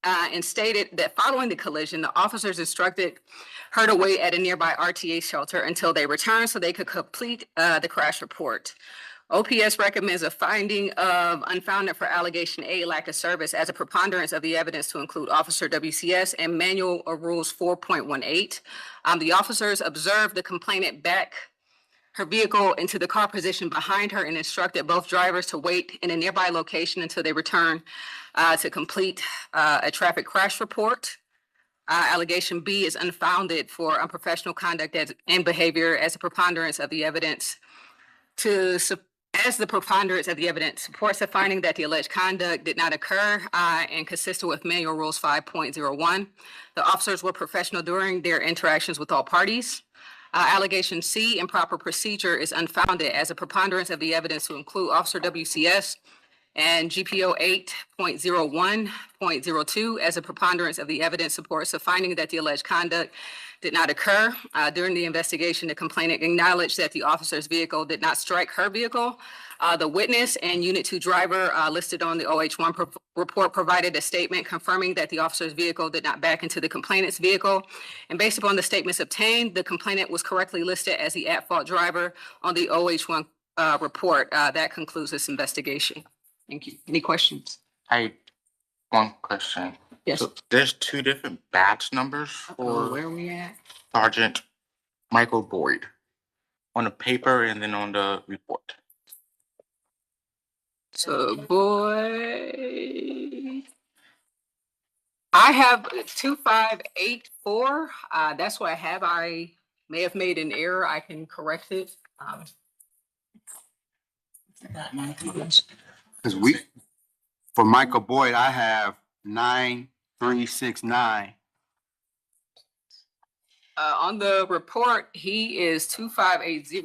and stated that following the collision, the officers instructed her to wait at a nearby RTA shelter until they returned so they could complete the crash report. OPS recommends a finding of unfounded for allegation A, lack of service, as a preponderance of the evidence to include Officer WCS and Manual of Rules 4.18. The officers observed the complainant back her vehicle into the car position behind her and instructed both drivers to wait in a nearby location until they return to complete a traffic crash report. Allegation B is unfounded for unprofessional conduct and behavior as a preponderance of the evidence as the preponderance of the evidence supports the finding that the alleged conduct did not occur and consistent with Manual Rules 5.01. The officers were professional during their interactions with all parties. Allegation C, improper procedure, is unfounded as a preponderance of the evidence to include Officer WCS and GPO 8.01.02 as a preponderance of the evidence supports the finding that the alleged conduct did not occur. During the investigation, the complainant acknowledged that the officer's vehicle did not strike her vehicle. The witness and Unit 2 driver listed on the OH1 report provided a statement confirming that the officer's vehicle did not back into the complainant's vehicle. And based upon the statements obtained, the complainant was correctly listed as the at-fault driver on the OH1 report. That concludes this investigation. Thank you. Any questions? One question. Yes. So there's two different batch numbers for Where are we at? Sergeant Michael Boyd on the paper and then on the report. So boy, I have 2584. That's what I have. I may have made an error. I can correct it. Cause for Michael Boyd, I have 9369. On the report, he is 2580.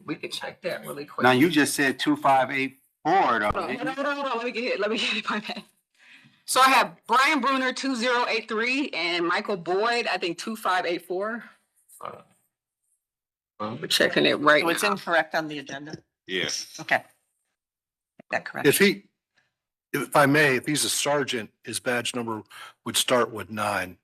We can check that really quick. Now, you just said 2584 though. Hold on. Let me get it. My bad. So I have Brian Bruner 2083 and Michael Boyd, I think 2584. We're checking it right So it's now. incorrect on the agenda. Yes. Okay. Make that correct. If I may, if he's a sergeant, his badge number would start with 9.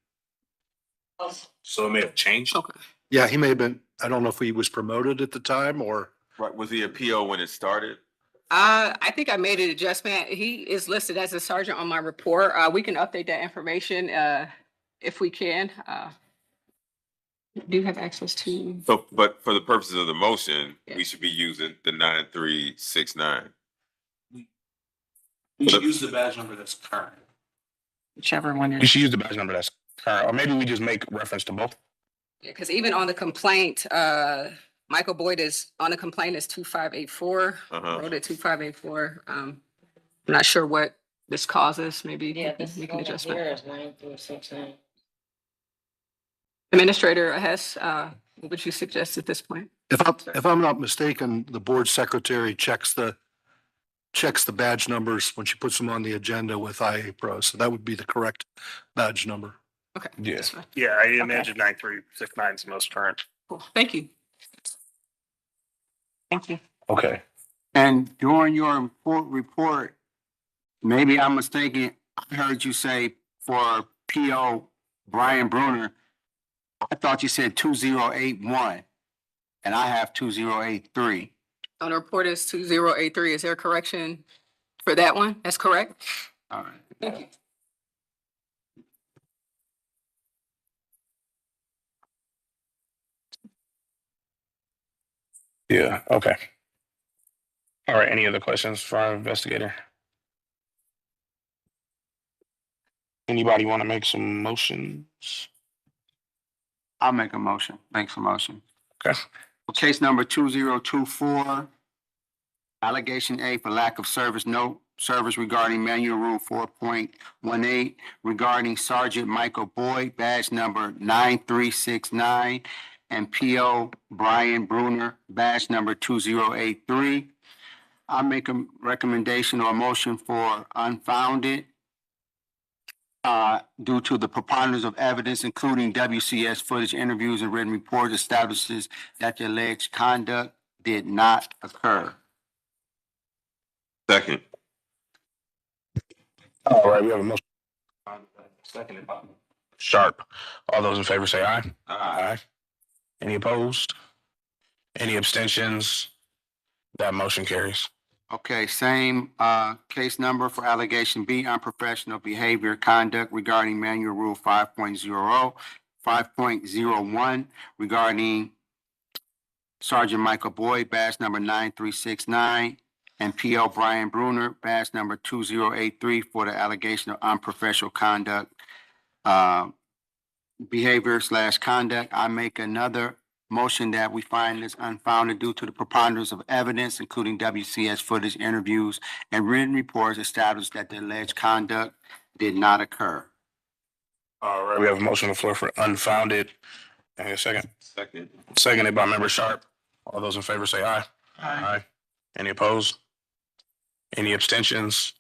So it may have changed? Okay. Yeah, he may have been, I don't know if he was promoted at the time or. Right, was he a PO when it started? I think I made an adjustment. He is listed as a sergeant on my report. We can update that information if we can. Do you have access to? So, but for the purposes of the motion, Yeah. we should be using the 9369. You should use the badge number that's current. Whichever one You is. should use the badge number that's current, or maybe we just make reference to both. Yeah, because even on the complaint, Michael Boyd is on the complaint is 2584. Wrote it 2584. I'm not sure what this causes. Maybe we can adjust it. Administrator Hess, what would you suggest at this point? If I'm not mistaken, the board secretary checks the badge numbers when she puts them on the agenda with IA Pro. So that would be the correct badge number. Okay. Yeah. That's fine. Yeah, I imagine 9369 is the most current. Cool. Thank you. Thank you. Okay. And during your report, maybe I'm mistaken, I heard you say for PO Brian Bruner, I thought you said 2081, and I have 2083. On the report is 2083. Is there a correction for that one? That's correct. All right. Thank you. Yeah, okay. All right, any other questions for our investigator? Anybody want to make some motions? I'll make a motion. Thanks for motion. Okay. Case number 2024, allegation A for lack of service, no service regarding Manual Rule 4.18 regarding Sergeant Michael Boyd, badge number 9369, and PO Brian Bruner, badge number 2083. I make a recommendation or motion for unfounded due to the preponderance of evidence, including WCS footage, interviews, and written reports establishes that the alleged conduct did not occur. Second. All right, we have a motion. Second. Sharp. All those in favor say aye. Aye. Any opposed? Any abstentions? That motion carries. Okay, same case number for allegation B, unprofessional behavior conduct regarding Manual Rule 5.0, 5.01 regarding Sergeant Michael Boyd, badge number 9369, and P.O. Brian Bruner, badge number 2083, for the allegation of unprofessional conduct, behavior/conduct. I make another motion that we find this unfounded due to the preponderance of evidence, including WCS footage, interviews, and written reports established that the alleged conduct did not occur. All right, we have a motion on the floor for unfounded. Can I get a second? Second. Seconded by member Sharp. All those in favor say aye. Aye. Any opposed? Any abstentions?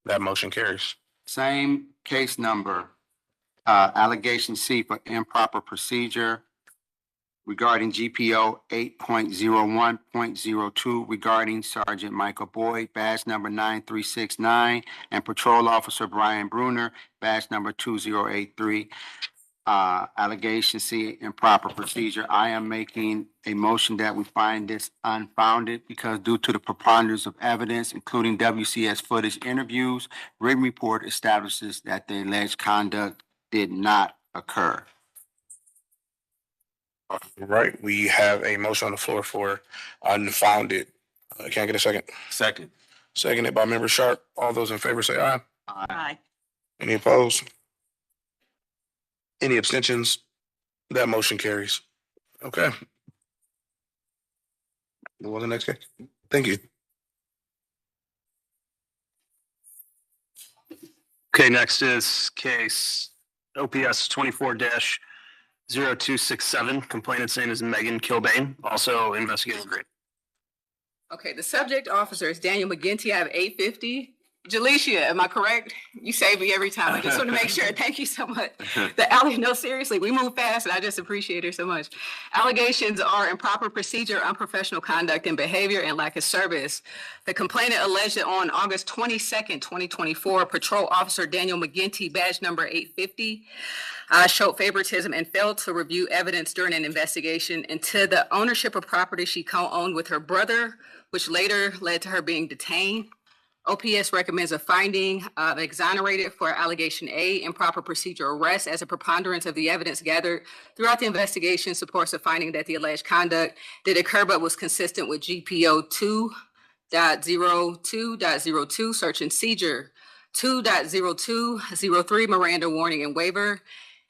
That motion carries. Same case number, allegation C for improper procedure regarding GPO 8.01.02 regarding Sergeant Michael Boyd, badge number 9369, and Patrol Officer Brian Bruner, badge number 2083. Allegation C, improper procedure. I am making a motion that we find this unfounded because due to the preponderance of evidence, including WCS footage, interviews, written report establishes that the alleged conduct did not occur. All right, we have a motion on the floor for unfounded. Can I get a second? Second. Seconded by member Sharp. All those in favor say aye. Aye. Any opposed? Any abstentions? That motion carries. Okay. Move on to the next case. Thank you. Okay, next is case OPS 24-0267. Complainant's name is Megan Kilbane, also investigating grade. Okay, the subject officer is Daniel McGinty. I have 850. Jalecia, am I correct? You save me every time. I just want to make sure. Thank you so much. No, seriously, we move fast and I just appreciate her so much. Allegations are improper procedure, unprofessional conduct and behavior, and lack of service. The complainant alleged that on August 22nd, 2024, Patrol Officer Daniel McGinty, badge number 850, showed favoritism and failed to review evidence during an investigation into the ownership of property she co-owned with her brother, which later led to her being detained. OPS recommends a finding of exonerated for allegation A, improper procedure arrest, as a preponderance of the evidence gathered throughout the investigation supports a finding that the alleged conduct did occur but was consistent with GPO 2.02.02 search and seizure, 2.0203 Miranda warning and waiver,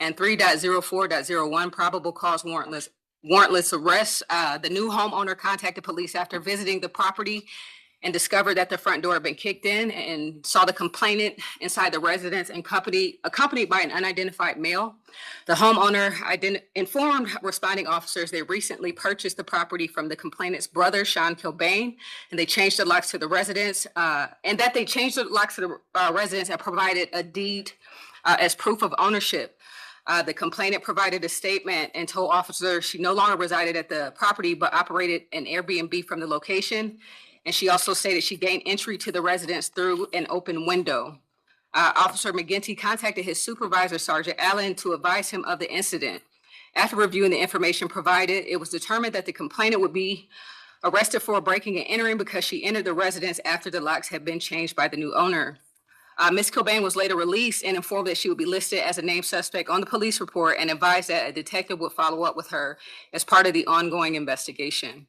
and 3.04.01 probable cause warrantless arrest. The new homeowner contacted police after visiting the property and discovered that the front door had been kicked in and saw the complainant inside the residence accompanied by an unidentified male. The homeowner informed responding officers they recently purchased the property from the complainant's brother, Sean Kilbane, and they changed the locks to the residence, and provided a deed as proof of ownership. The complainant provided a statement and told officers she no longer resided at the property but operated an Airbnb from the location. And she also stated she gained entry to the residence through an open window. Officer McGinty contacted his supervisor, Sergeant Allen, to advise him of the incident. After reviewing the information provided, it was determined that the complainant would be arrested for breaking and entering because she entered the residence after the locks had been changed by the new owner. Ms. Kilbane was later released and informed that she would be listed as a named suspect on the police report and advised that a detective would follow up with her as part of the ongoing investigation.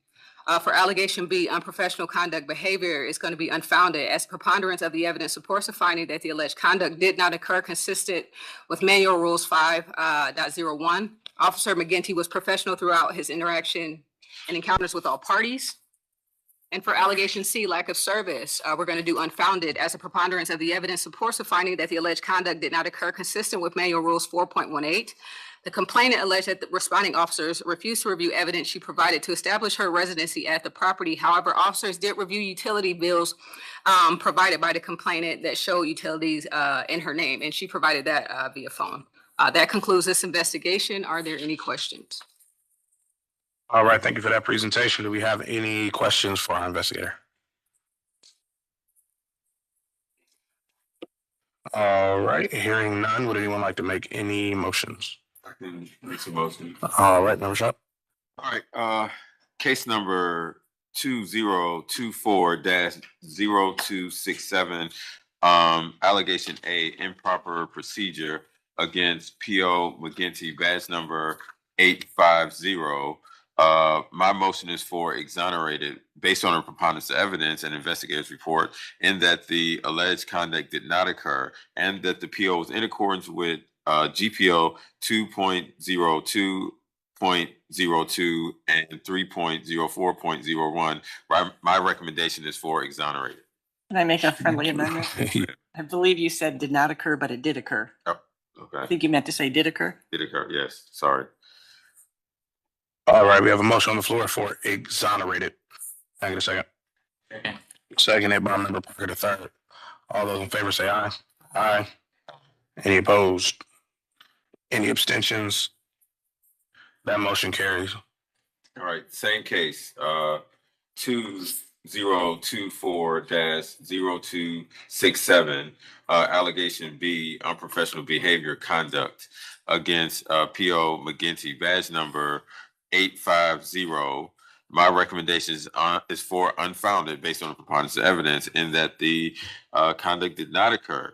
For allegation B, unprofessional conduct behavior is going to be unfounded as preponderance of the evidence supports a finding that the alleged conduct did not occur consistent with Manual Rules 5.01. Officer McGinty was professional throughout his interaction and encounters with all parties. And for allegation C, lack of service, we're going to do unfounded as a preponderance of the evidence supports a finding that the alleged conduct did not occur consistent with Manual Rules 4.18. The complainant alleged that the responding officers refused to review evidence she provided to establish her residency at the property. However, officers did review utility bills provided by the complainant that show utilities in her name, and she provided that via phone. That concludes this investigation. Are there any questions? All right, thank you for that presentation. Do we have any questions for our investigator? All right, hearing none, would anyone like to make any motions? I can make some motion. All right, member Sharp. All right, case number 2024-0267, allegation A, improper procedure against P.O. McGinty, badge number 850, My motion is for exonerated based on a preponderance of evidence and investigators' report in that the alleged conduct did not occur and that the PO was in accordance with GPO 2.02.02 and 3.04.01. My recommendation is for exonerated. Can I make a friendly amendment? I believe you said did not occur, but it did occur. Oh, I okay. think you meant to say did occur. Did occur, yes, sorry. All right, we have a motion on the floor for exonerated. Can I get a second? Seconded by member Parker the third. All those in favor say aye. Aye. Any opposed? Any abstentions? That motion carries. All right, same case, 2024-0267, allegation B, unprofessional behavior conduct against P.O. McGinty, badge number 850. My recommendation is for unfounded based on the preponderance of evidence in that the conduct did not occur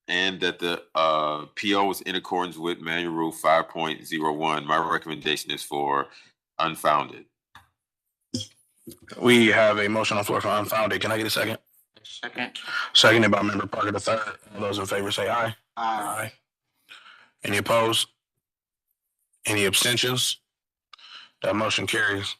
and that the PO was in accordance with Manual Rule 5.01. My recommendation is for unfounded. We have a motion on the floor for unfounded. Can I get a second? Second. Seconded by member Parker the third. All those in favor say aye. Aye. Any opposed? Any abstentions? That motion carries.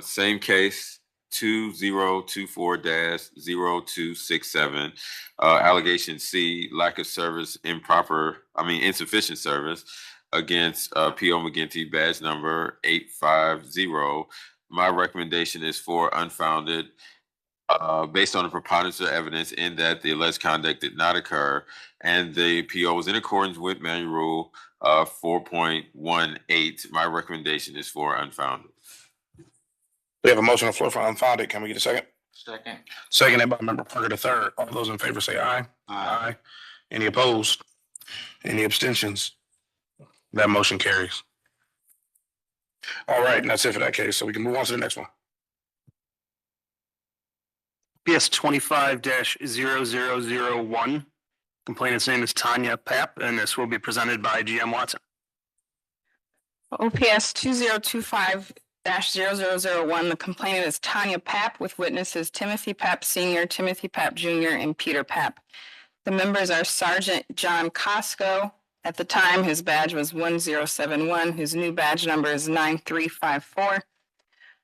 Same case, 2024-0267, allegation C, lack of service, insufficient service against P.O. McGinty, badge number 850. My recommendation is for unfounded based on the preponderance of evidence in that the alleged conduct did not occur and the PO was in accordance with Manual Rule 4.18. My recommendation is for unfounded. We have a motion on the floor for unfounded. Can we get a second? Second. Seconded by member Parker the third. All those in favor say aye. Aye. Any opposed? Any abstentions? That motion carries. All right, and that's it for that case. So we can move on to the next one. PS 25-0001. Complainant's name is Tanya Papp, and this will be presented by GM Watson. OPS 2025-0001, the complainant is Tanya Papp with witnesses Timothy Papp Sr., Timothy Papp Jr., and Peter Papp. The members are Sergeant John Costco. At the time, his badge was 1071. His new badge number is 9354.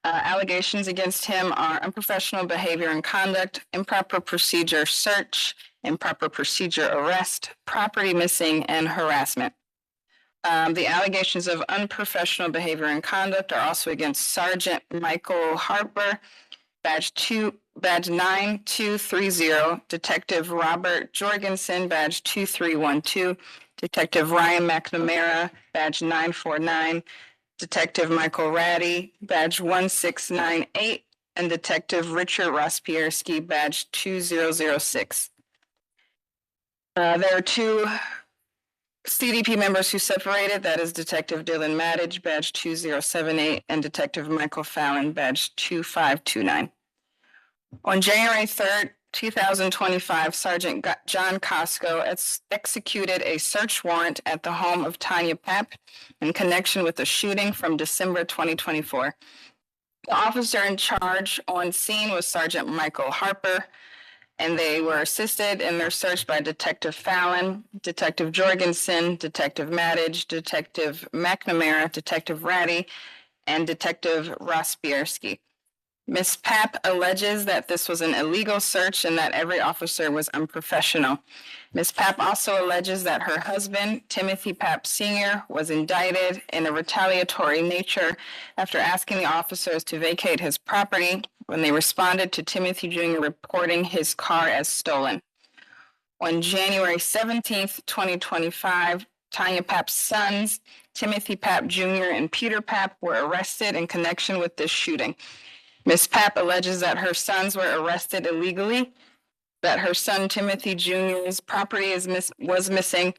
Allegations against him are unprofessional behavior and conduct, improper procedure search, improper procedure arrest, property missing, and harassment. The allegations of unprofessional behavior and conduct are also against Sergeant Michael Harper, badge 9230, Detective Robert Jorgensen, badge 2312, Detective Ryan McNamara, badge 949, Detective Michael Ratty, badge 1698, and Detective Richard Rospierski, badge 2006. There are two CDP members who separated. That is Detective Dylan Maddage, badge 2078, and Detective Michael Fallon, badge 2529. On January 3rd, 2025, Sergeant John Costco executed a search warrant at the home of Tanya Papp in connection with the shooting from December 2024. The officer in charge on scene was Sergeant Michael Harper, and they were assisted in their search by Detective Fallon, Detective Jorgensen, Detective Maddage, Detective McNamara, Detective Ratty, and Detective Rospierski. Ms. Papp alleges that this was an illegal search and that every officer was unprofessional. Ms. Papp also alleges that her husband, Timothy Papp Sr., was indicted in a retaliatory nature after asking the officers to vacate his property when they responded to Timothy Jr. reporting his car as stolen. On January 17th, 2025, Tanya Papp's sons, Timothy Papp Jr. and Peter Papp, were arrested in connection with this shooting. Ms. Papp alleges that her sons were arrested illegally, that her son Timothy Jr.'s property was missing,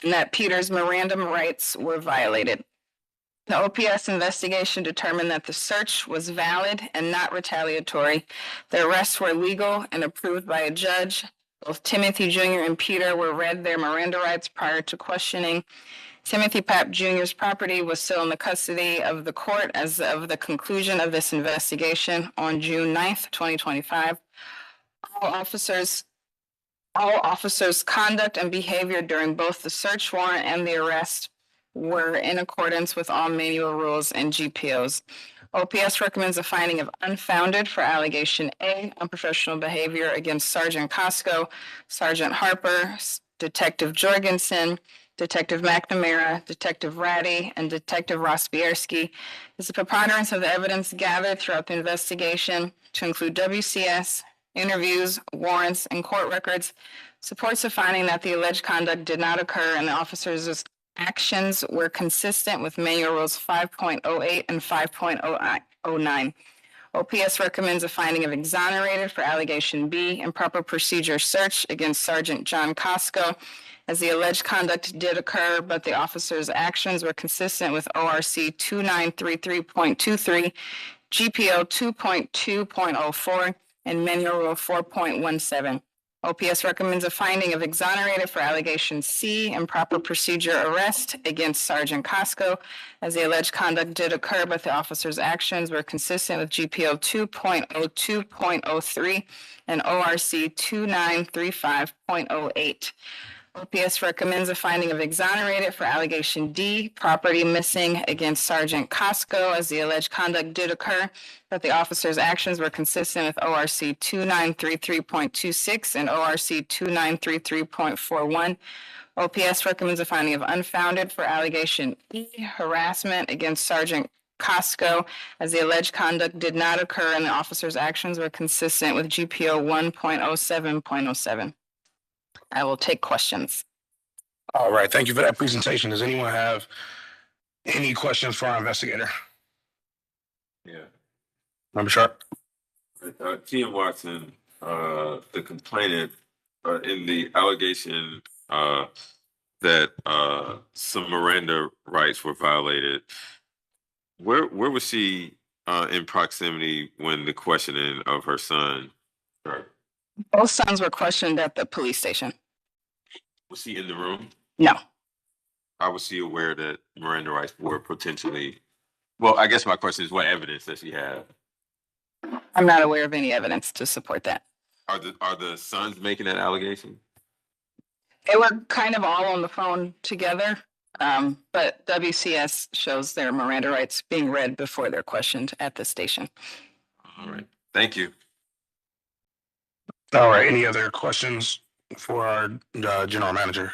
and that Peter's Miranda rights were violated. The OPS investigation determined that the search was valid and not retaliatory. The arrests were legal and approved by a judge. Both Timothy Jr. and Peter were read their Miranda rights prior to questioning. Timothy Papp Jr.'s property was still in the custody of the court as of the conclusion of this investigation on June 9th, 2025. All officers' conduct and behavior during both the search warrant and the arrest were in accordance with all manual rules and GPOs. OPS recommends a finding of unfounded for allegation A, unprofessional behavior against Sergeant Costco, Sergeant Harper, Detective Jorgensen, Detective McNamara, Detective Ratty, and Detective Rossbierski is the preponderance of the evidence gathered throughout the investigation to include WCS, interviews, warrants, and court records supports the finding that the alleged conduct did not occur and the officers' actions were consistent with Manual Rules 5.08 and 5.09. OPS recommends a finding of exonerated for allegation B, improper procedure search against Sergeant John Costco, as the alleged conduct did occur, but the officer's actions were consistent with ORC 2933.23, GPO 2.2.04, and Manual Rule 4.17. OPS recommends a finding of exonerated for allegation C, improper procedure arrest against Sergeant Costco, as the alleged conduct did occur, but the officer's actions were consistent with GPO 2.02.03 and ORC 2935.08. OPS recommends a finding of exonerated for allegation D, property missing against Sergeant Costco, as the alleged conduct did occur, but the officer's actions were consistent with ORC 2933.26 and ORC 2933.41. OPS recommends a finding of unfounded for allegation E, harassment against Sergeant Costco, as the alleged conduct did not occur and the officer's actions were consistent with GPO 1.07.07. I will take questions. All right, thank you for that presentation. Does anyone have any questions for our investigator? Yeah. Member Sharp? Tia Watson, the complainant, in the allegation that some Miranda rights were violated, where was she in proximity when the questioning of her son occurred? Both sons were questioned at the police station. Was he in the room? No. How was she aware that Miranda rights were potentially? Well, I guess my question is, what evidence does she have? I'm not aware of any evidence to support that. Are the sons making that allegation? They were kind of all on the phone together, but WCS shows their Miranda rights being read before they're questioned at the station. All right. Thank you. All right, any other questions for our general manager?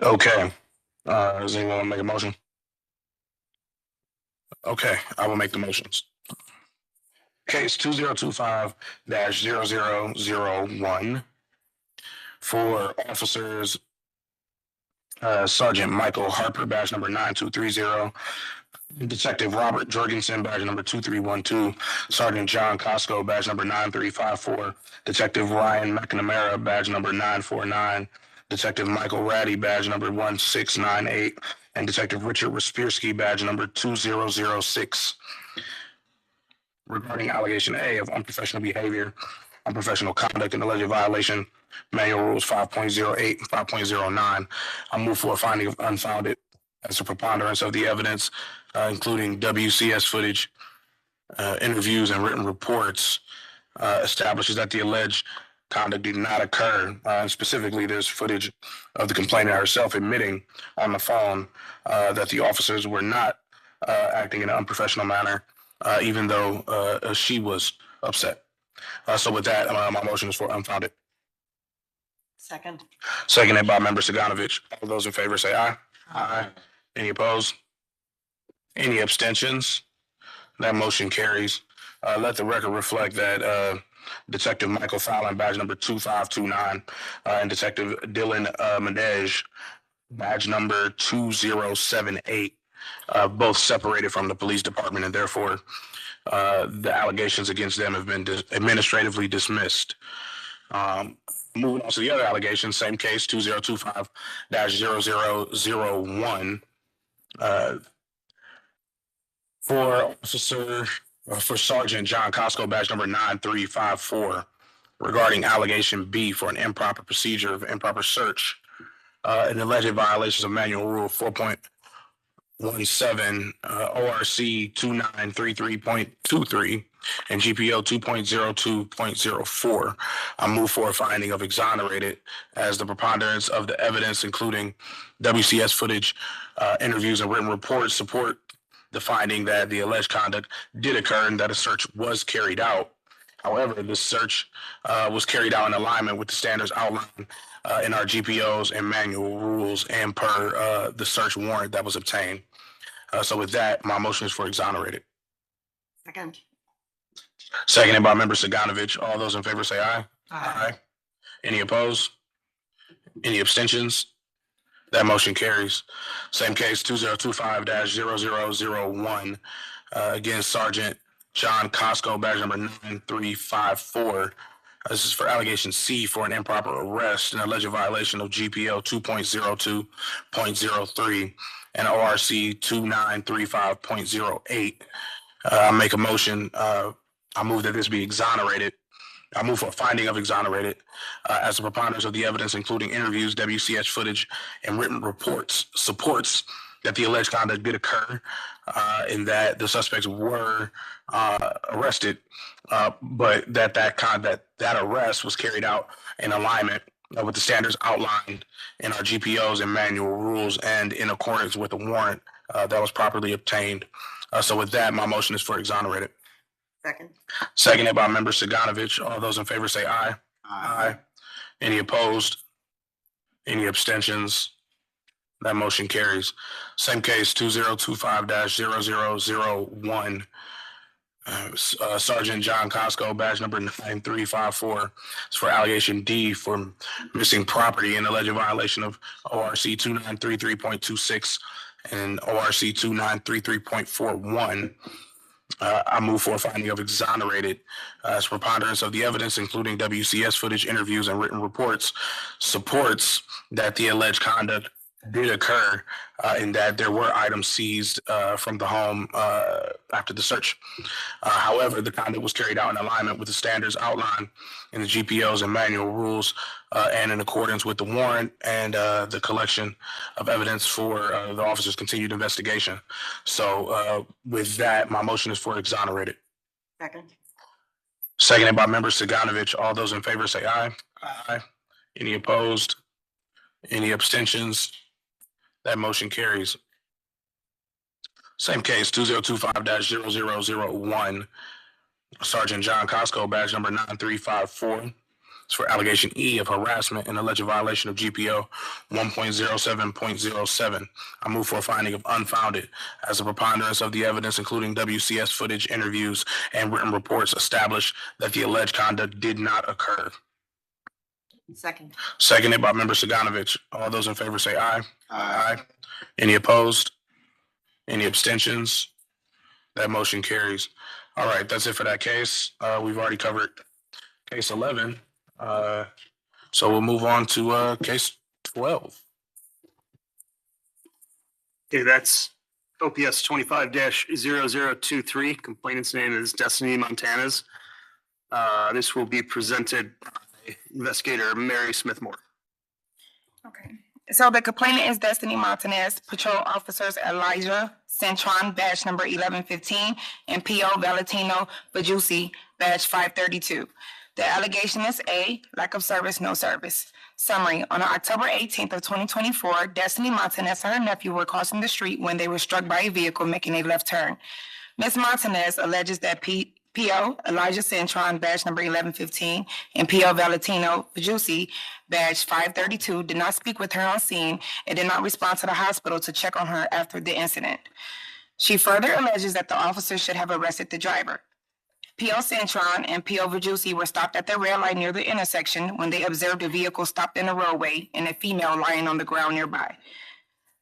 Okay, does anyone want to make a motion? Okay, I will make the motions. Case 2025-0001 for officers Sergeant Michael Harper, badge number 9230, Detective Robert Jorgensen, badge number 2312, Sergeant John Costco, badge number 9354, Detective Ryan McNamara, badge number 949, Detective Michael Ratty, badge number 1698, and Detective Richard Rossbierski, badge number 2006. Regarding allegation A of unprofessional behavior, unprofessional conduct, and alleged violation, Manual Rules 5.08 and 5.09, I move for a finding of unfounded as a preponderance of the evidence, including WCS footage, interviews, and written reports, establishes that the alleged conduct did not occur. And specifically, there's footage of the complainant herself admitting on the phone that the officers were not acting in an unprofessional manner, even though she was upset. So with that, my motion is for unfounded. Second. Seconded by Member Saganovich. All those in favor say aye. Aye. Any opposed? Any abstentions? That motion carries. Let the record reflect that Detective Michael Fallon, badge number 2529, and Detective Dylan Madej, badge number 2078, both separated from the police department, and therefore the allegations against them have been administratively dismissed. Moving on to the other allegations, same case, 2025-0001, for Sergeant John Costco, badge number 9354, regarding allegation B for an improper procedure of improper search in alleged violations of Manual Rule 4.17, ORC 2933.23, and GPO 2.02.04. I move for a finding of exonerated as the preponderance of the evidence, including WCS footage, interviews, and written reports, support the finding that the alleged conduct did occur and that a search was carried out. However, the search was carried out in alignment with the standards outlined in our GPOs and manual rules and per the search warrant that was obtained. So with that, my motion is for exonerated. Second. Seconded by Member Saganovich. All those in favor say aye. Aye. Any opposed? Any abstentions? That motion carries. Same case, 2025-0001, against Sergeant John Costco, badge number 9354. This is for allegation C for an improper arrest and alleged violation of GPO 2.02.03 and ORC 2935.08. I make a motion. I move that this be exonerated. I move for a finding of exonerated as the preponderance of the evidence, including interviews, WCS footage, and written reports, supports that the alleged conduct did occur and that the suspects were arrested, but that arrest was carried out in alignment with the standards outlined in our GPOs and manual rules and in accordance with the warrant that was properly obtained. So with that, my motion is for exonerated. Second. Seconded by Member Saganovich. All those in favor say aye. Aye. Any opposed? Any abstentions? That motion carries. Same case, 2025-0001. Sergeant John Costco, badge number 9354. It's for allegation D for missing property and alleged violation of ORC 2933.26 and ORC 2933.41. I move for a finding of exonerated as preponderance of the evidence, including WCS footage, interviews, and written reports, supports that the alleged conduct did occur in that there were items seized from the home after the search. However, the conduct was carried out in alignment with the standards outlined in the GPOs and manual rules and in accordance with the warrant and the collection of evidence for the officer's continued investigation. So with that, my motion is for exonerated. Second. Seconded by Member Saganovich. All those in favor say aye. Aye. Any opposed? Any abstentions? That motion carries. Same case, 2025-0001. Sergeant John Costco, badge number 9354. It's for allegation E of harassment and alleged violation of GPO 1.07.07. I move for a finding of unfounded as a preponderance of the evidence, including WCS footage, interviews, and written reports establish that the alleged conduct did not occur. Second. Seconded by Member Saganovich. All those in favor say aye. Aye. Any opposed? Any abstentions? That motion carries. All right, that's it for that case. We've already covered case 11. So we'll move on to case 12. Okay, that's OPS 25-0023. Complainant's name is Destiny Montanez. This will be presented by Investigator Mary Smith-Moore. Okay. So the complainant is Destiny Montanez, patrol officers Elijah Cintron, badge number 1115, and P.O. Valentino Bajusi, badge 532. The allegation is A, lack of service, no service. Summary, on October 18th of 2024, Destiny Montanez and her nephew were crossing the street when they were struck by a vehicle making a left turn. Ms. Montanez alleges that P.O. Elijah Cintron, badge number 1115, and P.O. Valentino Bajusi, badge 532, did not speak with her on scene and did not respond to the hospital to check on her after the incident. She further alleges that the officers should have arrested the driver. P.O. Cintron and P.O. Bajusi were stopped at the red light near the intersection when they observed a vehicle stopped in the roadway and a female lying on the ground nearby.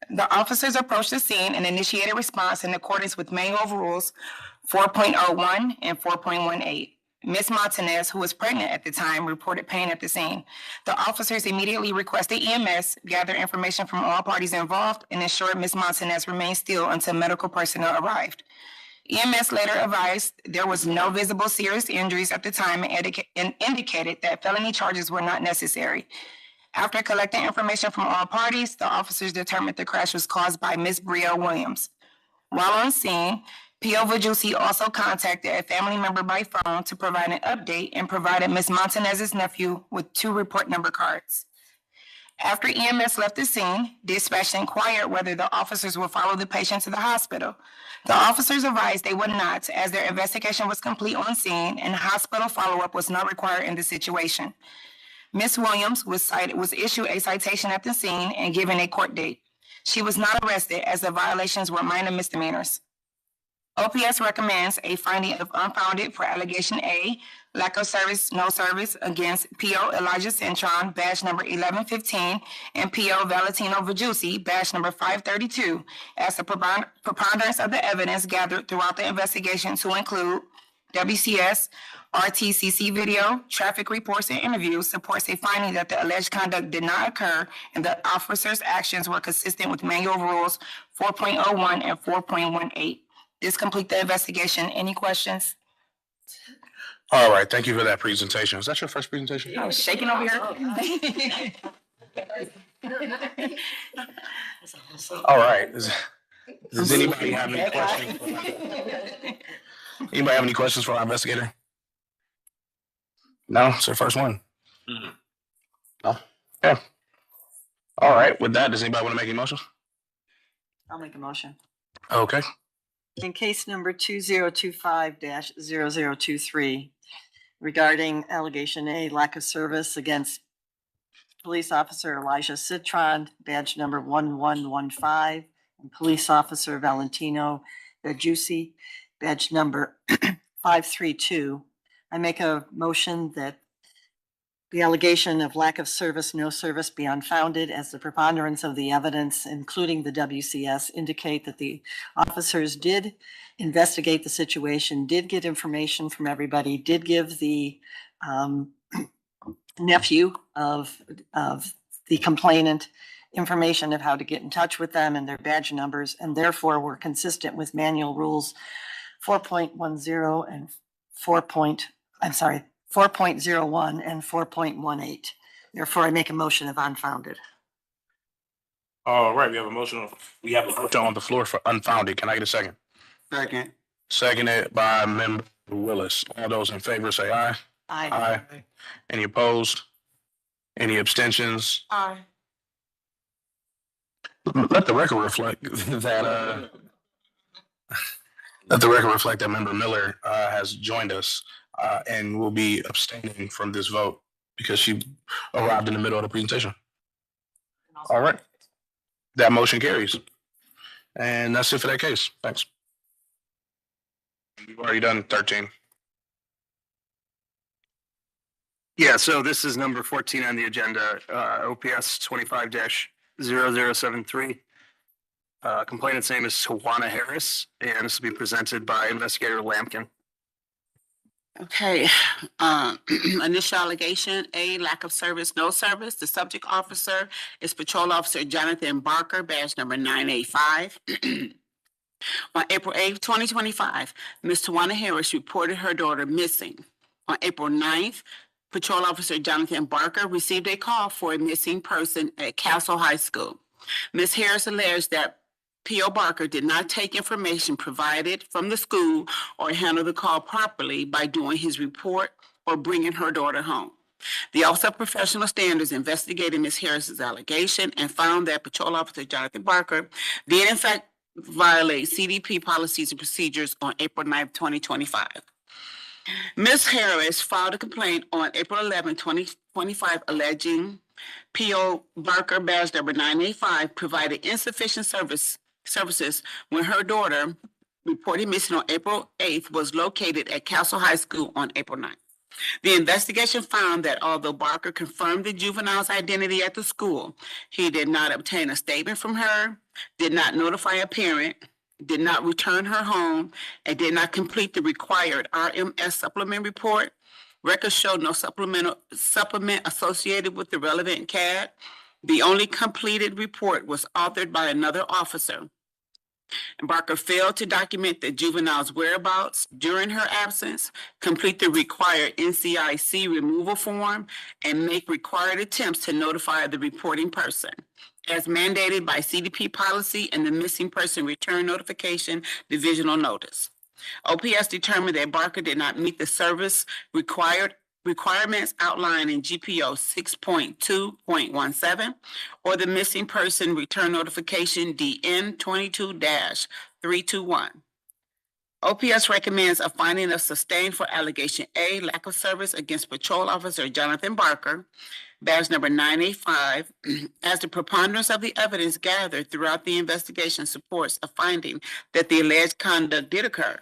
The officers approached the scene and initiated response in accordance with Manual Rules 4.01 and 4.18. Ms. Montanez, who was pregnant at the time, reported pain at the scene. The officers immediately requested EMS, gather information from all parties involved, and ensured Ms. Montanez remained still until medical personnel arrived. EMS later advised there was no visible serious injuries at the time and indicated that felony charges were not necessary. After collecting information from all parties, the officers determined the crash was caused by Ms. Bria Williams. While on scene, P.O. Vajusi also contacted a family member by phone to provide an update and provided Ms. Montanez's nephew with 2 report number cards. After EMS left the scene, dispatch inquired whether the officers would follow the patient to the hospital. The officers advised they would not, as their investigation was complete on scene and hospital follow-up was not required in the situation. Ms. Williams was issued a citation at the scene and given a court date. She was not arrested as the violations were minor misdemeanors. OPS recommends a finding of unfounded for allegation A, lack of service, no service against P.O. Elijah Cintron, badge number 1115, and P.O. Valentino Vajusi, badge number 532, as the preponderance of the evidence gathered throughout the investigation to include WCS, RTCC video, traffic reports, and interviews supports a finding that the alleged conduct did not occur and the officers' actions were consistent with Manual Rules 4.01 and 4.18. This completes the investigation. Any questions? All right, thank you for that presentation. Was that your first presentation? I was shaking over here. All right. Does anybody have any questions? Anybody have any questions for our investigator? No, it's their first one. No? Yeah. All right, with that, does anybody want to make any motions? I'll make a motion. Okay. In case number 2025-0023, regarding allegation A, lack of service against police officer Elijah Cintron, badge number 1115, and police officer Valentino Vajusi, badge number 532, I make a motion that the allegation of lack of service, no service be unfounded, as the preponderance of the evidence, including the WCS, indicate that the officers did investigate the situation, did get information from everybody, did give the nephew of the complainant information of how to get in touch with them and their badge numbers, and therefore were consistent with Manual Rules 4.10 and 4.01 and 4.18. Therefore, I make a motion of unfounded. All right, we have a motion on the floor for unfounded. Can I get a second? Second. Seconded by Member Willis. All those in favor say aye. Aye. Any opposed? Any abstentions? Aye. Let the record reflect that, Member Miller has joined us and will be abstaining from this vote because she arrived in the middle of the presentation. All right. That motion carries. And that's it for that case. Thanks. We've already done 13. Yeah, so this is number 14 on the agenda, OPS 25-0073. Complainant's name is Tawana Harris, and this will be presented by Investigator Lampkin. Okay, initial allegation, A, lack of service, no service. The subject officer is Patrol Officer Jonathan Barker, badge number 985. On April 8th, 2025, Ms. Tawana Harris reported her daughter missing. On April 9th, Patrol Officer Jonathan Barker received a call for a missing person at Castle High School. Ms. Harris alleged that P.O. Barker did not take information provided from the school or handle the call properly by doing his report or bringing her daughter home. The Office of Professional Standards investigated Ms. Harris's allegation and found that Patrol Officer Jonathan Barker did in fact violate CDP policies and procedures on April 9th, 2025. Ms. Harris filed a complaint on April 11, 2025, alleging P.O. Barker, badge number 985, provided insufficient services when her daughter, reported missing on April 8th, was located at Castle High School on April 9th. The investigation found that although Barker confirmed the juvenile's identity at the school, he did not obtain a statement from her, did not notify a parent, did not return her home, and did not complete the required RMS supplement report. Records showed no supplement associated with the relevant CAD. The only completed report was authored by another officer Barker failed to document the juvenile's whereabouts during her absence, complete the required NCIC removal form, and make required attempts to notify the reporting person, as mandated by CDP policy and the missing person return notification divisional notice. OPS determined that Barker did not meet the service requirements outlined in GPO 6.2.17 or the missing person return notification DN 22-321. OPS recommends a finding of sustained for allegation A, lack of service against Patrol Officer Jonathan Barker, badge number 985, as the preponderance of the evidence gathered throughout the investigation supports a finding that the alleged conduct did occur.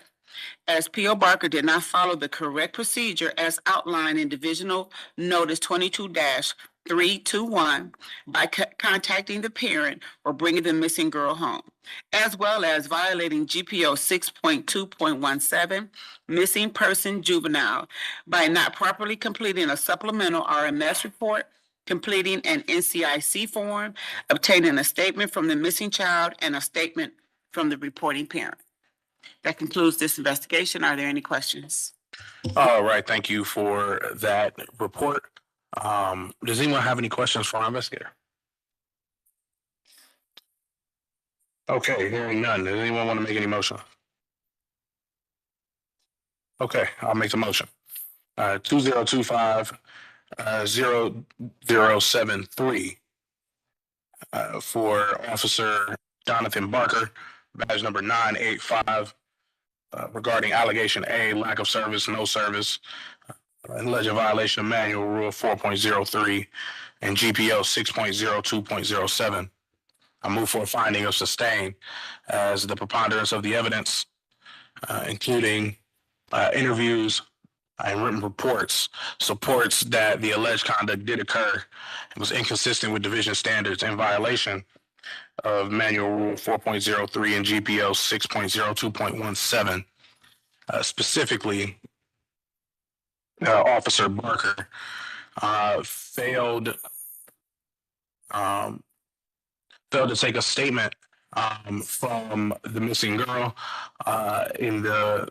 As P.O. Barker did not follow the correct procedure as outlined in Divisional Notice 22-321 by contacting the parent or bringing the missing girl home, as well as violating GPO 6.2.17, missing person juvenile, by not properly completing a supplemental RMS report, completing an NCIC form, obtaining a statement from the missing child, and a statement from the reporting parent. That concludes this investigation. Are there any questions? All right, thank you for that report. Does anyone have any questions for our investigator? Okay, hearing none. Does anyone want to make any motion? Okay, I'll make the motion. 2025-0073 for Officer Jonathan Barker, badge number 985, regarding allegation A, lack of service, no service, alleged violation of manual rule 4.03 and GPO 6.02.07. I move for a finding of sustain as the preponderance of the evidence, including interviews and written reports, supports that the alleged conduct did occur and was inconsistent with division standards in violation of Manual Rule 4.03 and GPO 6.02.17. Specifically, Officer Barker failed to take a statement from the missing girl in the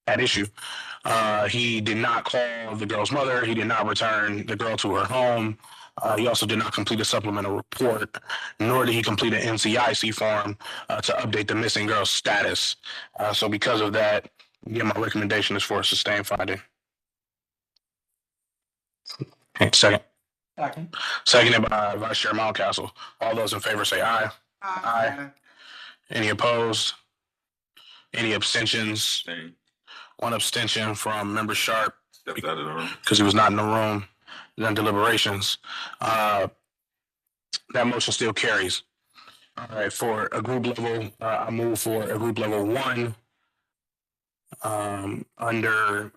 at issue. He did not call the girl's mother. He did not return the girl to her home. He also did not complete a supplemental report, nor did he complete an NCIC form to update the missing girl's status. So because of that, yeah, my recommendation is for a sustained finding. Okay, second. Second. Seconded by Vice Chair Mountcastle. All those in favor say aye. Aye. Any opposed? Any abstentions? One abstention from Member Sharp Stepped out of the room. because he was not in the room during deliberations. That motion still carries. All right, for a group level, I move for a group level 1 under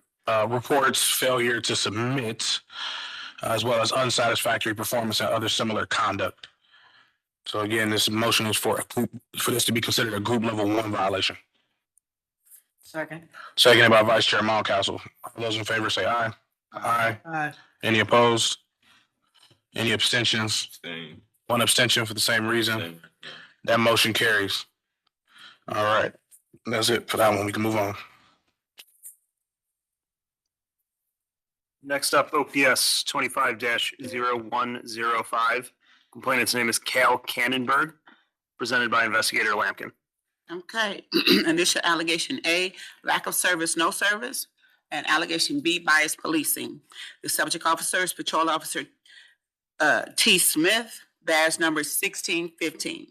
reports, failure to submit, as well as unsatisfactory performance and other similar conduct. So again, this motion is for this to be considered a group level 1 violation. Second. Seconded by Vice Chair Mountcastle. All those in favor say aye. Aye. Aye. Any opposed? Any abstentions? Same. One abstention for the same reason. Same. That motion carries. All right. That's it for that one. We can move on. Next up, OPS 25-0105. Complainant's name is Cal Cannonberg, presented by Investigator Lampkin. Okay, initial allegation A, lack of service, no service, and allegation B, bias policing. The subject officer is Patrol Officer T. Smith, badge number 1615.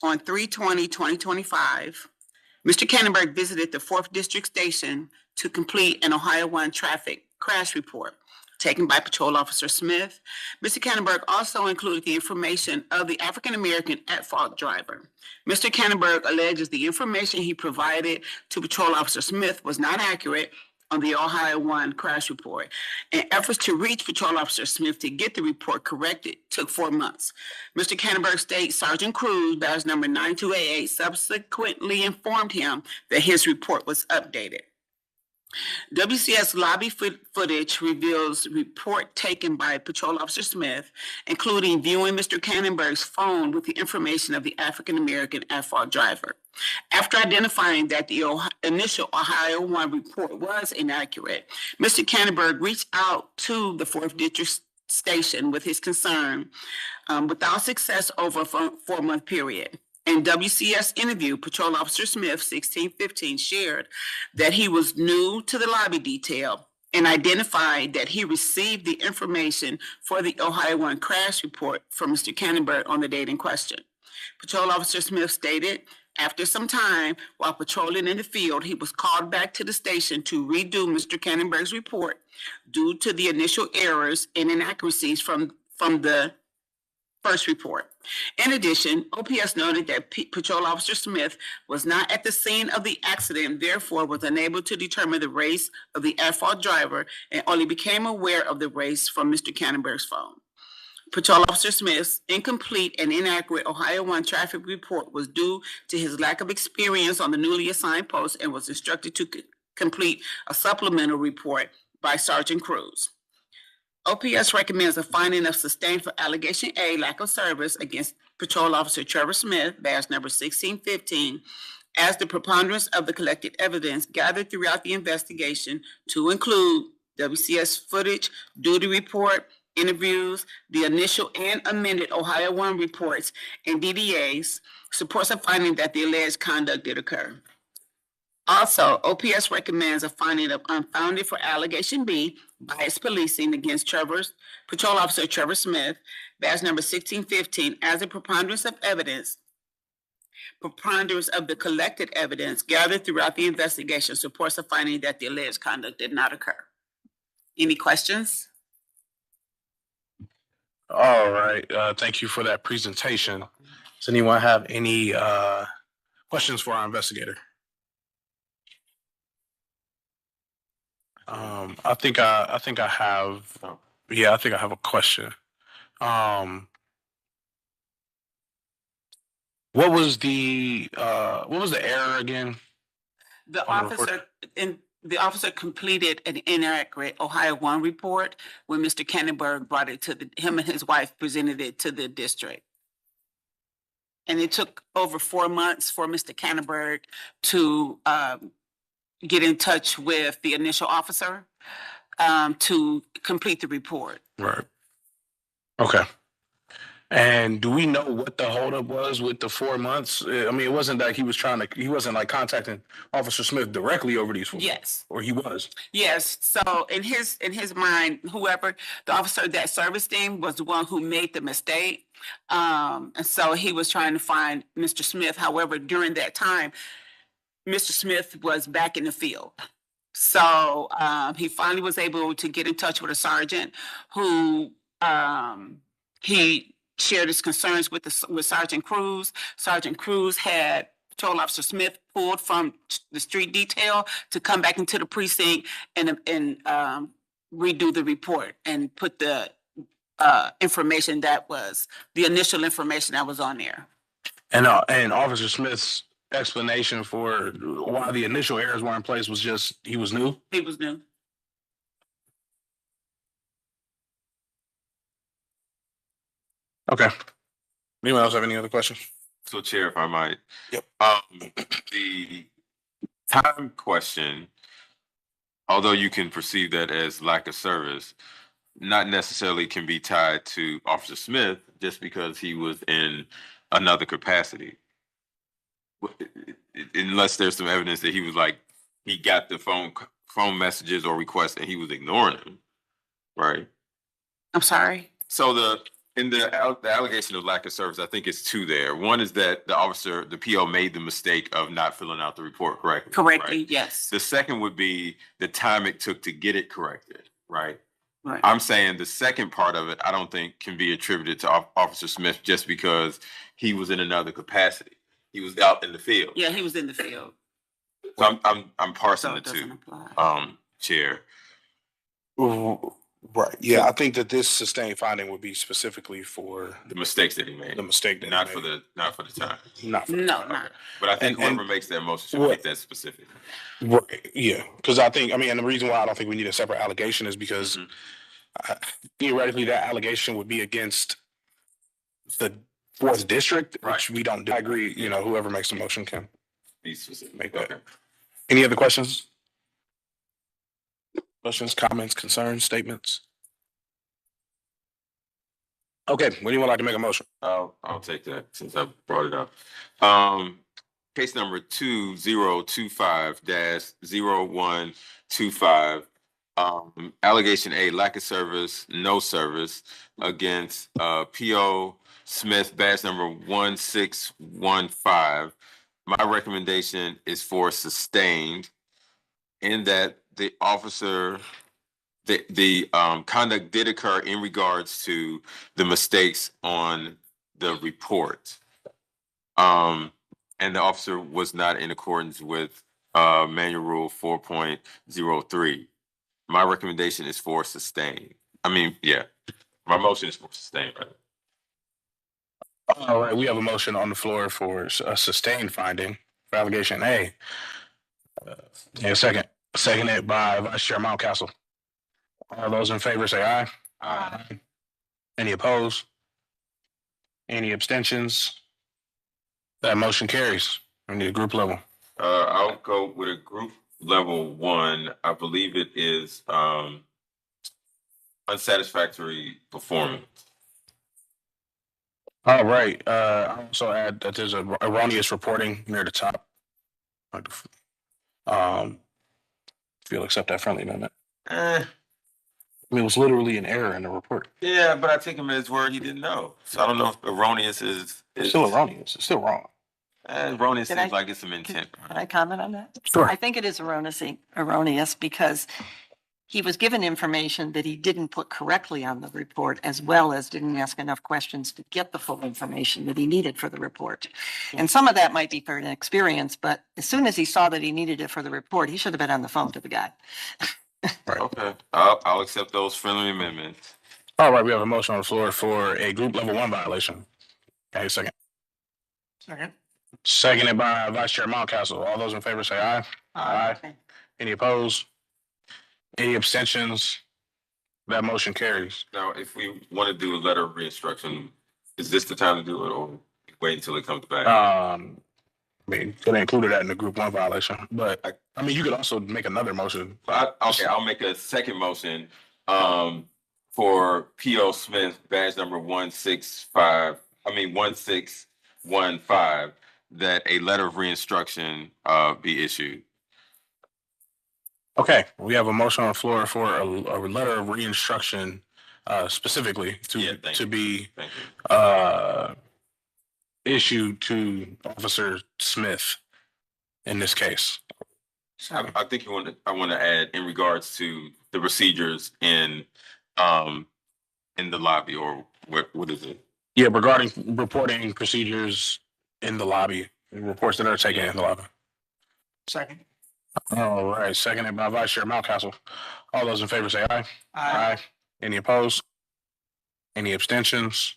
On 3/20/2025, Mr. Cannonberg visited the 4th District Station to complete an Ohio 1 traffic crash report taken by Patrol Officer Smith. Mr. Cannonberg also included the information of the African-American at-fault driver. Mr. Cannonberg alleges the information he provided to Patrol Officer Smith was not accurate on the Ohio 1 crash report, and efforts to reach Patrol Officer Smith to get the report corrected took 4 months. Mr. Cannonberg states Sergeant Cruz, badge number 9288, subsequently informed him that his report was updated. WCS lobby footage reveals report taken by Patrol Officer Smith, including viewing Mr. Cannonberg's phone with the information of the African-American at-fault driver. After identifying that the initial Ohio 1 report was inaccurate, Mr. Cannonberg reached out to the 4th District Station with his concern, without success over a 4-month period. In WCS interview, Patrol Officer Smith, 1615, shared that he was new to the lobby detail and identified that he received the information for the Ohio 1 crash report from Mr. Cannonberg on the date in question. Patrol Officer Smith stated, after some time, while patrolling in the field, he was called back to the station to redo Mr. Cannonberg's report due to the initial errors and inaccuracies from the first report. In addition, OPS noted that Patrol Officer Smith was not at the scene of the accident, therefore was unable to determine the race of the at-fault driver and only became aware of the race from Mr. Cannonberg's phone. Patrol Officer Smith's incomplete and inaccurate Ohio 1 traffic report was due to his lack of experience on the newly assigned post and was instructed to complete a supplemental report by Sergeant Cruz. OPS recommends a finding of sustained for allegation A, lack of service against Patrol Officer Trevor Smith, badge number 1615, as the preponderance of the collected evidence gathered throughout the investigation to include WCS footage, duty report, interviews, the initial and amended Ohio 1 reports, and DDAs, supports a finding that the alleged conduct did occur. Also, OPS recommends a finding of unfounded for allegation B, biased policing against Patrol Officer Trevor Smith, badge number 1615, as a preponderance of evidence. Preponderance of the collected evidence gathered throughout the investigation supports a finding that the alleged conduct did not occur. Any questions? All right, thank you for that presentation. Does anyone have any questions for our investigator? I think I have a question. What was the error again? The On the report? officer completed an inaccurate Ohio 1 report when Mr. Cannonberg brought it to him and his wife presented it to the district. And it took over 4 months for Mr. Cannonberg to get in touch with the initial officer to complete the report. Right. Okay. And do we know what the holdup was with the 4 months? I mean, it wasn't that he wasn't like contacting Officer Smith directly over these 4 months. Yes. Or he was. Yes, so in his mind, whoever, the officer that serviced him was the one who made the mistake. And so he was trying to find Mr. Smith. However, during that time, Mr. Smith was back in the field. So he finally was able to get in touch with a sergeant who he shared his concerns with Sergeant Cruz. Sergeant Cruz had Patrol Officer Smith pulled from the street detail to come back into the precinct and redo the report and put the information that was the initial information that was on there. And Officer Smith's explanation for why the initial errors were in place was just he was new? He was new. Okay. Anyone else have any other questions? So Chair, if I might. Yep. The time question, although you can perceive that as lack of service, not necessarily can be tied to Officer Smith just because he was in another capacity. Unless there's some evidence that he was like, he got the phone messages or requests and he was ignoring them, right? I'm sorry? So the allegation of lack of service, I think it's two there. One is that the PO made the mistake of not filling out the report correctly. Correctly, right? yes. The second would be the time it took to get it corrected, right? Right. I'm saying the second part of it, I don't think can be attributed to Officer Smith just because he was in another capacity. He was out in the field. Yeah, he was in the field. So I'm parsing So the it doesn't two, apply. Chair. Right, yeah, I think that this sustained finding would be specifically for The mistakes that he made, the mistake that he not for made. not for the time. Not for No, not. But I think And- whoever makes that motion should What- make that specific. Right, yeah, because I think, I mean, and the reason why I don't think we need a separate allegation is because theoretically that allegation would be against the fourth district, which we don't do. I agree, you know, whoever makes the motion can Be specific. make that. Okay. Any other questions? Questions, comments, concerns, statements? Okay, would anyone like to make a motion? I'll take that since I brought it up. Case number 2025-0125. Allegation A, lack of service, no service against P.O. Smith, badge number 1615. My recommendation is for sustained in that the officer, the conduct did occur in regards to the mistakes on the report. And the officer was not in accordance with manual rule 4.03. My recommendation is for sustain. I mean, yeah, my motion is for sustain, right? All right, we have a motion on the floor for a sustained finding for allegation A. Yeah, seconded by Vice Chair Mountcastle. All those in favor say aye. Aye. Any opposed? Any abstentions? That motion carries. We need a group level. I'll go with a group level 1. I believe it is unsatisfactory performance. All right, I also add that there's a erroneous reporting near the top. If you'll accept that friendly amendment. I mean, it was literally an error in the report. Yeah, but I take him at his word. He didn't know, so I don't know if erroneous is It's still erroneous. It's still wrong. Erroneous Can I- seems like it's some intent. Can I comment on that? Sure. I think it is erroneous because he was given information that he didn't put correctly on the report, as well as didn't ask enough questions to get the full information that he needed for the report. And some of that might be for inexperience, but as soon as he saw that he needed it for the report, he should have been on the phone to the guy. Okay, I'll accept those friendly amendments. All right, we have a motion on the floor for a group level 1 violation. Okay, second. Second. Seconded by Vice Chair Mountcastle. All those in favor say aye. Aye. Any opposed? Any abstentions? That motion carries. Now, if we want to do a letter of reinstruction, is this the time to do it, or wait until it comes back? I mean, could have included that in the group 1 violation, but I mean, you could also make another motion. Okay, I'll make a second motion for P.O. Smith, badge number 1615, that a letter of reinstruction be issued. Okay, we have a motion on the floor for a letter of reinstruction specifically to be issued to Officer Smith in this case. I think I want to add in regards to the procedures in the lobby, or what is it? Yeah, regarding reporting procedures in the lobby, reports that are taken in the lobby. Second. All right, seconded by Vice Chair Mountcastle. All those in favor say aye. Aye. Any opposed? Any abstentions?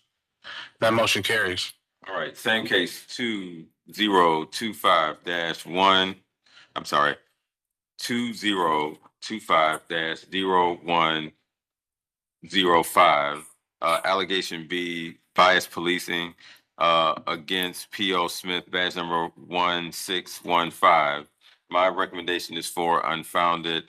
That motion carries. All right, same case 2025-1. I'm sorry, 2025-0105. Allegation B, bias policing against P.O. Smith, badge number 1615. My recommendation is for unfounded,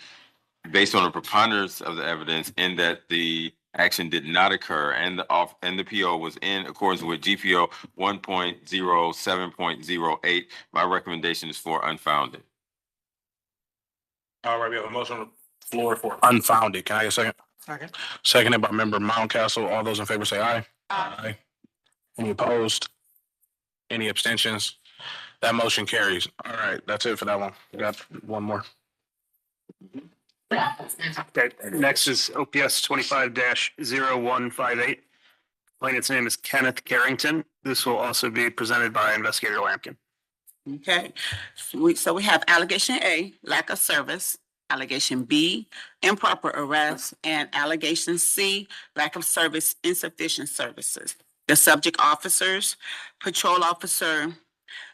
based on the preponderance of the evidence, in that the action did not occur and the PO was in accordance with GPO 1.07.08. My recommendation is for unfounded. All right, we have a motion on the floor for unfounded. Can I get a second? Second. Seconded by Member Mountcastle. All those in favor say aye. Aye. Any opposed? Any abstentions? That motion carries. All right, that's it for that one. We got one more. Okay, next is OPS 25-0158. Plaintiff's name is Kenneth Carrington. This will also be presented by Investigator Lampkin. Okay, so we have allegation A, lack of service, Allegation B, improper arrest, and allegation C, lack of service, insufficient services. The subject officers, Patrol Officer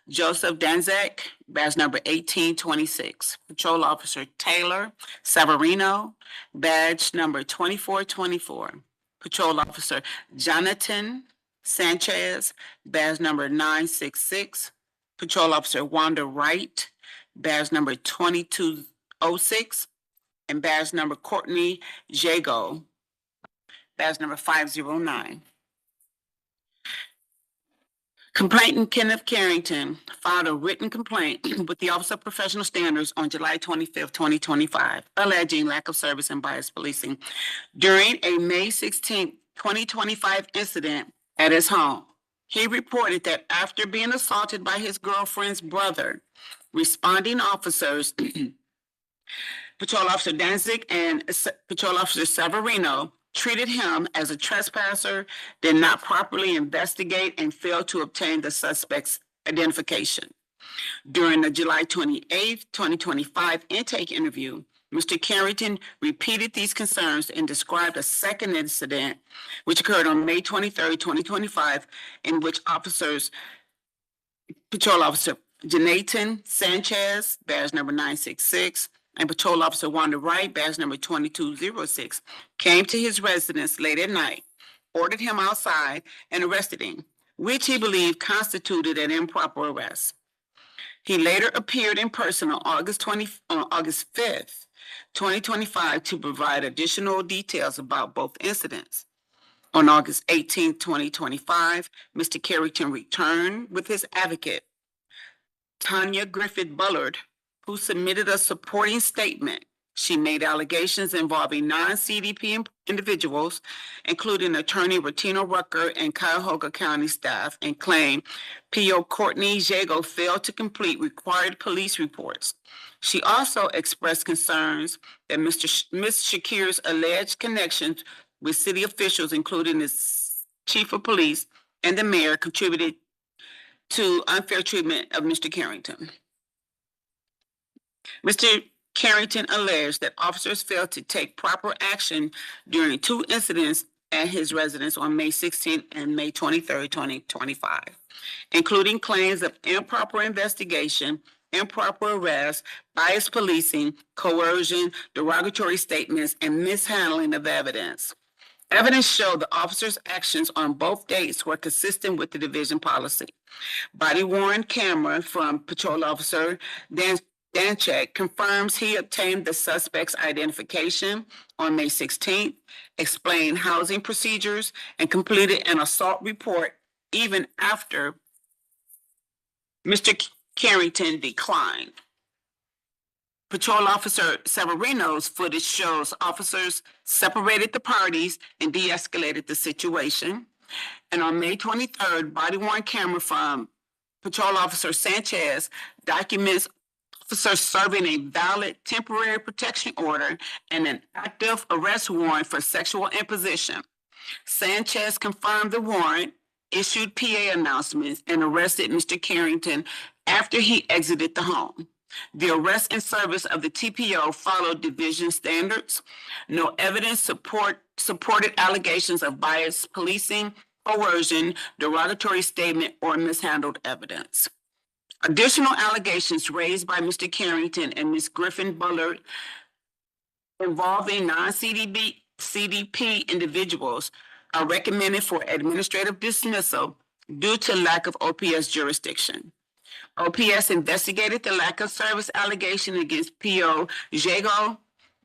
Joseph Danzak, badge number 1826. Patrol Officer Taylor Severino, badge number 2424. Patrol Officer Jonathan Sanchez, badge number 966. Patrol Officer Wanda Wright, badge number 2206. And badge number Courtney Jago, badge number 509. Complainant Kenneth Carrington filed a written complaint with the Office of Professional Standards on July 25th, 2025, alleging lack of service and bias policing during a May 16th, 2025 incident at his home. He reported that after being assaulted by his girlfriend's brother, responding officers, Patrol Officer Danzig and Patrol Officer Severino, treated him as a trespasser, did not properly investigate, and failed to obtain the suspect's identification. During the July 28th, 2025 intake interview, Mr. Carrington repeated these concerns and described a second incident which occurred on May 23rd, 2025, in which Patrol Officer Jonathan Sanchez, badge number 966, and Patrol Officer Wanda Wright, badge number 2206, came to his residence late at night, ordered him outside, and arrested him, which he believed constituted an improper arrest. He later appeared in person on August 5th, 2025, to provide additional details about both incidents. On August 18th, 2025, Mr. Carrington returned with his advocate, Tanya Griffith Bullard, who submitted a supporting statement. She made allegations involving non-CDP individuals, including attorney Rotino Rucker and Cuyahoga County staff, and claimed P.O. Courtney Jago failed to complete required police reports. She also expressed concerns that Ms. Shakir's alleged connections with city officials, including the chief of police and the mayor, contributed to unfair treatment of Mr. Carrington. Mr. Carrington alleged that officers failed to take proper action during two incidents at his residence on May 16th and May 23rd, 2025, including claims of improper investigation, improper arrest, biased policing, coercion, derogatory statements, and mishandling of evidence. Evidence showed the officers' actions on both dates were consistent with the division policy. Body-worn camera from Patrol Officer Danchek confirms he obtained the suspect's identification on May 16th, explained housing procedures, and completed an assault report even after Mr. Carrington declined. Patrol Officer Severino's footage shows officers separated the parties and de-escalated the situation. And on May 23rd, body-worn camera from Patrol Officer Sanchez documents officers serving a valid temporary protection order and an active arrest warrant for sexual imposition. Sanchez confirmed the warrant, issued PA announcements, and arrested Mr. Carrington after he exited the home. The arrest and service of the TPO followed division standards. No evidence supported allegations of biased policing, coercion, derogatory statement, or mishandled evidence. Additional allegations raised by Mr. Carrington and Ms. Griffin Bullard involving non-CDP individuals are recommended for administrative dismissal due to lack of OPS jurisdiction. OPS investigated the lack of service allegation against P.O. Jago,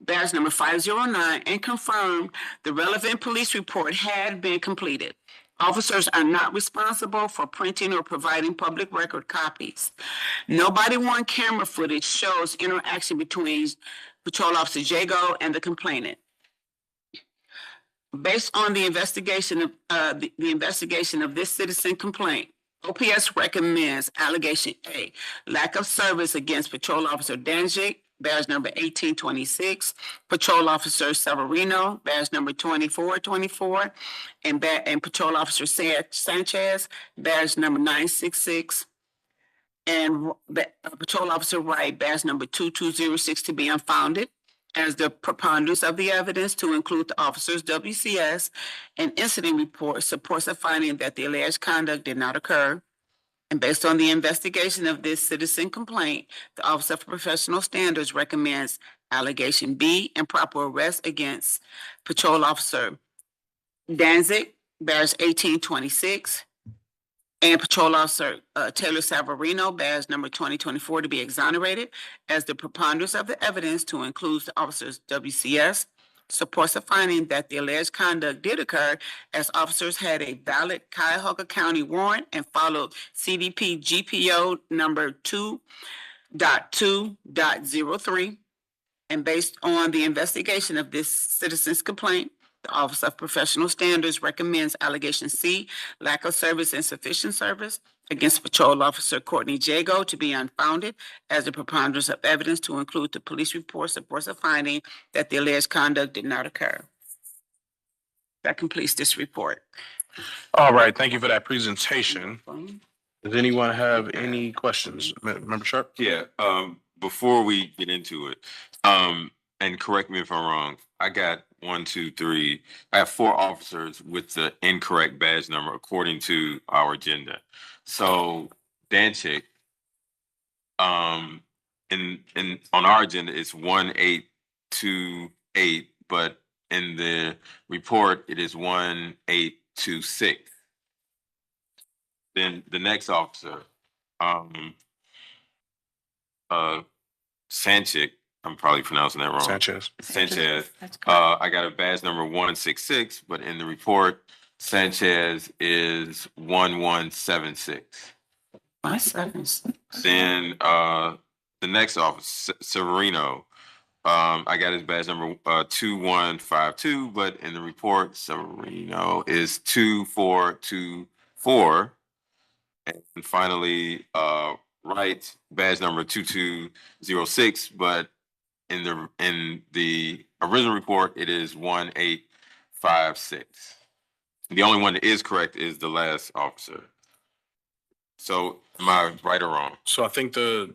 badge number 509, and confirmed the relevant police report had been completed. Officers are not responsible for printing or providing public record copies. No body-worn camera footage shows interaction between Patrol Officer Jago and the complainant. Based on the investigation of this citizen complaint, OPS recommends allegation A, lack of service against Patrol Officer Danjik, badge number 1826, Patrol Officer Severino, badge number 2424, and Patrol Officer Sanchez, badge number 966, and Patrol Officer Wright, badge number 2206 to be unfounded. as the preponderance of the evidence to include the officer's WCS and incident report supports a finding that the alleged conduct did not occur. And based on the investigation of this citizen complaint, the Office of Professional Standards recommends allegation B, improper arrest against Patrol Officer Danzig, badge 1826, and Patrol Officer Taylor Savarino, badge number 2024, to be exonerated as the preponderance of the evidence to include the officer's WCS supports a finding that the alleged conduct did occur as officers had a valid Cuyahoga County warrant and followed CDP GPO number 2.2.03. And based on the investigation of this citizen's complaint, the Office of Professional Standards recommends allegation C, lack of service and sufficient service against Patrol Officer Courtney Jago to be unfounded as the preponderance of evidence to include the police report supports a finding that the alleged conduct did not occur. That completes this report. All right, thank you for that presentation. Does anyone have any questions? Member Sharp? Yeah, before we get into it, and correct me if I'm wrong, I got 1, 2, 3. I have 4 officers with the incorrect badge number according to our agenda. So Danchik, on our agenda, it's 1828, but in the report, it is 1826. Then the next officer, Sanchik, I'm probably pronouncing that wrong. Sanchez. I got a badge number 166, but in the report, Sanchez is 1176. 176. Then the next officer, Severino, I got his badge number 2152, but in the report, Severino is 2424. And finally, Wright, badge number 2206, but in the original report, it is 1856. The only one that is correct is the last officer. So am I right or wrong? So I think the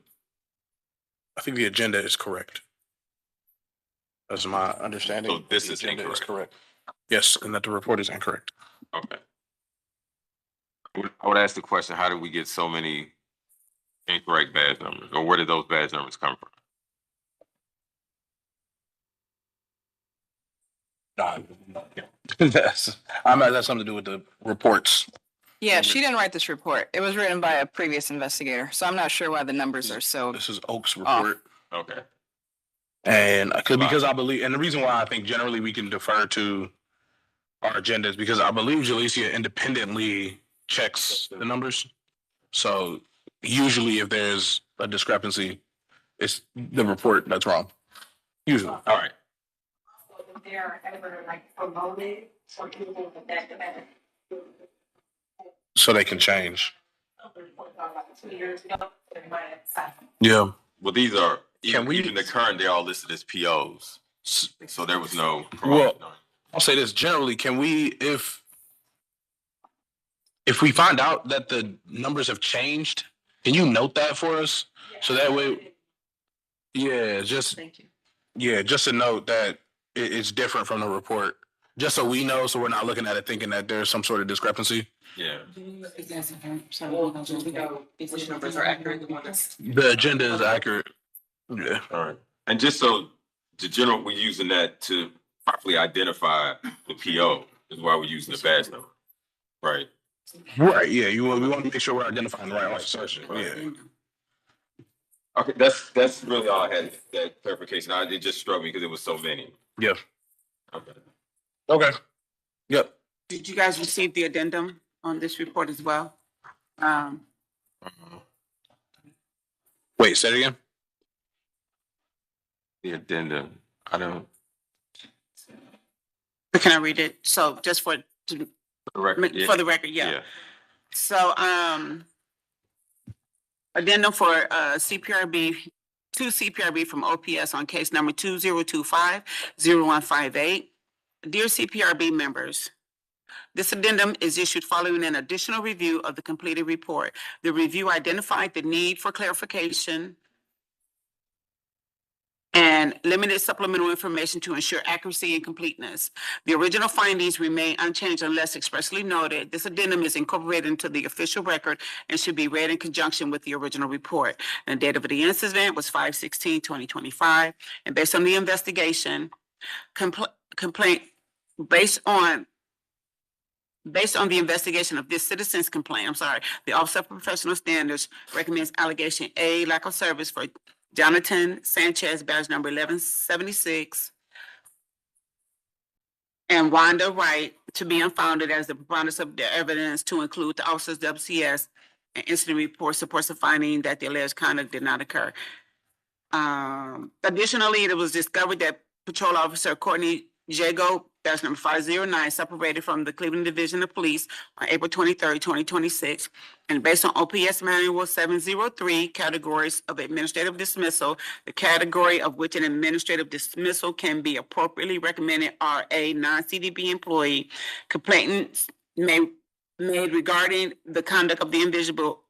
agenda is correct. That's my understanding. So this The is agenda incorrect. correct. Yes, and that the report is incorrect. Okay. I would ask the question, how did we get so many incorrect badge numbers? Or where did those badge numbers come from? That's something to do with the reports. Yeah, she didn't write this report. It was written by a previous investigator, so I'm not sure why the numbers are so. This is Oak's report. Okay. And because I believe, and the reason why I think generally we can defer to our agenda is because I believe Jalecia independently checks the numbers. So usually if there's a discrepancy, it's the report that's wrong. Usually. All right. They're ever like promoted for people that demand. So they can change. 2 years ago, they might have signed. Yeah. Well, these are, Can even the current, they're all listed as POs. So there was no. Well, I'll say this generally, can we, if we find out that the numbers have changed, can you note that for us? So that way, just to note that it's different from the report, just so we know, so we're not looking at it thinking that there's some sort of discrepancy. Yeah. These numbers are accurate. The agenda is accurate. Yeah. All right. And just so the general, we're using that to properly identify the PO is why we're using the badge number. Right. Right. Yeah. We want to make sure we're identifying the right officer. Yeah. Okay. That's really all I had, that clarification. It just struck me because it was so many. Yeah. Okay. Okay. Yep. Did you guys receive the addendum on this report as well? Wait, say it again. The addendum. I don't. Can I read it? So just for the record, for the record, yeah. So addendum for CPRB, to CPRB from OPS on case number 2025-0158. Dear CPRB members, this addendum is issued following an additional review of the completed report. The review identified the need for clarification and limited supplemental information to ensure accuracy and completeness. The original findings remain unchanged unless expressly noted. This addendum is incorporated into the official record and should be read in conjunction with the original report. And the date of the incident was 5/16/2025, and based on the investigation, complaint based on the investigation of this citizen's complaint, the Office of Professional Standards recommends allegation A, lack of service for Jonathan Sanchez, badge number 1176, and Wanda Wright to be unfounded as the preponderance of the evidence to include the officer's WCS and incident report supports the finding that the alleged conduct did not occur. Additionally, it was discovered that Patrol Officer Courtney Jago, badge number 509, separated from the Cleveland Division of Police on April 23rd, 2026. And based on OPS Manual 703, categories of administrative dismissal, the category of which an administrative dismissal can be appropriately recommended are a non-CDP employee, complainants made regarding the conduct of the individual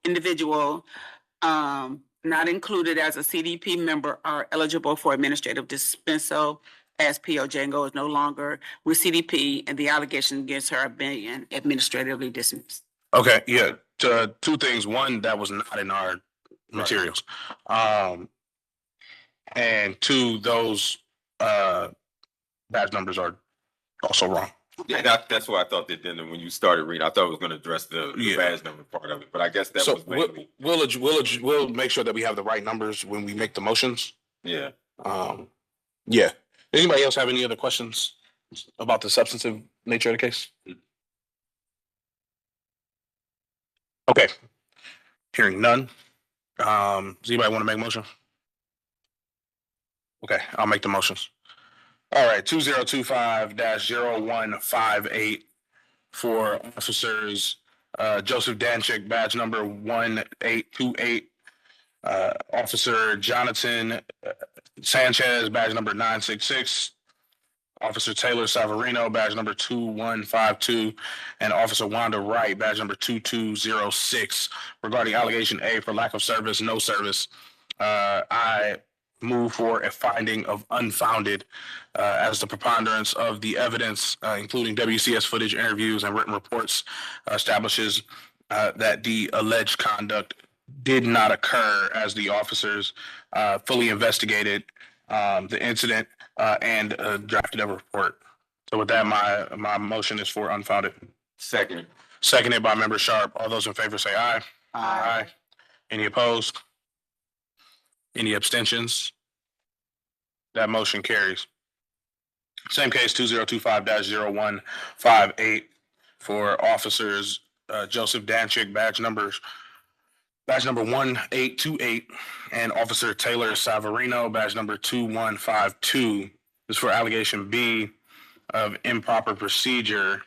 not included as a CDP member are eligible for administrative dismissal, as P.O. Django is no longer with CDP and the allegations against her are being administratively dismissed. Okay, yeah, two things. One, that was not in our materials. And two, those badge numbers are also wrong. Yeah, that's why I thought that then when you started reading, I thought it was gonna address the badge number part of it, but I guess that So was mainly. we'll make sure that we have the right numbers when we make the motions. Yeah. Yeah. Anybody else have any other questions about the substantive nature of the case? Okay. Hearing none. Does anybody want to make a motion? Okay, I'll make the motions. All right, 2025-0158 for officers Joseph Danchik, badge number 1828. Officer Jonathan Sanchez, badge number 966. Officer Taylor Savarino, badge number 2152, and Officer Wanda Wright, badge number 2206, regarding allegation A for lack of service, no service. I move for a finding of unfounded as the preponderance of the evidence, including WCS footage, interviews, and written reports, establishes that the alleged conduct did not occur as the officers fully investigated the incident and drafted a report. So with that, my motion is for unfounded. Second. Seconded by Member Sharp. All those in favor say aye. Aye. Any opposed? Any abstentions? That motion carries. Same case, 2025-0158 for officers Joseph Danchik, badge number 1828, and Officer Taylor Savarino, badge number 2152. This is for allegation B of improper procedure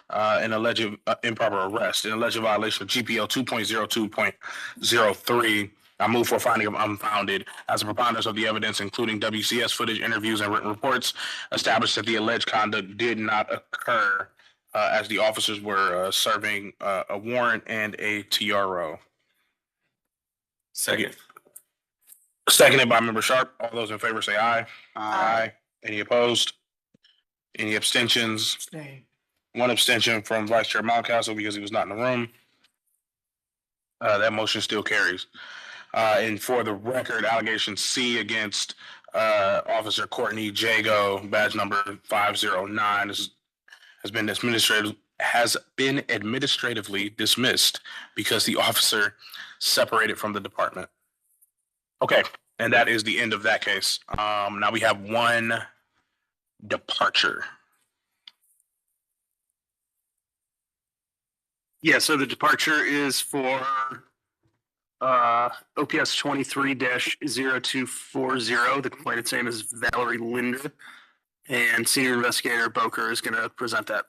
and alleged improper arrest and alleged violation of GPO 2.02.03. I move for finding of unfounded as a preponderance of the evidence, including WCS footage, interviews, and written reports, established that the alleged conduct did not occur as the officers were serving a warrant and a TRO. Second. Seconded by Member Sharp. All those in favor say aye. Aye. Any opposed? Any abstentions? One abstention from Vice Chair Mountcastle because he was not in the room. That motion still carries. And for the record, allegation C against Officer Courtney Jago, badge number 509, has been administratively dismissed because the officer separated from the department. Okay, and that is the end of that case. Now we have one departure. Yeah, so the departure is for OPS 23-0240. The complainant's name is Valerie Linder, and Senior Investigator Boker is going to present that.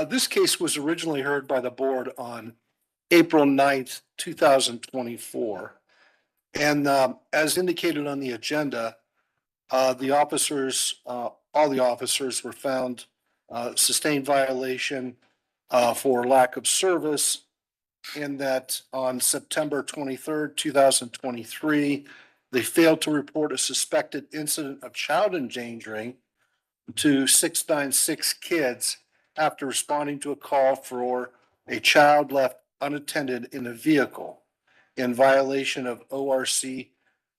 This case was originally heard by the board on April 9th, 2024. And as indicated on the agenda, all the officers were found sustained violation for lack of service, in that on September 23rd, 2023, They failed to report a suspected incident of child endangering to 696 kids after responding to a call for a child left unattended in a vehicle in violation of ORC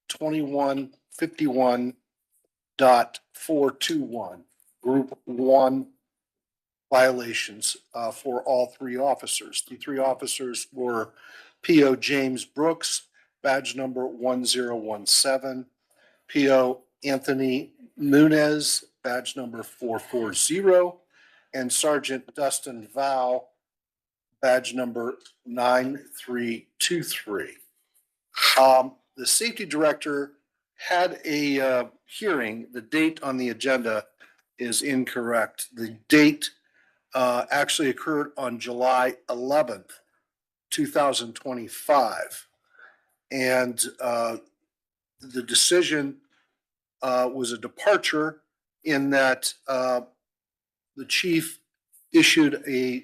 2151.421, Group 1 violations for all three officers. The three officers were P.O. James Brooks, badge number 1017, P.O. Anthony Nunez, badge number 440, and Sergeant Dustin Val, badge number 9323. The safety director had a hearing. The date on the agenda is incorrect. The date actually occurred on July 11th, 2025. And the decision was a departure in that the chief issued a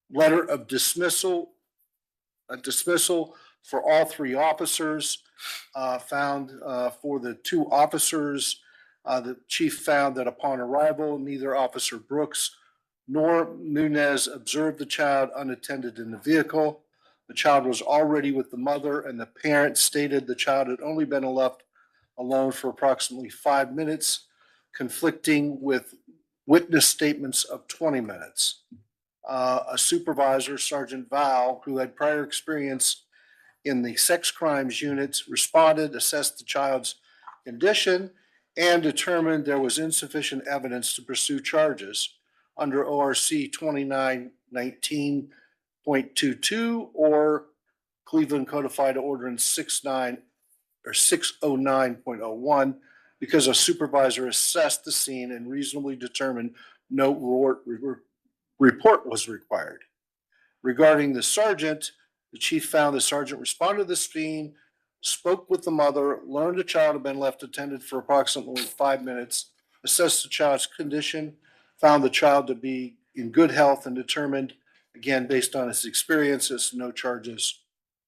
letter of dismissal, for all three officers, found for the two officers, the chief found that upon arrival, neither Officer Brooks nor Nunez observed the child unattended in the vehicle. The child was already with the mother, and the parent stated the child had only been left alone for approximately 5 minutes, conflicting with witness statements of 20 minutes. A supervisor, Sergeant Val, who had prior experience in the sex crimes units, responded, assessed the child's condition, and determined there was insufficient evidence to pursue charges under ORC 2919.22 or Cleveland Codified Ordinance 609.01 because a supervisor assessed the scene and reasonably determined no report was required. Regarding the sergeant, the chief found the sergeant responded to the scene, spoke with the mother, learned the child had been left unattended for approximately 5 minutes, assessed the child's condition, found the child to be in good health, and determined, again, based on his experiences, no charges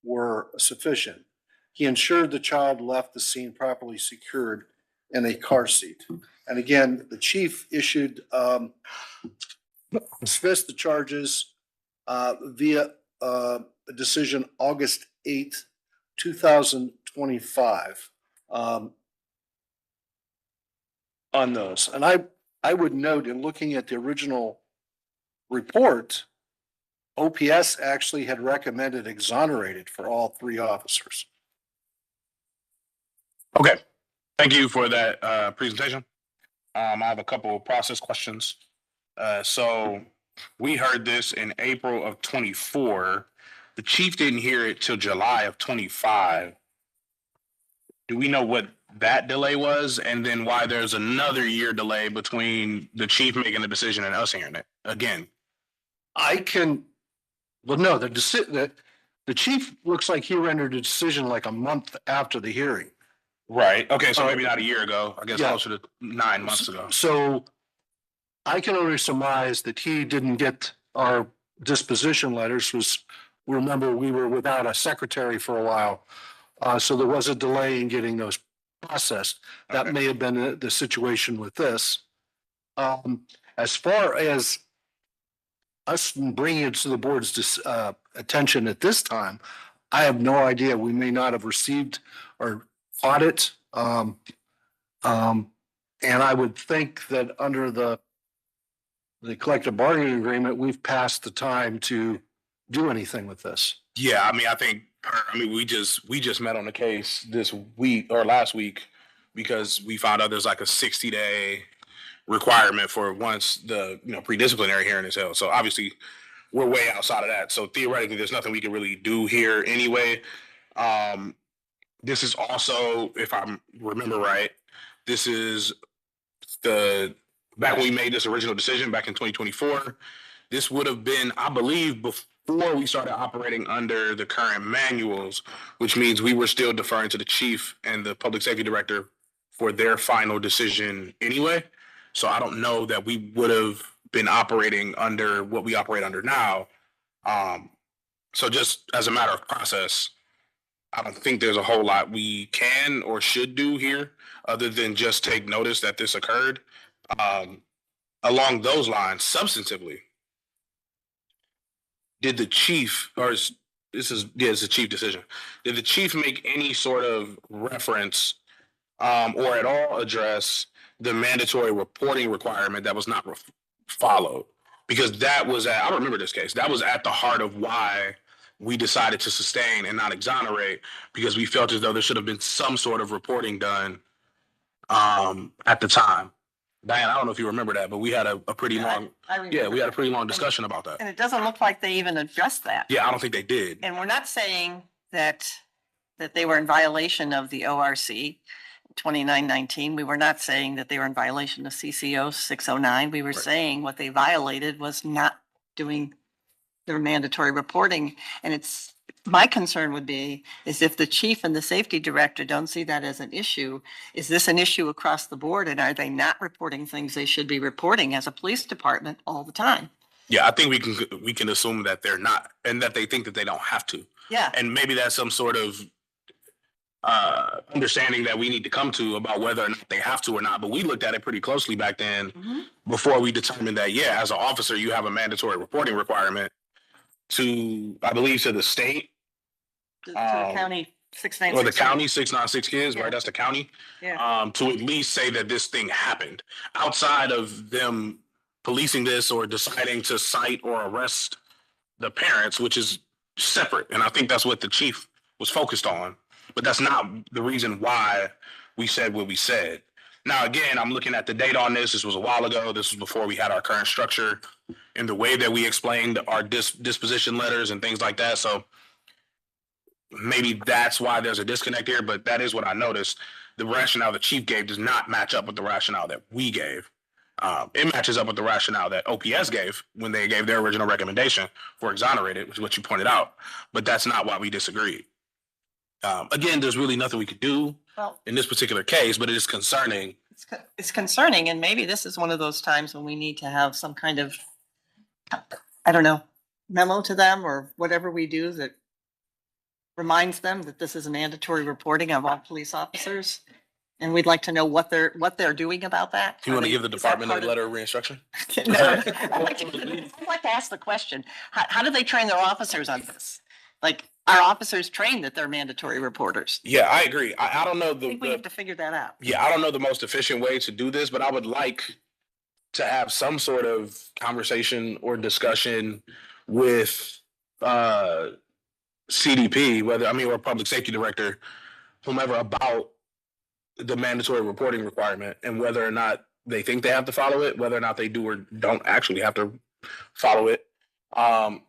were sufficient. He ensured the child left the scene properly secured in a car seat. And again, the chief issued, dismissed the charges via a decision August 8th, 2025 on those. And I would note, in looking at the original report, OPS actually had recommended exonerated for all three officers. Okay, thank you for that presentation. I have a couple of process questions. So we heard this in April of 24. The chief didn't hear it till July of 25. Do we know what that delay was, and then why there's another year delay between the chief making the decision and us hearing it again? The chief looks like he rendered a decision like a month after the hearing. Right. Okay. So maybe not a year ago. I guess Yeah. closer to 9 months ago. So I can only surmise that he didn't get our disposition letters. Remember, we were without a secretary for a while. So there was a delay in getting those processed. That may have been the situation with this. As far as us bringing it to the board's attention at this time, I have no idea. We may not have received or caught it. And I would think that under the collective bargaining agreement, we've passed the time to do anything with this. Yeah, I mean, we just met on the case this week or last week because we found out there's like a 60-day requirement for once the pre-disciplinary hearing is held. So obviously we're way outside of that. So theoretically, there's nothing we can really do here anyway. This is also, if I remember right, this is back when we made this original decision back in 2024. This would have been, I believe, before we started operating under the current manuals, which means we were still deferring to the chief and the public safety director for their final decision anyway. So I don't know that we would have been operating under what we operate under now. So just as a matter of process, I don't think there's a whole lot we can or should do here other than just take notice that this occurred. Along those lines, substantively, did the chief, it's a chief decision. Did the chief make any sort of reference or at all address the mandatory reporting requirement that was not followed? Because that was I remember this case. That was at the heart of why we decided to sustain and not exonerate, because we felt as though there should have been some sort of reporting done at the time. Diane, I don't know if you remember that, but we had a pretty long, we had a pretty long discussion about that. And it doesn't look like they even addressed that. Yeah, I don't think they did. And we're not saying that they were in violation of the ORC 2919. We were not saying that they were in violation of CCO 609. We were saying what they violated was not doing their mandatory reporting. And it's, my concern would be, is if the chief and the safety director don't see that as an issue, is this an issue across the board? And are they not reporting things they should be reporting as a police department all the time? Yeah, I think we can assume that they're not, and that they think that they don't have to. Yeah. And maybe that's some sort of understanding that we need to come to about whether or not they have to or not. But we looked at it pretty closely back then before we determined that, yeah, as an officer, you have a mandatory reporting requirement to, I believe, to the state. To the county 696. Or the county 696 kids, right? That's the county. Yeah. To at least say that this thing happened outside of them policing this or deciding to cite or arrest the parents, which is separate. And I think that's what the chief was focused on. But that's not the reason why we said what we said. Now, again, I'm looking at the date on this. This was a while ago. This was before we had our current structure and the way that we explained our disposition letters and things like that. So maybe that's why there's a disconnect here, but that is what I noticed. The rationale the chief gave does not match up with the rationale that we gave. It matches up with the rationale that OPS gave when they gave their original recommendation for exonerated, which is what you pointed out. But that's not why we disagreed. Again, there's really nothing we could do in this particular case, but it is concerning. It's concerning, and maybe this is one of those times when we need to have some kind of, I don't know, memo to them or whatever we do that reminds them that this is a mandatory reporting of all police officers. And we'd like to know what they're doing about that. Do you want to give the department a letter of reinstruction? No. I'd like to ask the question, how do they train their officers on this? Like, our officers trained that they're mandatory reporters. Yeah, I agree. I don't know I think we have to figure that out. Yeah, I don't know the most efficient way to do this, but I would like to have some sort of conversation or discussion with CDP, or public safety director, whomever, about the mandatory reporting requirement and whether or not they think they have to follow it, whether or not they do or don't actually have to follow it.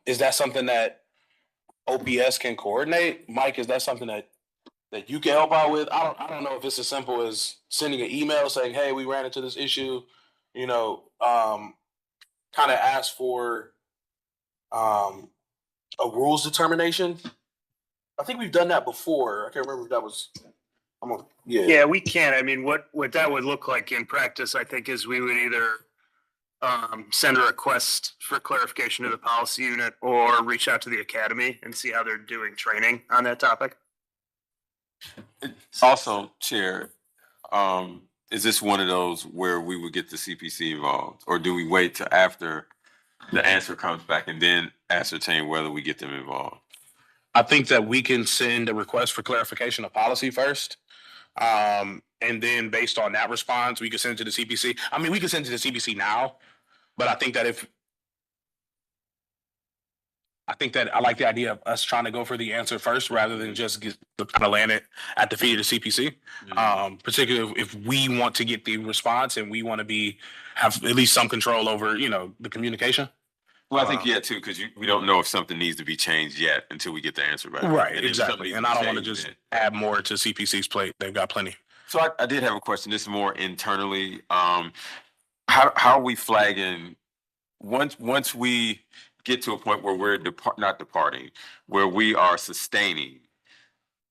Is that something that OPS can coordinate? Mike, is that something that you can help out with? I don't know if it's as simple as sending an email saying, hey, we ran into this issue, kind of ask for a rules determination. I think we've done that before. I can't remember if that was. Yeah, we can. I mean, what that would look like in practice, I think, is we would either send a request for clarification to the policy unit or reach out to the academy and see how they're doing training on that topic. Also, Chair, is this one of those where we would get the CPC involved, or do we wait till after the answer comes back and then ascertain whether we get them involved? I think that we can send a request for clarification of policy first. And then based on that response, we could send it to the CPC. We could send it to the CPC now, but I think that I like the idea of us trying to go for the answer first rather than just kind of land it at the feet of the CPC. Particularly if we want to get the response and we want to have at least some control over, the communication. Well, I think, too, because we don't know if something needs to be changed yet until we get the answer back. Right, And exactly. And I don't want to just add more to CPC's plate. They've got plenty. So I did have a question. This is more internally. How are we flagging once we get to a point where we're not departing, where we are sustaining,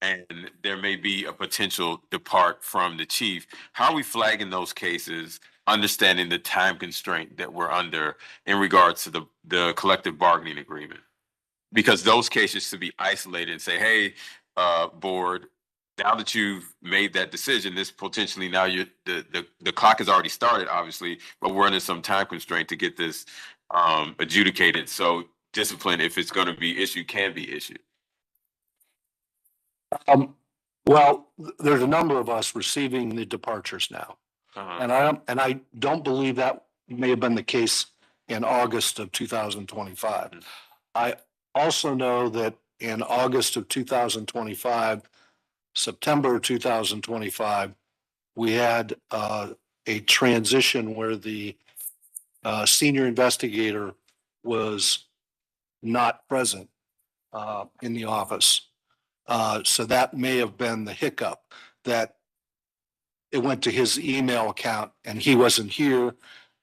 and there may be a potential depart from the chief? How are we flagging those cases, understanding the time constraint that we're under in regards to the collective bargaining agreement? Because those cases should be isolated and say, hey, board, now that you've made that decision, this potentially now the clock has already started, obviously, but we're under some time constraint to get this adjudicated. So discipline, if it's going to be issued, can be issued. Well, there's a number of us receiving the departures now. And I don't believe that may have been the case in August of 2025. I also know that in August of 2025, September 2025, we had a transition where the senior investigator was not present in the office. So that may have been the hiccup, that it went to his email account and he wasn't here.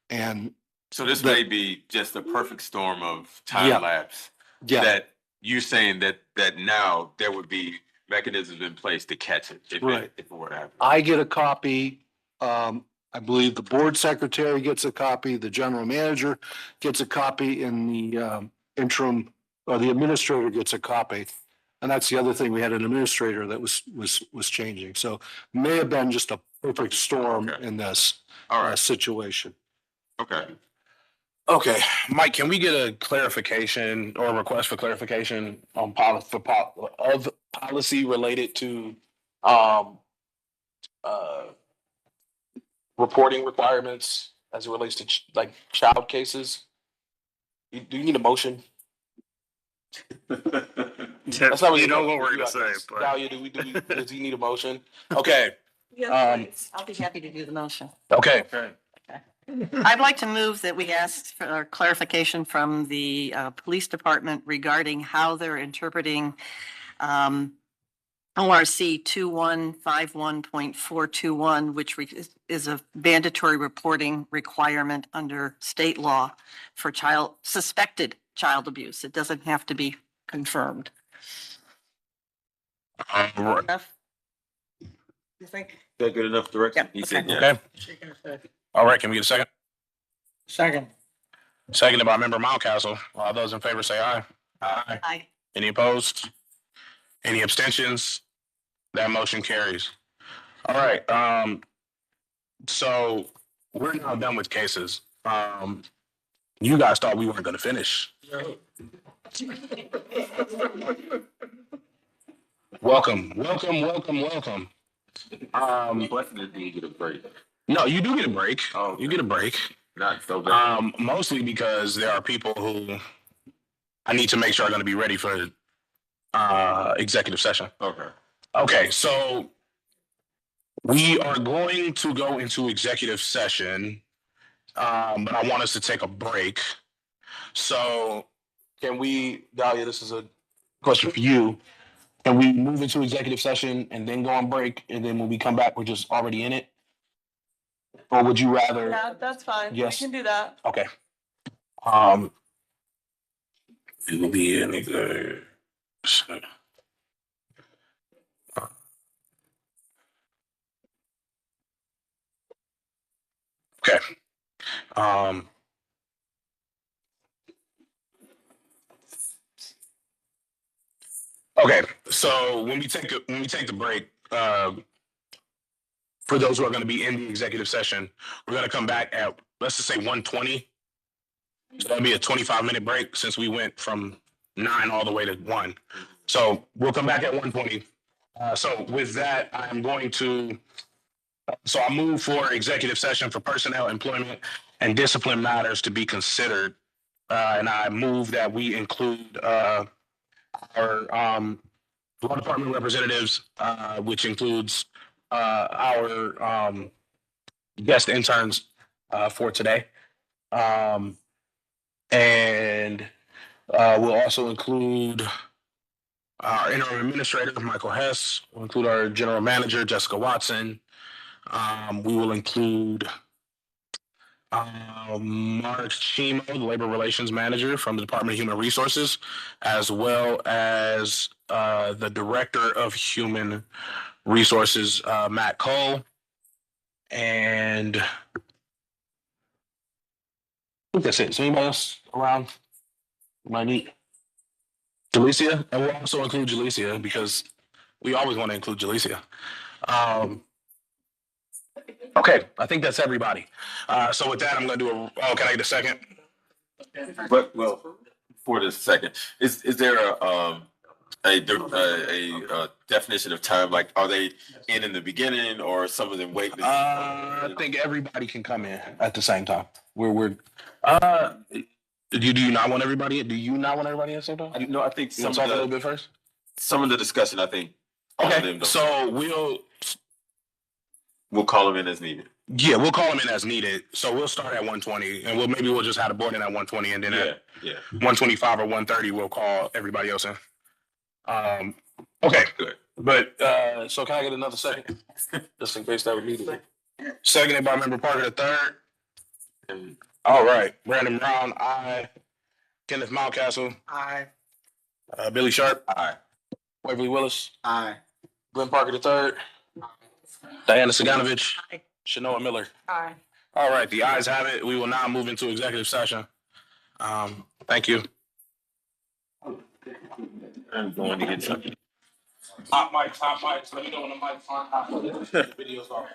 And so this may be just a perfect storm of time lapse. Yeah. That you're saying that now there would be mechanisms in place to catch it if it were to happen. I get a copy. I believe the board secretary gets a copy. The general manager gets a copy, and the interim or the administrator gets a copy. And that's the other thing. We had an administrator that was changing. So may have been just a perfect storm in this situation. Okay. Okay, Mike, can we get a clarification or a request for clarification on policy related to reporting requirements as it relates to child cases? Do you need a motion? That's not what you know what we're gonna say. Dahlia, does he need a motion? Okay. Yes, I'll be happy to do the motion. Okay. I'd like to move that we ask for clarification from the police department regarding how they're interpreting ORC 2151.421, which is a mandatory reporting requirement under state law for suspected child abuse. It doesn't have to be confirmed. Enough? You think? That good enough direction? Yeah. He said, Okay. All right, can we get a second? Second. Seconded by Member Mountcastle. All those in favor say aye. Aye. Aye. Any opposed? Any abstentions? That motion carries. All right, so we're now done with cases. You guys thought we weren't gonna finish. Welcome. Question do you get a break? No, you do get a break. Oh, you get a break. Not so bad. Mostly because there are people who I need to make sure are going to be ready for executive session. Okay, so we are going to go into executive session, but I want us to take a break. So can we, Dahlia, this is a question for you. Can we move into executive session and then go on break, and then when we come back, we're just already in it? Or would you rather? Yeah, that's fine. Yes. We can do that. Okay. It will be in the. Okay. Okay. So when we take the break, for those who are going to be in the executive session, we're going to come back at, let's just say 1:20. So that'll be a 25-minute break since we went from 9 all the way to 1. So we'll come back at 1:20. So with that, I'm going to, so I move for executive session for personnel, employment, and discipline matters to be considered. And I move that we include our law department representatives, which includes our guest interns for today. And we'll also include our interim administrator, Michael Hess. We'll include our general manager, Jessica Watson. We will include Mark Chimo, the labor relations manager from the Department of Human Resources, as well as the director of human resources, Matt Cole. And I think that's it. Is anybody else around? Might need Jalecia, and we'll also include Jalecia because We always want to include Jalecia. Okay, I think that's everybody. So with that, I'm gonna do can I get a second? But, well, for the second, is there a definition of time? Like, are they in the beginning or some of them wait? I think everybody can come in at the same time. Do you not want everybody? Do you not want everybody at the same time? No, I think You want to talk a little bit first? some of the discussion, I think. all of Okay, them don't. so We'll call them in as needed. yeah, we'll call them in as needed. So we'll start at 120, and we'll just have the board in at 120, and then at Yeah. 125 or 130, we'll call everybody else in. Okay, Good. but so can I get another second, just in case that would need it? Seconded by Member Parker the third. And all right, Brandon Brown, aye. Kenneth Mountcastle, Aye. Billy Sharp, Aye. Waverly Willis, Aye. Glenn Parker the third, Diana Saganovich, Shanoa Miller. Aye. All right, the ayes have it. We will now move into executive session. Thank you. I'm going to get something. Top mics, let me know when the mic's on. Videos are.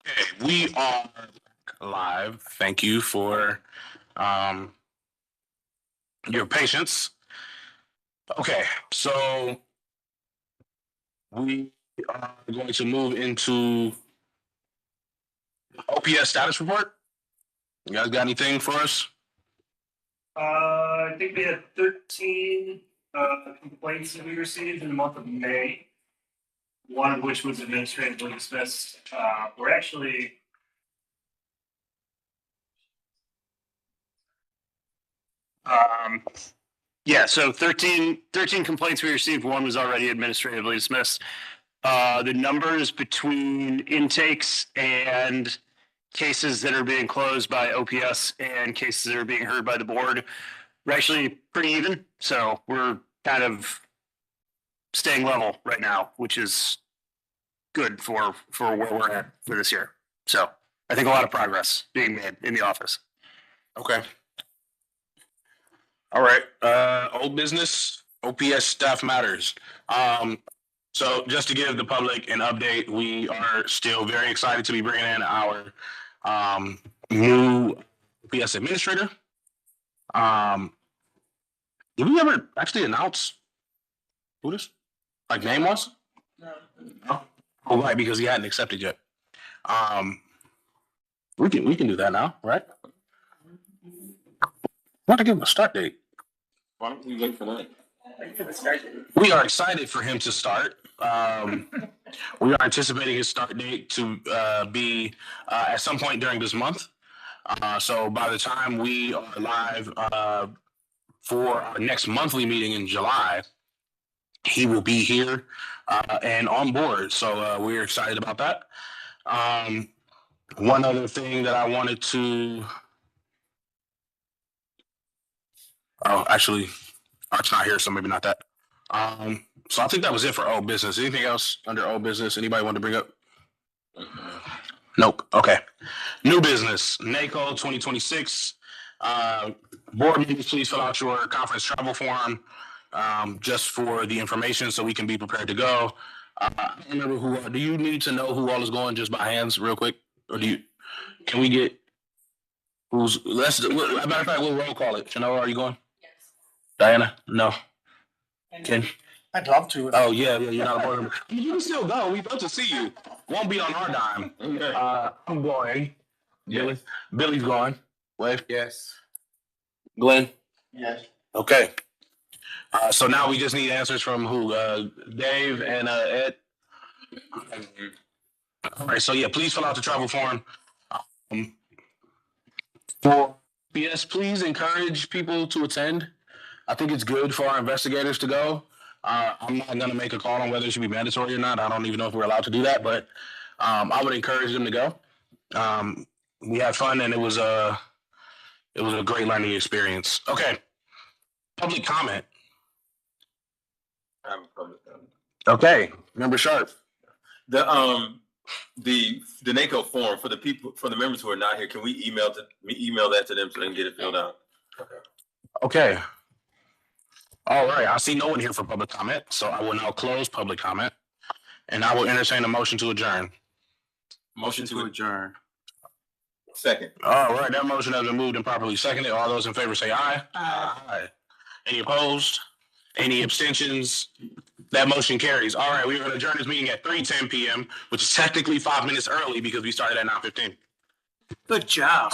Okay, we are live. Thank you for your patience. Okay, so we are going to move into OPS status report. You guys got anything for us? I think we had 13 complaints that we received in the month of May. One of which was administratively dismissed. We're actually. Yeah, so 13 complaints we received. One was already administratively dismissed. The numbers between intakes and cases that are being closed by OPS and cases that are being heard by the board are actually pretty even. So we're kind of staying level right now, which is good for where we're at for this year. So I think a lot of progress being made in the office. Okay. All right, old business, OPS staff matters. So just to give the public an update, we are still very excited to be bringing in our new OPS administrator. Did we ever actually announce who this like name was? No. Oh, right, because he hadn't accepted yet. We can do that now, right? Want to give him a start date? Why don't we wait for that? We are excited for him to start. We are anticipating his start date to be at some point during this month. So by the time we are live for our next monthly meeting in July, he will be here and on board. So we're excited about that. One other thing that I wanted to. Oh, actually, Art's not here, so maybe not that. So I think that was it for old business. Anything else under old business? Anybody want to bring up? Nope. Okay. New business, NACO 2026. Board members, please fill out your conference travel form just for the information so we can be prepared to go. I don't remember who. Do you need to know who all is going just by hands, real quick, or can we get who's? Let's. Matter of fact, we'll roll call it. Shanoa, are you going? Yes. Diana, no. Ken. I'd love to. Oh yeah, you're not a board member. You can still go. We'd love to see you. Won't be on our dime. I'm going. Billy. Billy's going. Wave. Yes. Glenn. Yes. Okay. So now we just need answers from who? Dave and Ed. All right. So yeah, please fill out the travel form. For PS, please encourage people to attend. I think it's good for our investigators to go. I'm not going to make a call on whether it should be mandatory or not. I don't even know if we're allowed to do that, but I would encourage them to go. We had fun and it was a great learning experience. Okay. Public comment. I have a public comment. Okay. Member Sharp. The NACO form for the members who are not here, can we email that to them so they can get it filled out? Okay. All right. I see no one here for public comment, so I will now close public comment, and I will entertain a motion to adjourn. Motion to adjourn. Second. All right. That motion has been moved and properly seconded. All those in favor say aye. Aye. Any opposed? Any abstentions? That motion carries. All right. We're going to adjourn this meeting at 3:10 p.m., which is technically 5 minutes early because we started at 9:15. Good job.